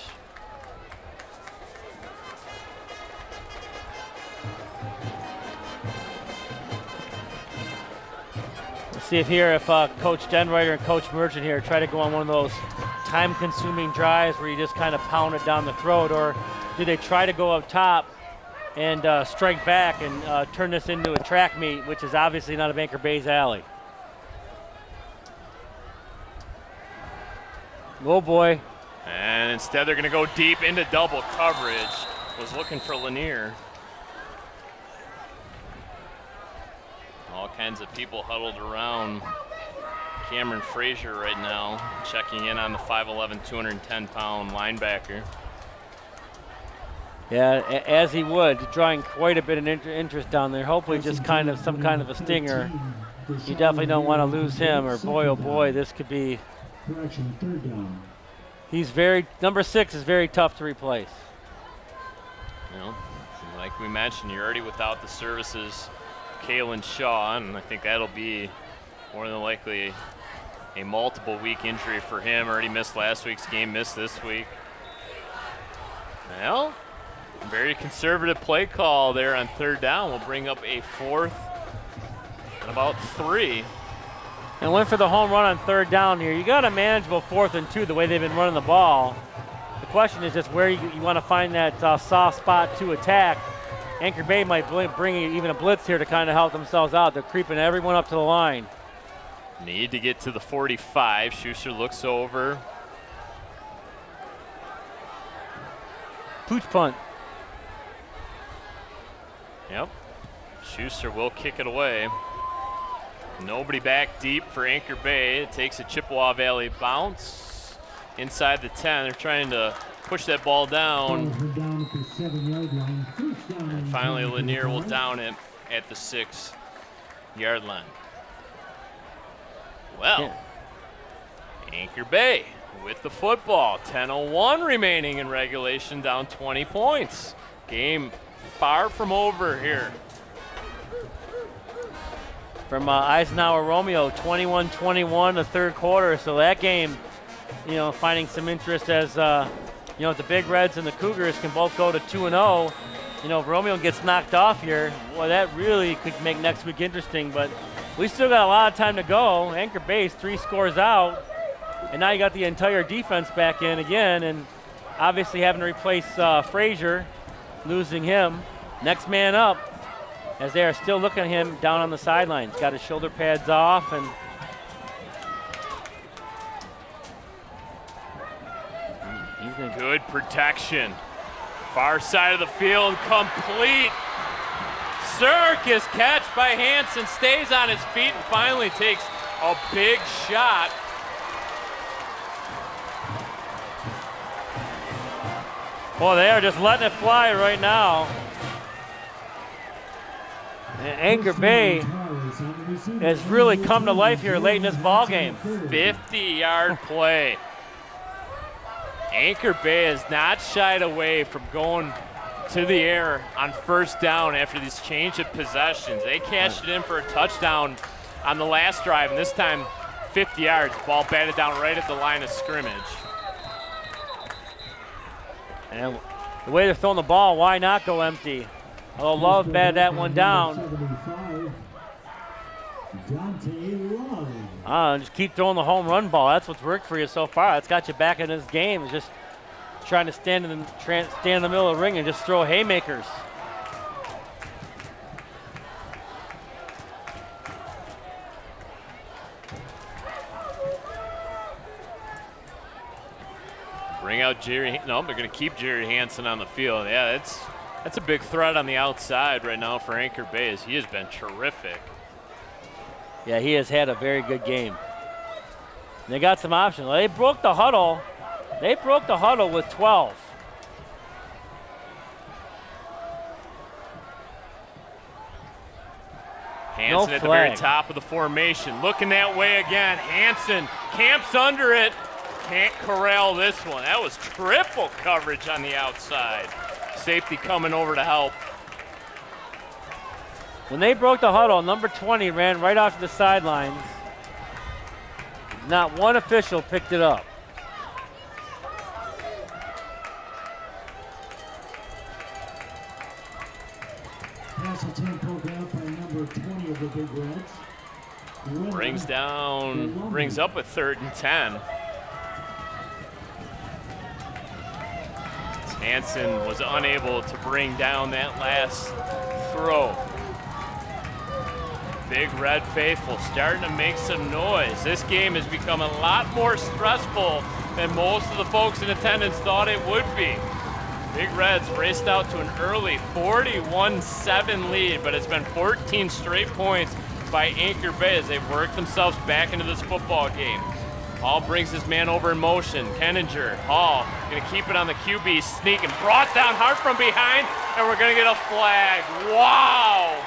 Let's see if Coach Denreiter and Coach Merchant here try to go on one of those time-consuming drives where you just kind of pound it down the throat, or do they try to go up top and strike back and turn this into a track meet, which is obviously not a Anchor Bay's alley. Oh boy. And instead they're going to go deep into double coverage. Was looking for Lanier. All kinds of people huddled around Cameron Frazier right now, checking in on the 5'11", 210-pound linebacker. Yeah, as he would, drawing quite a bit of interest down there. Hopefully just kind of some kind of a stinger. You definitely don't want to lose him, or boy, oh boy, this could be. Correction, third down. He's number 6 is very tough to replace. You know, like we mentioned, you're already without the services Kalen Shaw, and I think that'll be more than likely a multiple week injury for him. Already missed last week's game, missed this week. Well, very conservative play call there on third down. We'll bring up a 4th and about 3. And went for the home run on third down here. You got a manageable 4th and 2 the way they've been running the ball. The question is just where you want to find that soft spot to attack. Anchor Bay might bring even a blitz here to kind of help themselves out. They're creeping everyone up to the line. Need to get to the 45. Schuster looks over. Pooch punt. Yep. Schuster will kick it away. Nobody back deep for Anchor Bay. It takes a Chippewa Valley bounce inside the 10. They're trying to push that ball down. And finally, Lanier will down it at the 6-yard line. Well, Anchor Bay with the football. 10:01 remaining in regulation, down 20 points. Game far from over here. From Eisenhower Romeo, 21-21 the third quarter. So that game, finding some interest as, the Big Reds and the Cougars can both go to 2-0. If Romeo gets knocked off here, well, that really could make next week interesting. But we still got a lot of time to go. Anchor Bay's 3 scores out. And now you got the entire defense back in again. And obviously having to replace Frazier, losing him. Next man up, as they are still looking at him down on the sidelines. Got his shoulder pads off, and he's gonna good protection. Far side of the field, complete. Circus catch by Hansen, stays on his feet and finally takes a big shot. Boy, they are just letting it fly right now. And Anchor Bay has really come to life here late in this ball game. 50-yard play. Anchor Bay has not shied away from going to the air on first down after these change of possessions. They cashed it in for a touchdown on the last drive, and this time 50 yards. Ball batted down right at the line of scrimmage. And the way they're throwing the ball, why not go empty? Although Love batted that one down. Just keep throwing the home run ball. That's what's worked for you so far. That's got you back in this game. Is just trying to stand in the middle of the ring and just throw haymakers. Bring out Jerry. No, they're going to keep Jerry Hansen on the field. Yeah, that's a big threat on the outside right now for Anchor Bay, as he has been terrific. Yeah, he has had a very good game. And they got some options. They broke the huddle. They broke the huddle with 12. Hansen at the very top of the formation, looking that way again. Hansen camps under it. Can't corral this one. That was triple coverage on the outside. Safety coming over to help. When they broke the huddle, number 20 ran right off to the sidelines. Not one official picked it up. Pass attempt broken up by number 20 of the Big Reds. Brings up a 3rd and 10. Hansen was unable to bring down that last throw. Big Red faithful starting to make some noise. This game has become a lot more stressful than most of the folks in attendance thought it would be. Big Reds raced out to an early 41-7 lead, but it's been 14 straight points by Anchor Bay as they've worked themselves back into this football game. Hall brings his man over in motion. Kenninger, Hall gonna keep it on the QB sneak and brought down hard from behind, and we're gonna get a flag. Wow!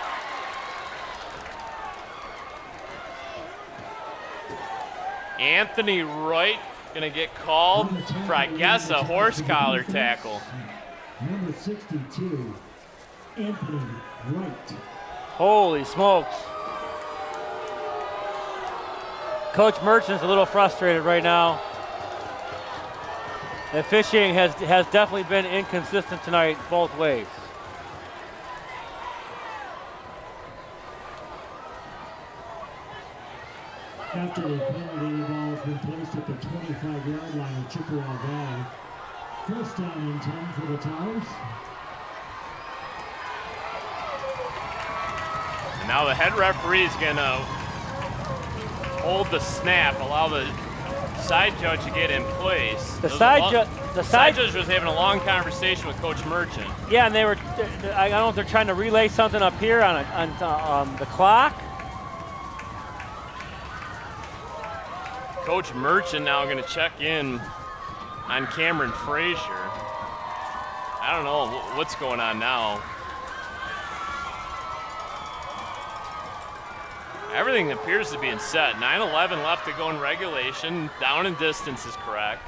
Anthony Wright gonna get called for, I guess, a horse collar tackle. Number 62, Anthony Wright. Holy smokes. Coach Merchant's a little frustrated right now. The officiating has definitely been inconsistent tonight both ways. After the penalty, the ball has been placed at the 25-yard line of Chippewa Valley. First down and 10 for the Towers. Now the head referee is going to hold the snap, allow the side judge to get in place. The side judge was having a long conversation with Coach Merchant. Yeah, and I don't know if they're trying to relay something up here on the clock. Coach Merchant now going to check in on Cameron Frazier. I don't know what's going on now. Everything appears to be in set. 9:11 left to go in regulation. Down and distance is correct.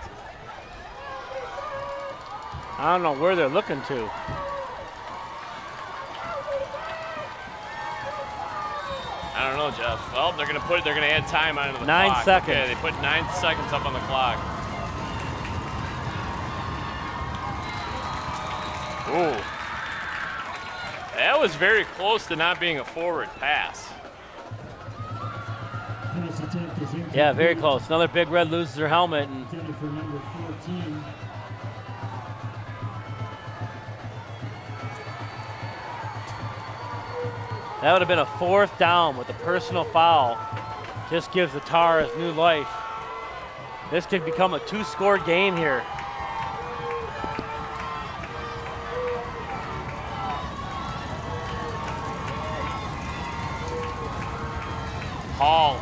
I don't know where they're looking to. I don't know, Jeff. Well, they're gonna add time onto the 9 clock. seconds. Okay, they put 9 seconds up on the clock. Ooh. That was very close to not being a forward pass. Yeah, very close. Another Big Red loses their helmet. And For number 14. that would have been a 4th down with a personal foul. Just gives the Tars new life. This could become a 2-score game here. Hall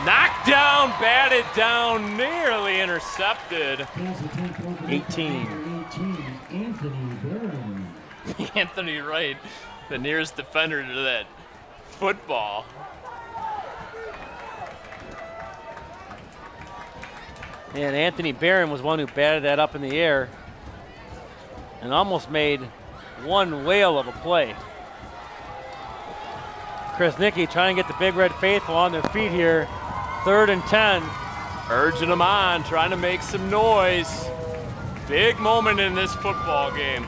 knocked down, batted down, nearly intercepted. 18. Anthony Barron. Anthony Wright, the nearest defender to that football. And Anthony Barron was one who batted that up in the air and almost made one whale of a play. Chris Nicky trying to get the Big Red faithful on their feet here. 3rd and 10. Urging them on, trying to make some noise. Big moment in this football game.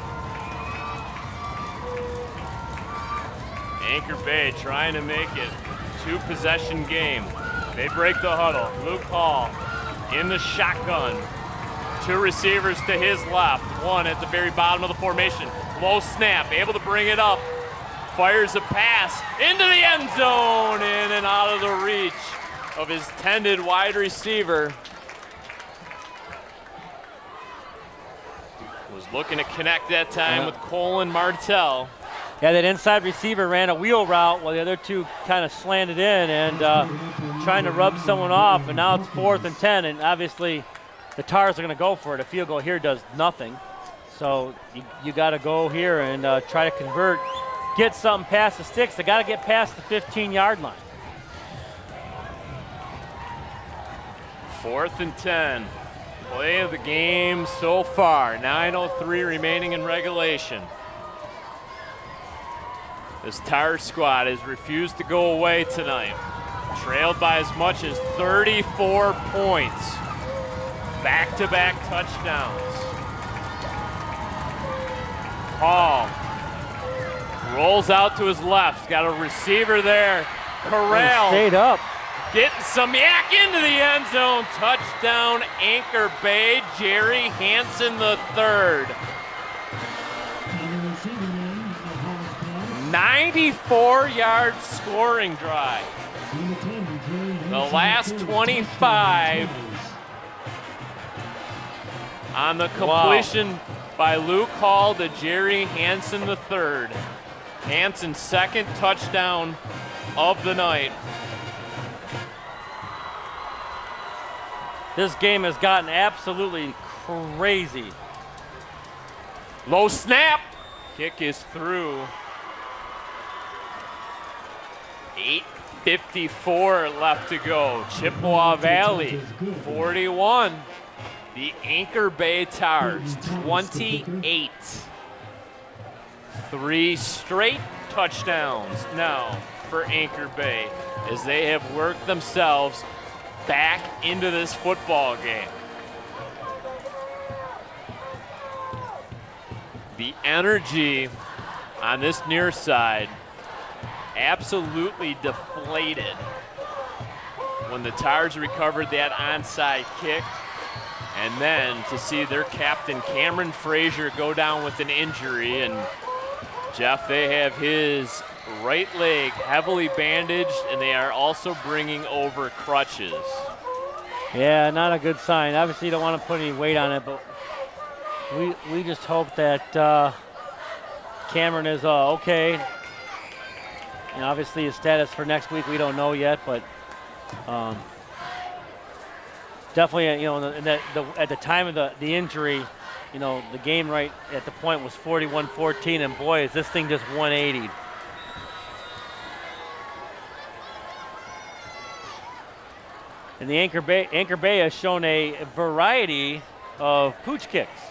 Anchor Bay trying to make it 2-possession game. They break the huddle. Luke Hall in the shotgun. 2 receivers to his left. 1 at the very bottom of the formation. Low snap, able to bring it up. Fires a pass into the end zone, in and out of the reach of his tended wide receiver. Was looking to connect that time with Colin Martell. Yeah, that inside receiver ran a wheel route while the other 2 kind of slanted in and trying to rub someone off, and now it's 4th and 10, and obviously the Tars are going to go for it. A field goal here does nothing. So you got to go here and try to convert, get something past the sticks. They got to get past the 15-yard line. 4th and 10. Play of the game so far. 9:03 remaining in regulation. This Tar squad has refused to go away tonight. Trailed by as much as 34 points. Back-to-back touchdowns. Hall rolls out to his left. Got a receiver there. Corral. Stayed up. Getting some yak into the end zone. Touchdown, Anchor Bay. Jerry Hansen III. 94-yard scoring drive. The last 25 on the completion by Luke Hall to Jerry Hansen III. Hansen's 2nd touchdown of the night. This game has gotten absolutely crazy. Low snap. Kick is through. 8:54 left to go. Chippewa Valley 41. The Anchor Bay Tars 28. 3 straight touchdowns now for Anchor Bay as they have worked themselves back into this football game. the energy on this near side absolutely deflated when the Tars recovered that onside kick. And then to see their captain, Cameron Frazier, go down with an injury. And Jeff, they have his right leg heavily bandaged, and they are also bringing over crutches. Yeah, not a good sign. Obviously, you don't want to put any weight on it, but we just hope that Cameron is okay. And obviously, his status for next week we don't know yet, but definitely, at the time of the injury, the game right at the point was 41-14, and boy, is this thing just 180. And the Anchor Bay has shown a variety of pooch kicks.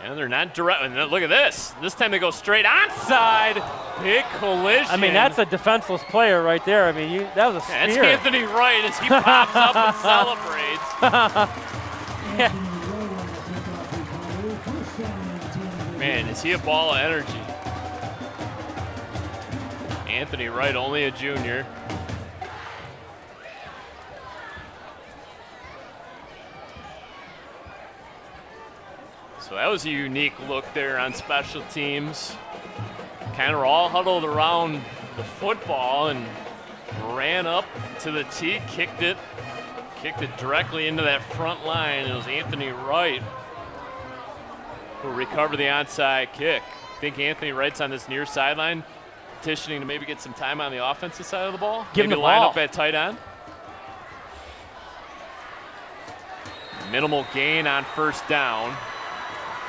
And they're not direct. And look at this. This time they go straight onside. Big collision. I mean, that's a defenseless player right there. I mean, that was a spear. That's Anthony Wright as he pops up and celebrates. Yeah. Man, is he a ball of energy. Anthony Wright, only a junior. So that was a unique look there on special teams. Kind of all huddled around the football and ran up to the tee, kicked it directly into that front line. It was Anthony Wright who recovered the onside kick. I think Anthony Wright's on this near sideline, petitioning to maybe get some time on the offensive side of the ball. Give him the line ball. up at tight end. Minimal gain on first down.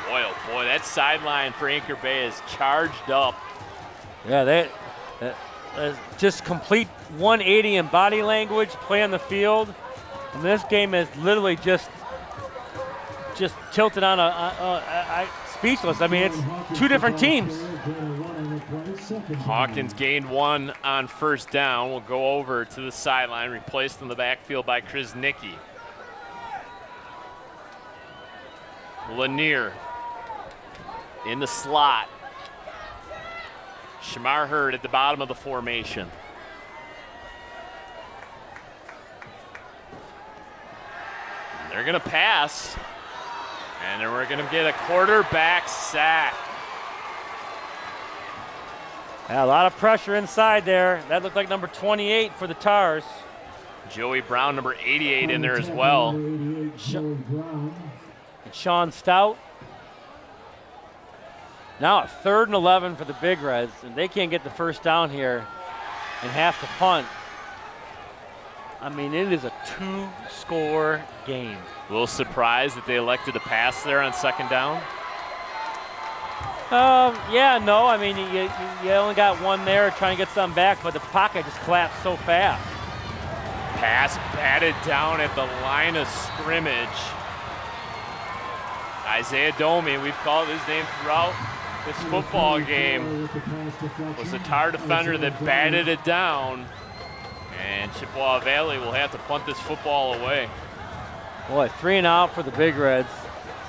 Boy, oh boy, that sideline for Anchor Bay is charged up. Yeah, that just complete 180 in body language, play on the field. And this game is literally just tilted on speechless. I mean, it's two different teams. Hawkins gained one on first down. Will go over to the sideline, replaced in the backfield by Krasnicki. Lanier in the slot. Shamar Hurd at the bottom of the formation. They're going to pass, and then we're going to get a quarterback sack. Yeah, a lot of pressure inside there. That looked like number 28 for the Tars. Joey Brown, number 88, in there as well. Sean Stout. Now a 3rd and 11 for the Big Reds, and they can't get the first down here and have to punt. I mean, it is a 2-score game. A little surprised that they elected to pass there on second down. Yeah, no. I mean, you only got one there trying to get something back, but the pocket just collapsed so fast. Pass batted down at the line of scrimmage. Isaiah Domi, we've called his name throughout this football game, was the Tar defender that batted it down. And Chippewa Valley will have to punt this football away. Boy, 3 and out for the Big Reds.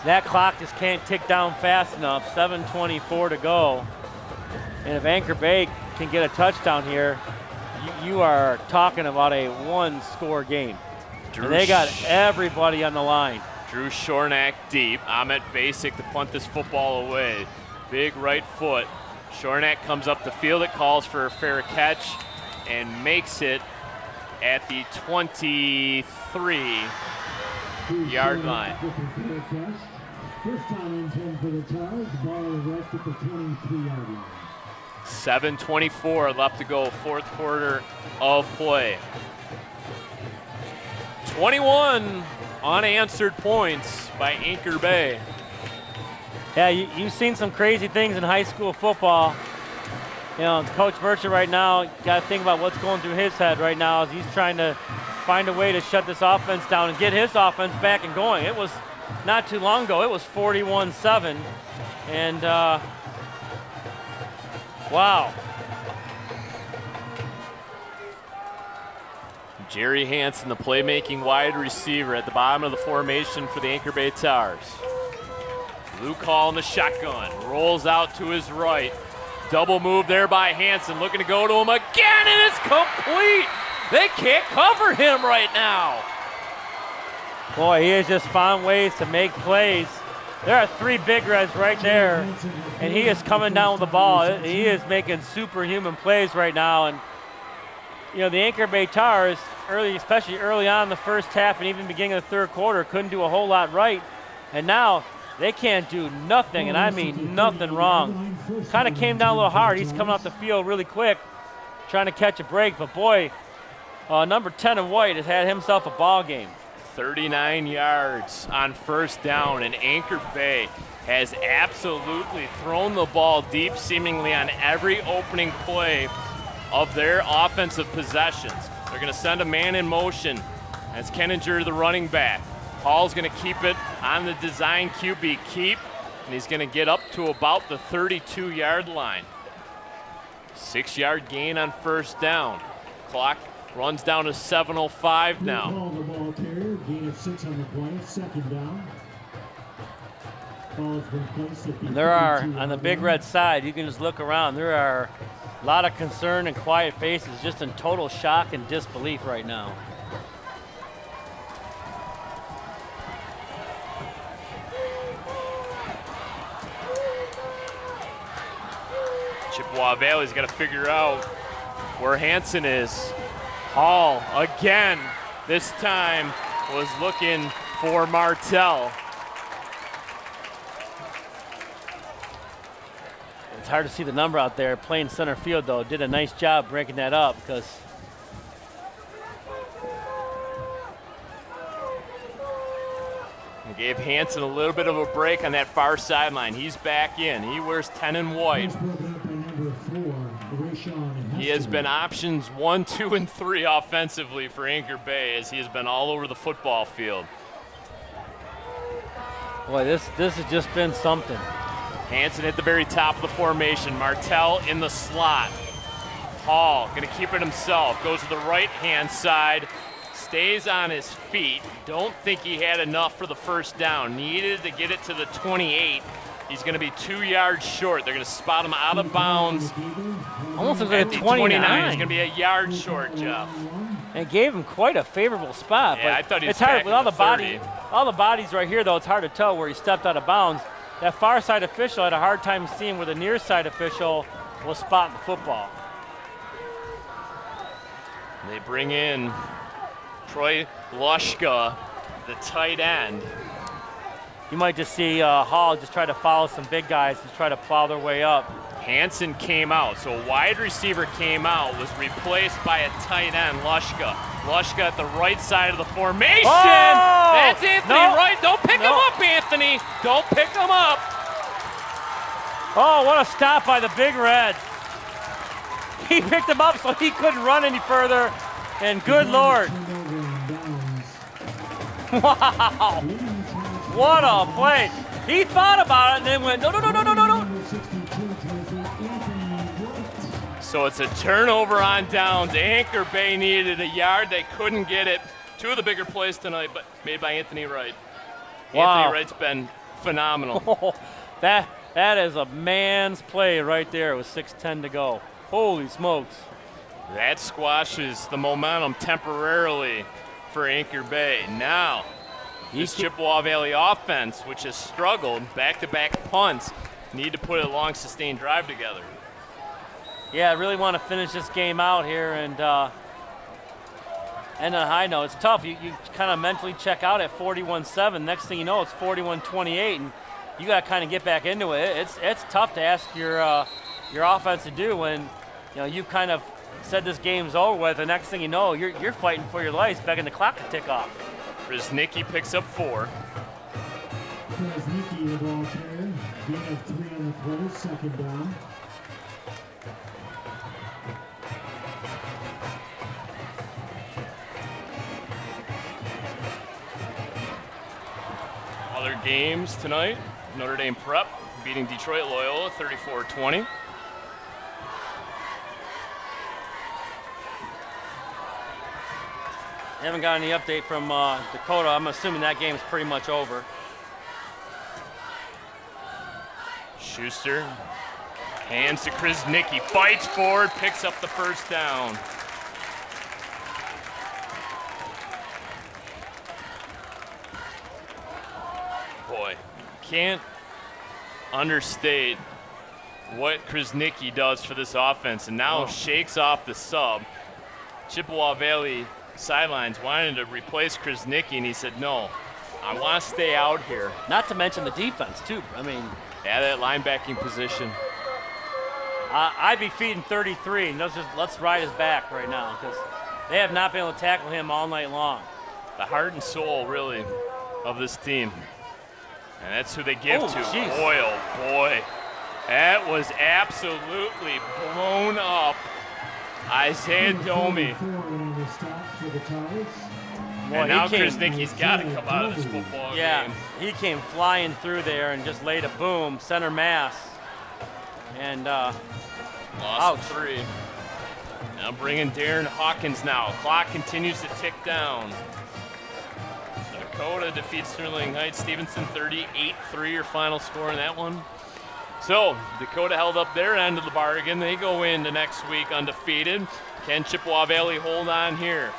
That clock just can't tick down fast enough. 7:24 to go. And if Anchor Bay can get a touchdown here, you are talking about a 1-score game. And they got everybody on the line. Drew Shornack deep. Ahmet Basic to punt this football away. Big right foot. Shornack comes up the field. It calls for a fair catch and makes it at the 23-yard line. First time and 10 for the Tars. Ball rest at the 23-yard line. 7:24 left to go, fourth quarter of play. 21 unanswered points by Anchor Bay. Yeah, you've seen some crazy things in high school football. You know, Coach Merchant right now, got to think about what's going through his head right now as he's trying to find a way to shut this offense down and get his offense back and going. It was not too long ago, it was 41-7. And, wow. Jerry Hansen, the playmaking wide receiver at the bottom of the formation for the Anchor Bay Tars. Luke Hall in the shotgun, rolls out to his right. Double move there by Hansen, looking to go to him again, and it's complete. They can't cover him right now. Boy, he has just found ways to make plays. There are 3 Big Reds right there, and he is coming down with the ball. He is making superhuman plays right now. And you know, the Anchor Bay Tars, especially early on in the first half and even beginning of the third quarter, couldn't do a whole lot right. And now they can't do nothing, and I mean nothing wrong. Kind of came down a little hard. He's coming off the field really quick, trying to catch a break. But boy, number 10 of White has had himself a ball game. 39 yards on first down, and Anchor Bay has absolutely thrown the ball deep seemingly on every opening play of their offensive possessions. They're going to send a man in motion. That's Kenninger, the running back. Hall's going to keep it on the design QB keep, and he's going to get up to about the 32-yard line. 6-yard gain on first down. Clock runs down to 7:05 now. The ball carrier, gain of 6 on the play, 2nd down. Ball has been placed at the And there are, 52 on the Big Red side, you can just look around, there are a lot of concern and quiet faces just in total shock and disbelief right now. Chippewa Valley's got to figure out where Hansen is. Hall again, this time was looking for Martell. It's hard to see the number out there. Playing center field, though, did a nice job breaking that up because gave Hansen a little bit of a break on that far sideline. He's back in. He wears 10 and white. He has been options 1, 2, and 3 offensively for Anchor Bay as he has been all over the football field. Boy, this has just been something. Hansen at the very top of the formation. Martell in the slot. Hall going to keep it himself. Goes to the right-hand side. Stays on his feet. Don't think he had enough for the first down. Needed to get it to the 28. He's going to be 2 yards short. They're going to spot him out of bounds. Almost like At a the 29. He's going to be a yard short, Jeff. And gave him quite a favorable spot. Yeah, but I thought he was it's hard back with in all the the bodies right here, though. It's hard to tell where he stepped out of bounds. That far side official had a hard time seeing where the near side official was spotting the football. They bring in Troy Lushka, the tight end. You might just see Hall just try to follow some big guys to try to plow their way up. Hansen came out, so a wide receiver came out, was replaced by a tight end, Lushka. Lushka at the right side of the formation. Oh! That's Anthony Wright. Don't pick him up, Anthony. Don't pick him up. Oh, what a stop by the Big Red. He picked him up so he couldn't run any further. And good Lord. Wow. What a play. He thought about it and then went, no. So it's a turnover on downs. Anchor Bay needed a yard. They couldn't get it. 2 of the bigger plays tonight, but made by Anthony Wright. Wow. Anthony Wright's been phenomenal. That is a man's play right there with 6:10 to go. Holy smokes. That squashes the momentum temporarily for Anchor Bay. Now, this Chippewa Valley offense, which has struggled, back-to-back punts, need to put a long, sustained drive together. Yeah, I really want to finish this game out here and end on a high note. It's tough. You kind of mentally check out at 41-7. Next thing you know, it's 41-28, and you got to kind of get back into it. It's tough to ask your offense to do when you've kind of said this game's over with. The next thing you know, you're fighting for your life, begging the clock to tick off. Riznicki picks up 4. Riznicki, the ball carrier, gain of 3 on the quarter, 2nd down. Other games tonight, Notre Dame Prep beating Detroit Loyola 34-20. Haven't got any update from Dakota. I'm assuming that game's pretty much over. Schuster hands to Krasnicki, fights forward, picks up the first down. Boy, can't understate what Krasnicki does for this offense, and now shakes off the sub. Chippewa Valley sidelines wanted to replace Krasnicki, and he said, no, I want to stay out here. Not to mention the defense, too. I mean, yeah, that linebacking position. I'd be feeding 33, and let's ride his back right now, because they have not been able to tackle him all night long. The heart and soul, really, of this team. And that's who they give to. Geez. Boy, oh boy. That was absolutely blown up. Isaiah Domi. And now Krasnicki's got to come out of this football game. He came flying through there and just laid a boom, center mass. And lost 3. Now bringing Darren Hawkins now. Clock continues to tick down. Dakota defeats Sterling Heights. Stevenson 38-3, your final score in that one. So Dakota held up their end of the bargain. They go into next week undefeated. Can Chippewa Valley hold on here?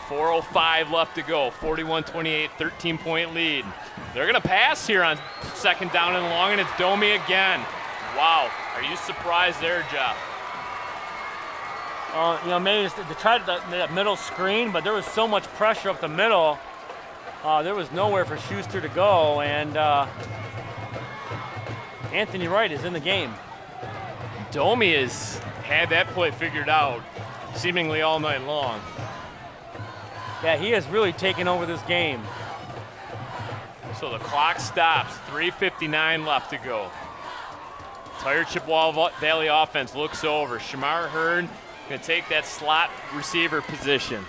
4:05 left to go. 41-28, 13-point lead. They're going to pass here on second down and long, and it's Domi again. Wow. Are you surprised there, Jeff? Maybe they tried that middle screen, but there was so much pressure up the middle. There was nowhere for Schuster to go, and Anthony Wright is in the game. Domi has had that play figured out seemingly all night long. Yeah, he has really taken over this game. So the clock stops, 3:59 left to go. Entire Chippewa Valley offense looks over. Shamar Hurd going to take that slot receiver position.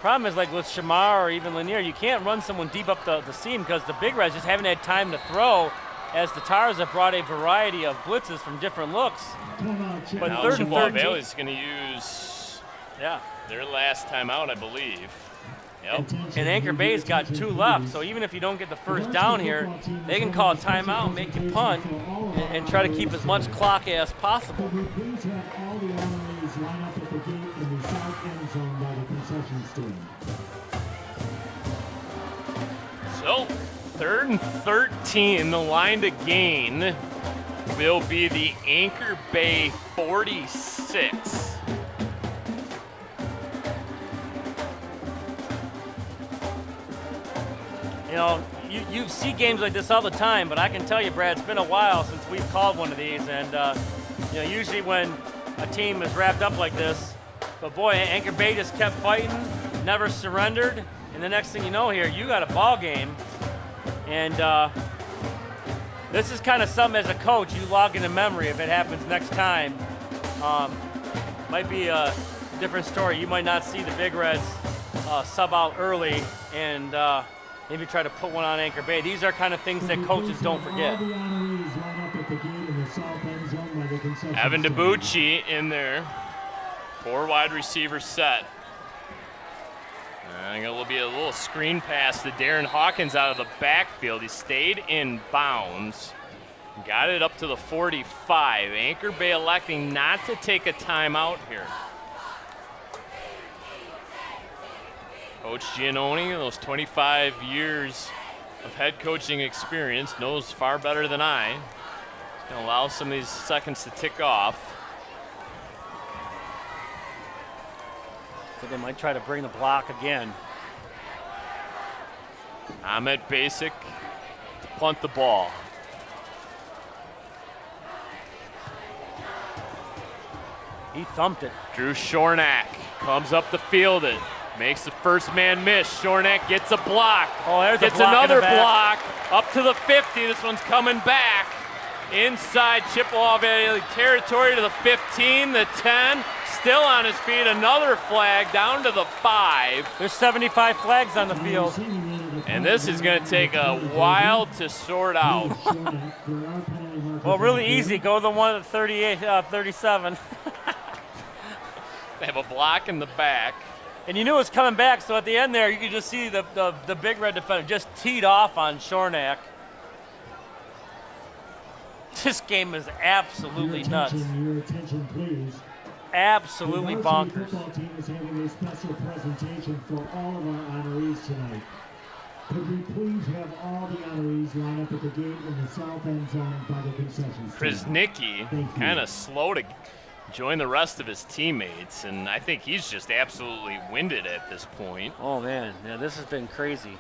Problem is, like with Shamar or even Lanier, you can't run someone deep up the seam because the Big Reds just haven't had time to throw, as the Tars have brought a variety of blitzes from different looks. But now third and Chippewa 13. Valley is going to use their last timeout, I believe. Yep. And Anchor Bay's got 2 left, so even if you don't get the first down here, they can call a timeout, make you punt, and try to keep as much clock as possible. So, 3rd and 13, the line to gain will be the Anchor Bay 46. You know, you see games like this all the time, but I can tell you, Brad, it's been a while since we've called one of these, and usually when a team is wrapped up like this, but boy, Anchor Bay just kept fighting, never surrendered, and the next thing you know here, you got a ball game, and this is kind of something as a coach you log into memory if it happens next time. Might be a different story. You might not see the Big Reds sub out early and maybe try to put one on Anchor Bay. These are kind of things that coaches don't forget. Evan DiBucci in there. 4 wide receiver set. And it will be a little screen pass to Darren Hawkins out of the backfield. He stayed in bounds. Got it up to the 45. Anchor Bay electing not to take a timeout here. Coach Giannone, those 25 years of head coaching experience, knows far better than I. He's going to allow some of these seconds to tick off. So they might try to bring the block again. Ahmed Basic to punt the ball. He thumped it. Drew Shornack comes up to field it. Makes the first man miss. Shornack gets a block. Oh, there's gets a block another in the back. block up to the 50. This one's coming back inside Chippewa Valley territory to the 15, the 10. Still on his feet. Another flag down to the 5. There's 75 flags on the field. And this is going to take a while to sort out. Well, really easy. Go to the one at 38, 37. They have a block in the back. And you knew it was coming back, so at the end there, you could just see the Big Red defender just teed off on Shornack. This game is absolutely nuts. Your attention, please. Absolutely The varsity bonkers. football team is having a special presentation for all of our honorees tonight. Could we please have all the honorees line up at the gate in the south end zone by the concession stand? Krasnicki kind of slow to join the rest of his teammates, and I think he's just absolutely winded at this point. Oh man, yeah, this has been crazy.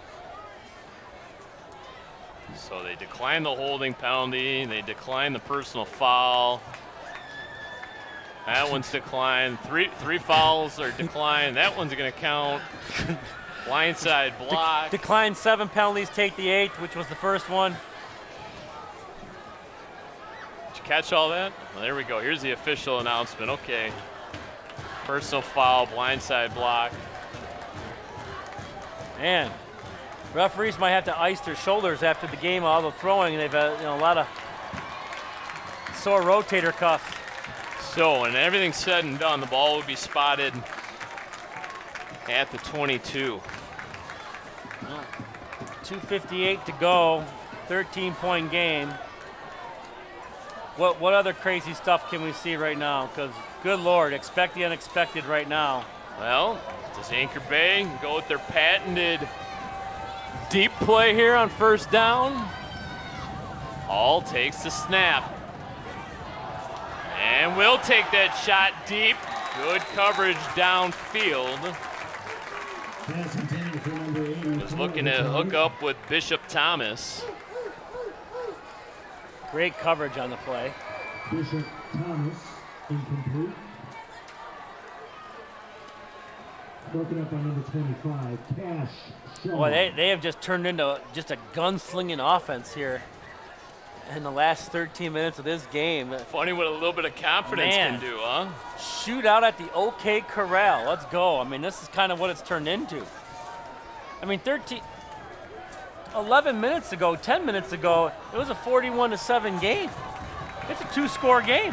So they decline the holding penalty, they decline the personal foul. That one's declined. Three fouls are declined. That one's going to count. Blindside block. Decline 7 penalties, take the 8th, which was the first one. Did you catch all that? Well, there we go. Here's the official announcement. Okay. Personal foul, blindside block. Man, referees might have to ice their shoulders after the game, all the throwing. They've had a lot of sore rotator cuffs. So, when everything's said and done, the ball will be spotted at the 22. 2:58 to go, 13-point game. What other crazy stuff can we see right now? Because, good Lord, expect the unexpected right now. Well, does Anchor Bay go with their patented deep play here on first down? Hall takes the snap. And will take that shot deep. Good coverage downfield. Pass intended for number 80. Was looking to hook up with Bishop Thomas. Great coverage on the play. Bishop Thomas, incomplete. Broken up by number 25, Cash Shaw. Boy, they have just turned into just a gunslinging offense here in the last 13 minutes of this game. Funny what a little bit of confidence can do, huh? Shootout at the OK Corral. Let's go. I mean, this is kind of what it's turned into. I mean, 11 minutes ago, 10 minutes ago, it was a 41-7 game. It's a 2-score game.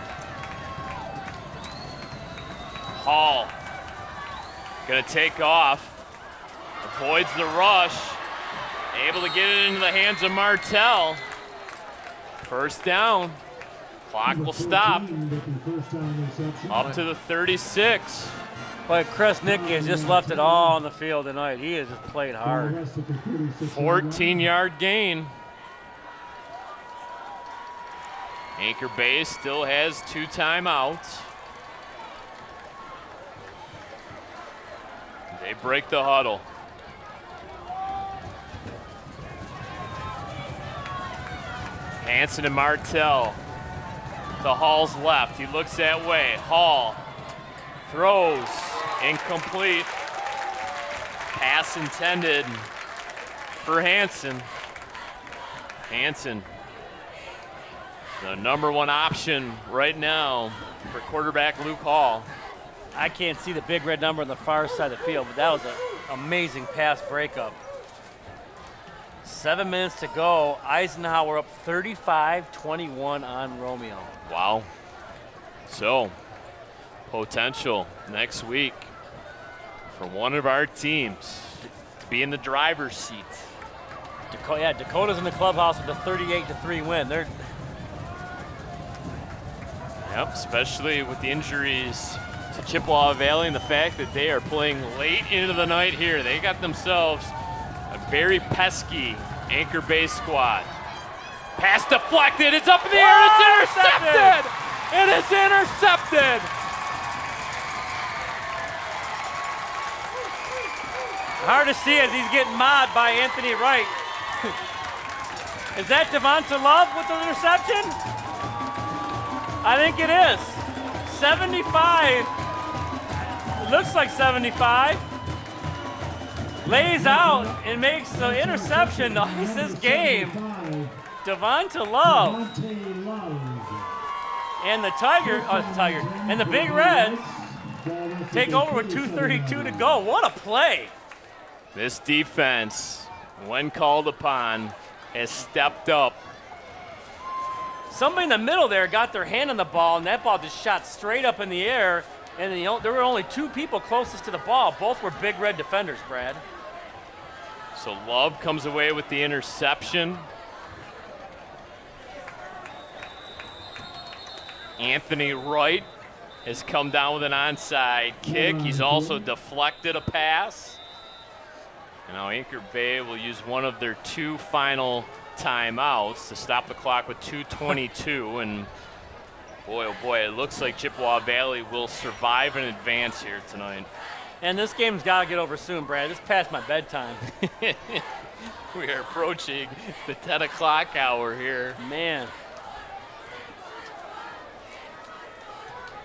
Hall gonna take off, avoids the rush, able to get it into the hands of Martell. First down, clock will stop. Up to the 36. But Chris Nicky has just left it all on the field tonight. He has just played hard. 14-yard gain. Anchor Bay still has 2 timeouts. They break the huddle. Hanson and Martell to Hall's left. He looks that way. Hall throws, incomplete. Pass intended for Hanson. Hanson, the number 1 option right now for quarterback Luke Hall. I can't see the big red number on the far side of the field, but that was an amazing pass breakup. 7 minutes to go. Eisenhower up 35-21 on Romeo. Wow. So, potential next week for one of our teams to be in the driver's seat. Dakota's in the clubhouse with a 38-3 win. Yep, especially with the injuries to Chippewa Valley and the fact that they are playing late into the night here. They got themselves a very pesky Anchor Bay squad. Pass deflected, it's up in the air, it's intercepted! It is intercepted! Hard to see as he's getting mobbed by Anthony Wright. Is that Devonta Love with the interception? I think it is. 75. It looks like 75. Lays out and makes the interception to ice this game. Devonta Love. And the and the Big Reds take over with 2:32 to go. What a play. This defense, when called upon, has stepped up. Somebody in the middle there got their hand on the ball, and that ball just shot straight up in the air. And there were only 2 people closest to the ball. Both were Big Red defenders, Brad. So Love comes away with the interception. Anthony Wright has come down with an onside kick. He's also deflected a pass. And now Anchor Bay will use one of their 2 final timeouts to stop the clock with 2:22. And boy, oh boy, it looks like Chippewa Valley will survive and advance here tonight. And this game's got to get over soon, Brad. It's past my bedtime. We are approaching the 10 o'clock hour here. Man.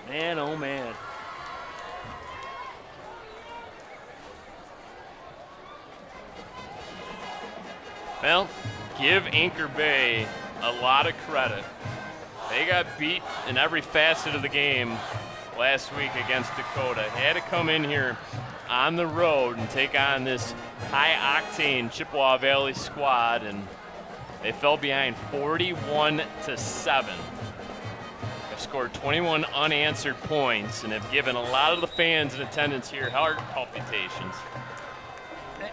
Man, oh man. Well, give Anchor Bay a lot of credit. They got beat in every facet of the game last week against Dakota. Had to come in here on the road and take on this high-octane Chippewa Valley squad, and they fell behind 41-7. They've scored 21 unanswered points and have given a lot of the fans in attendance here heart palpitations.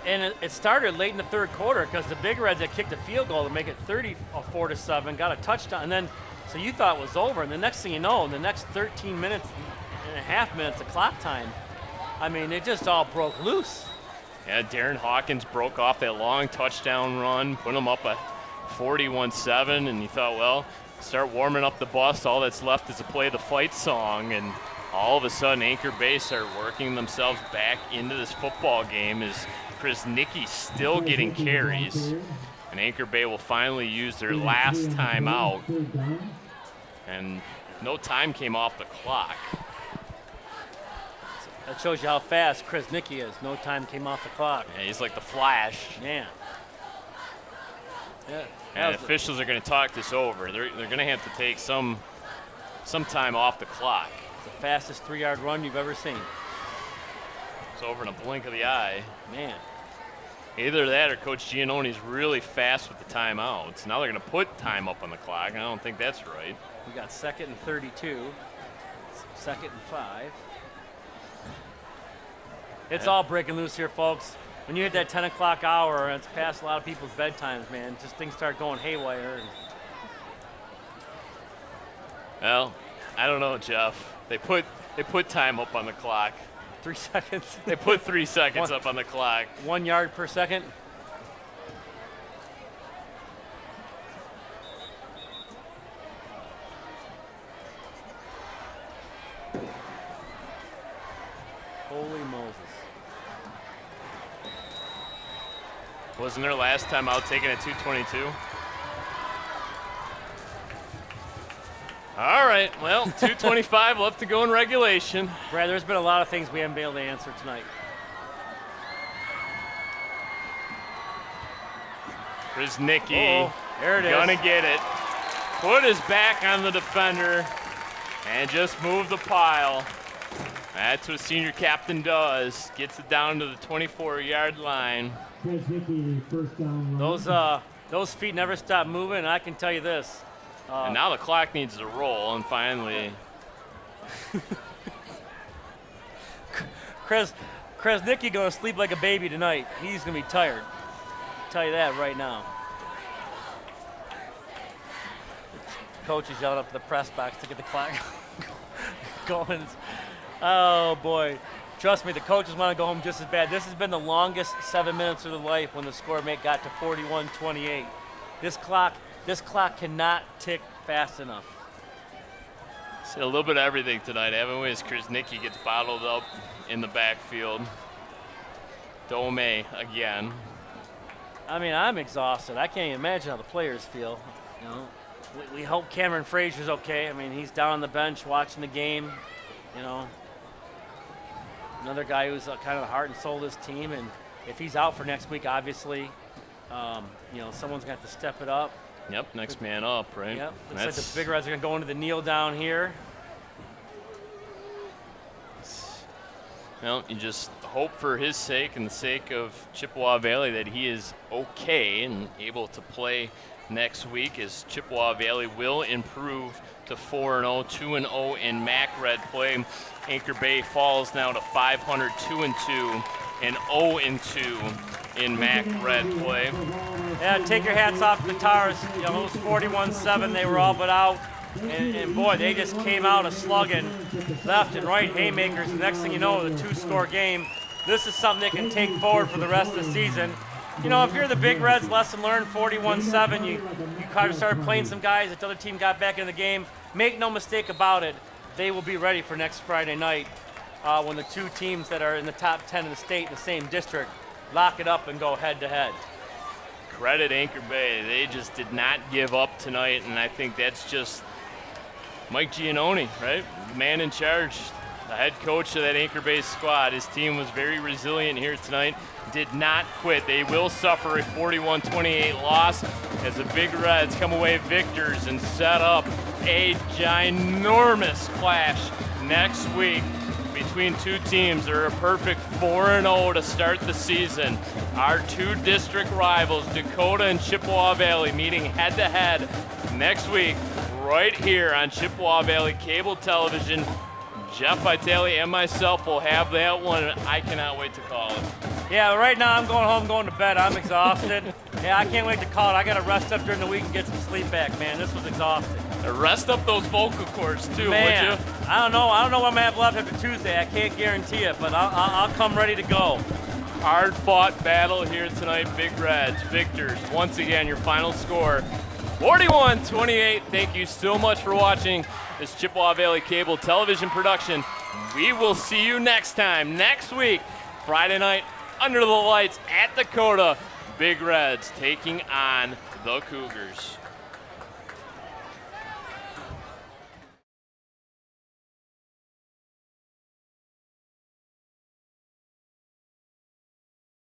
And it started late in the third quarter because the Big Reds had kicked a field goal to make it 34-7, got a touchdown, and then so you thought it was over, and the next thing you know, in the next 13 minutes and a half minutes of clock time, I mean, it just all broke loose. Yeah, Darren Hawkins broke off that long touchdown run, put them up at 41-7, and you thought, well, start warming up the bus. All that's left is to play the fight song, and all of a sudden Anchor Bay start working themselves back into this football game as Chris Nicky still getting carries. And Anchor Bay will finally use their last time out. And no time came off the clock. That shows you how fast Chris Nicky is. No time came off the clock. Yeah, he's like the Flash. Man. Yeah. And officials are going to talk this over. They're going to have to take some time off the clock. It's the fastest 3-yard run you've ever seen. It's over in a blink of the eye. Man. Either that or Coach Giannoni's really fast with the timeouts. Now they're going to put time up on the clock. I don't think that's right. We got 2nd and 32. 2nd and 5. It's all breaking loose here, folks. When you hit that 10 o'clock hour, and it's past a lot of people's bedtimes, man, just things start going haywire. Well, I don't know, Jeff. They put time up on the clock. 3 seconds. They put 3 seconds up on the clock. 1 yard per second. Holy Moses. Wasn't their last time out taking at 2:22? All right, well, 2:25 left to go in regulation. Brad, there's been a lot of things we haven't been able to answer tonight. There's Nicky. There it is. Gonna get it. Put his back on the defender and just move the pile. That's what senior captain does. Gets it down to the 24-yard line. Those feet never stop moving, and I can tell you this. And now the clock needs to roll, and finally. Chris Nicky going to sleep like a baby tonight. He's going to be tired. I'll tell you that right now. Coach is yelling up to the press box to get the clock going. Oh, boy. Trust me, the coaches want to go home just as bad. This has been the longest 7 minutes of their life when the score mate got to 41-28. This clock cannot tick fast enough. See a little bit of everything tonight, haven't we? As Chris Nicky gets bottled up in the backfield. Dome again. I mean, I'm exhausted. I can't even imagine how the players feel. You know, we hope Cameron Frazier's okay. I mean, he's down on the bench watching the game. You know, another guy who's kind of the heart and soul of this team, and if he's out for next week, obviously, you know, someone's going to have to step it up. Yep, next man up, right? Yep, looks like the Big Reds are going to go into the kneel down here. Well, you just hope for his sake and the sake of Chippewa Valley that he is okay and able to play next week, as Chippewa Valley will improve to 4-0, 2-0 in MAC Red play. Anchor Bay falls now to 500, 2-2, and 0-2 in MAC Red play. Yeah, take your hats off to the Tars. You know, it was 41-7. They were all but out. And boy, they just came out a slugging left and right haymakers. The next thing you know, the 2-score game. This is something they can take forward for the rest of the season. You know, if you're the Big Reds, lesson learned, 41-7, you kind of started playing some guys that the other team got back in the game. Make no mistake about it, they will be ready for next Friday night when the two teams that are in the top 10 in the state in the same district lock it up and go head-to-head. Credit Anchor Bay. They just did not give up tonight, and I think that's just Mike Giannone, right? The man in charge, the head coach of that Anchor Bay squad. His team was very resilient here tonight, did not quit. They will suffer a 41-28 loss as the Big Reds come away victors and set up a ginormous clash next week between two teams. They're a perfect 4-0 to start the season. Our two district rivals, Dakota and Chippewa Valley, meeting head-to-head next week right here on Chippewa Valley Cable Television. Jeff Vitale and myself will have that one, and I cannot wait to call it. Yeah, right now I'm going home, going to bed. I'm exhausted. Yeah, I can't wait to call it. I got to rest up during the week and get some sleep back, man. This was exhausting. Rest up those vocal cords too, Man, would you? I don't know what I'm gonna have left after Tuesday. I can't guarantee it, but I'll come ready to go. Hard-fought battle here tonight. Big Reds, victors. Once again, your final score, 41-28. Thank you so much for watching this Chippewa Valley Cable Television production. We will see you next time, next week, Friday night, under the lights at Dakota. Big Reds taking on the Cougars.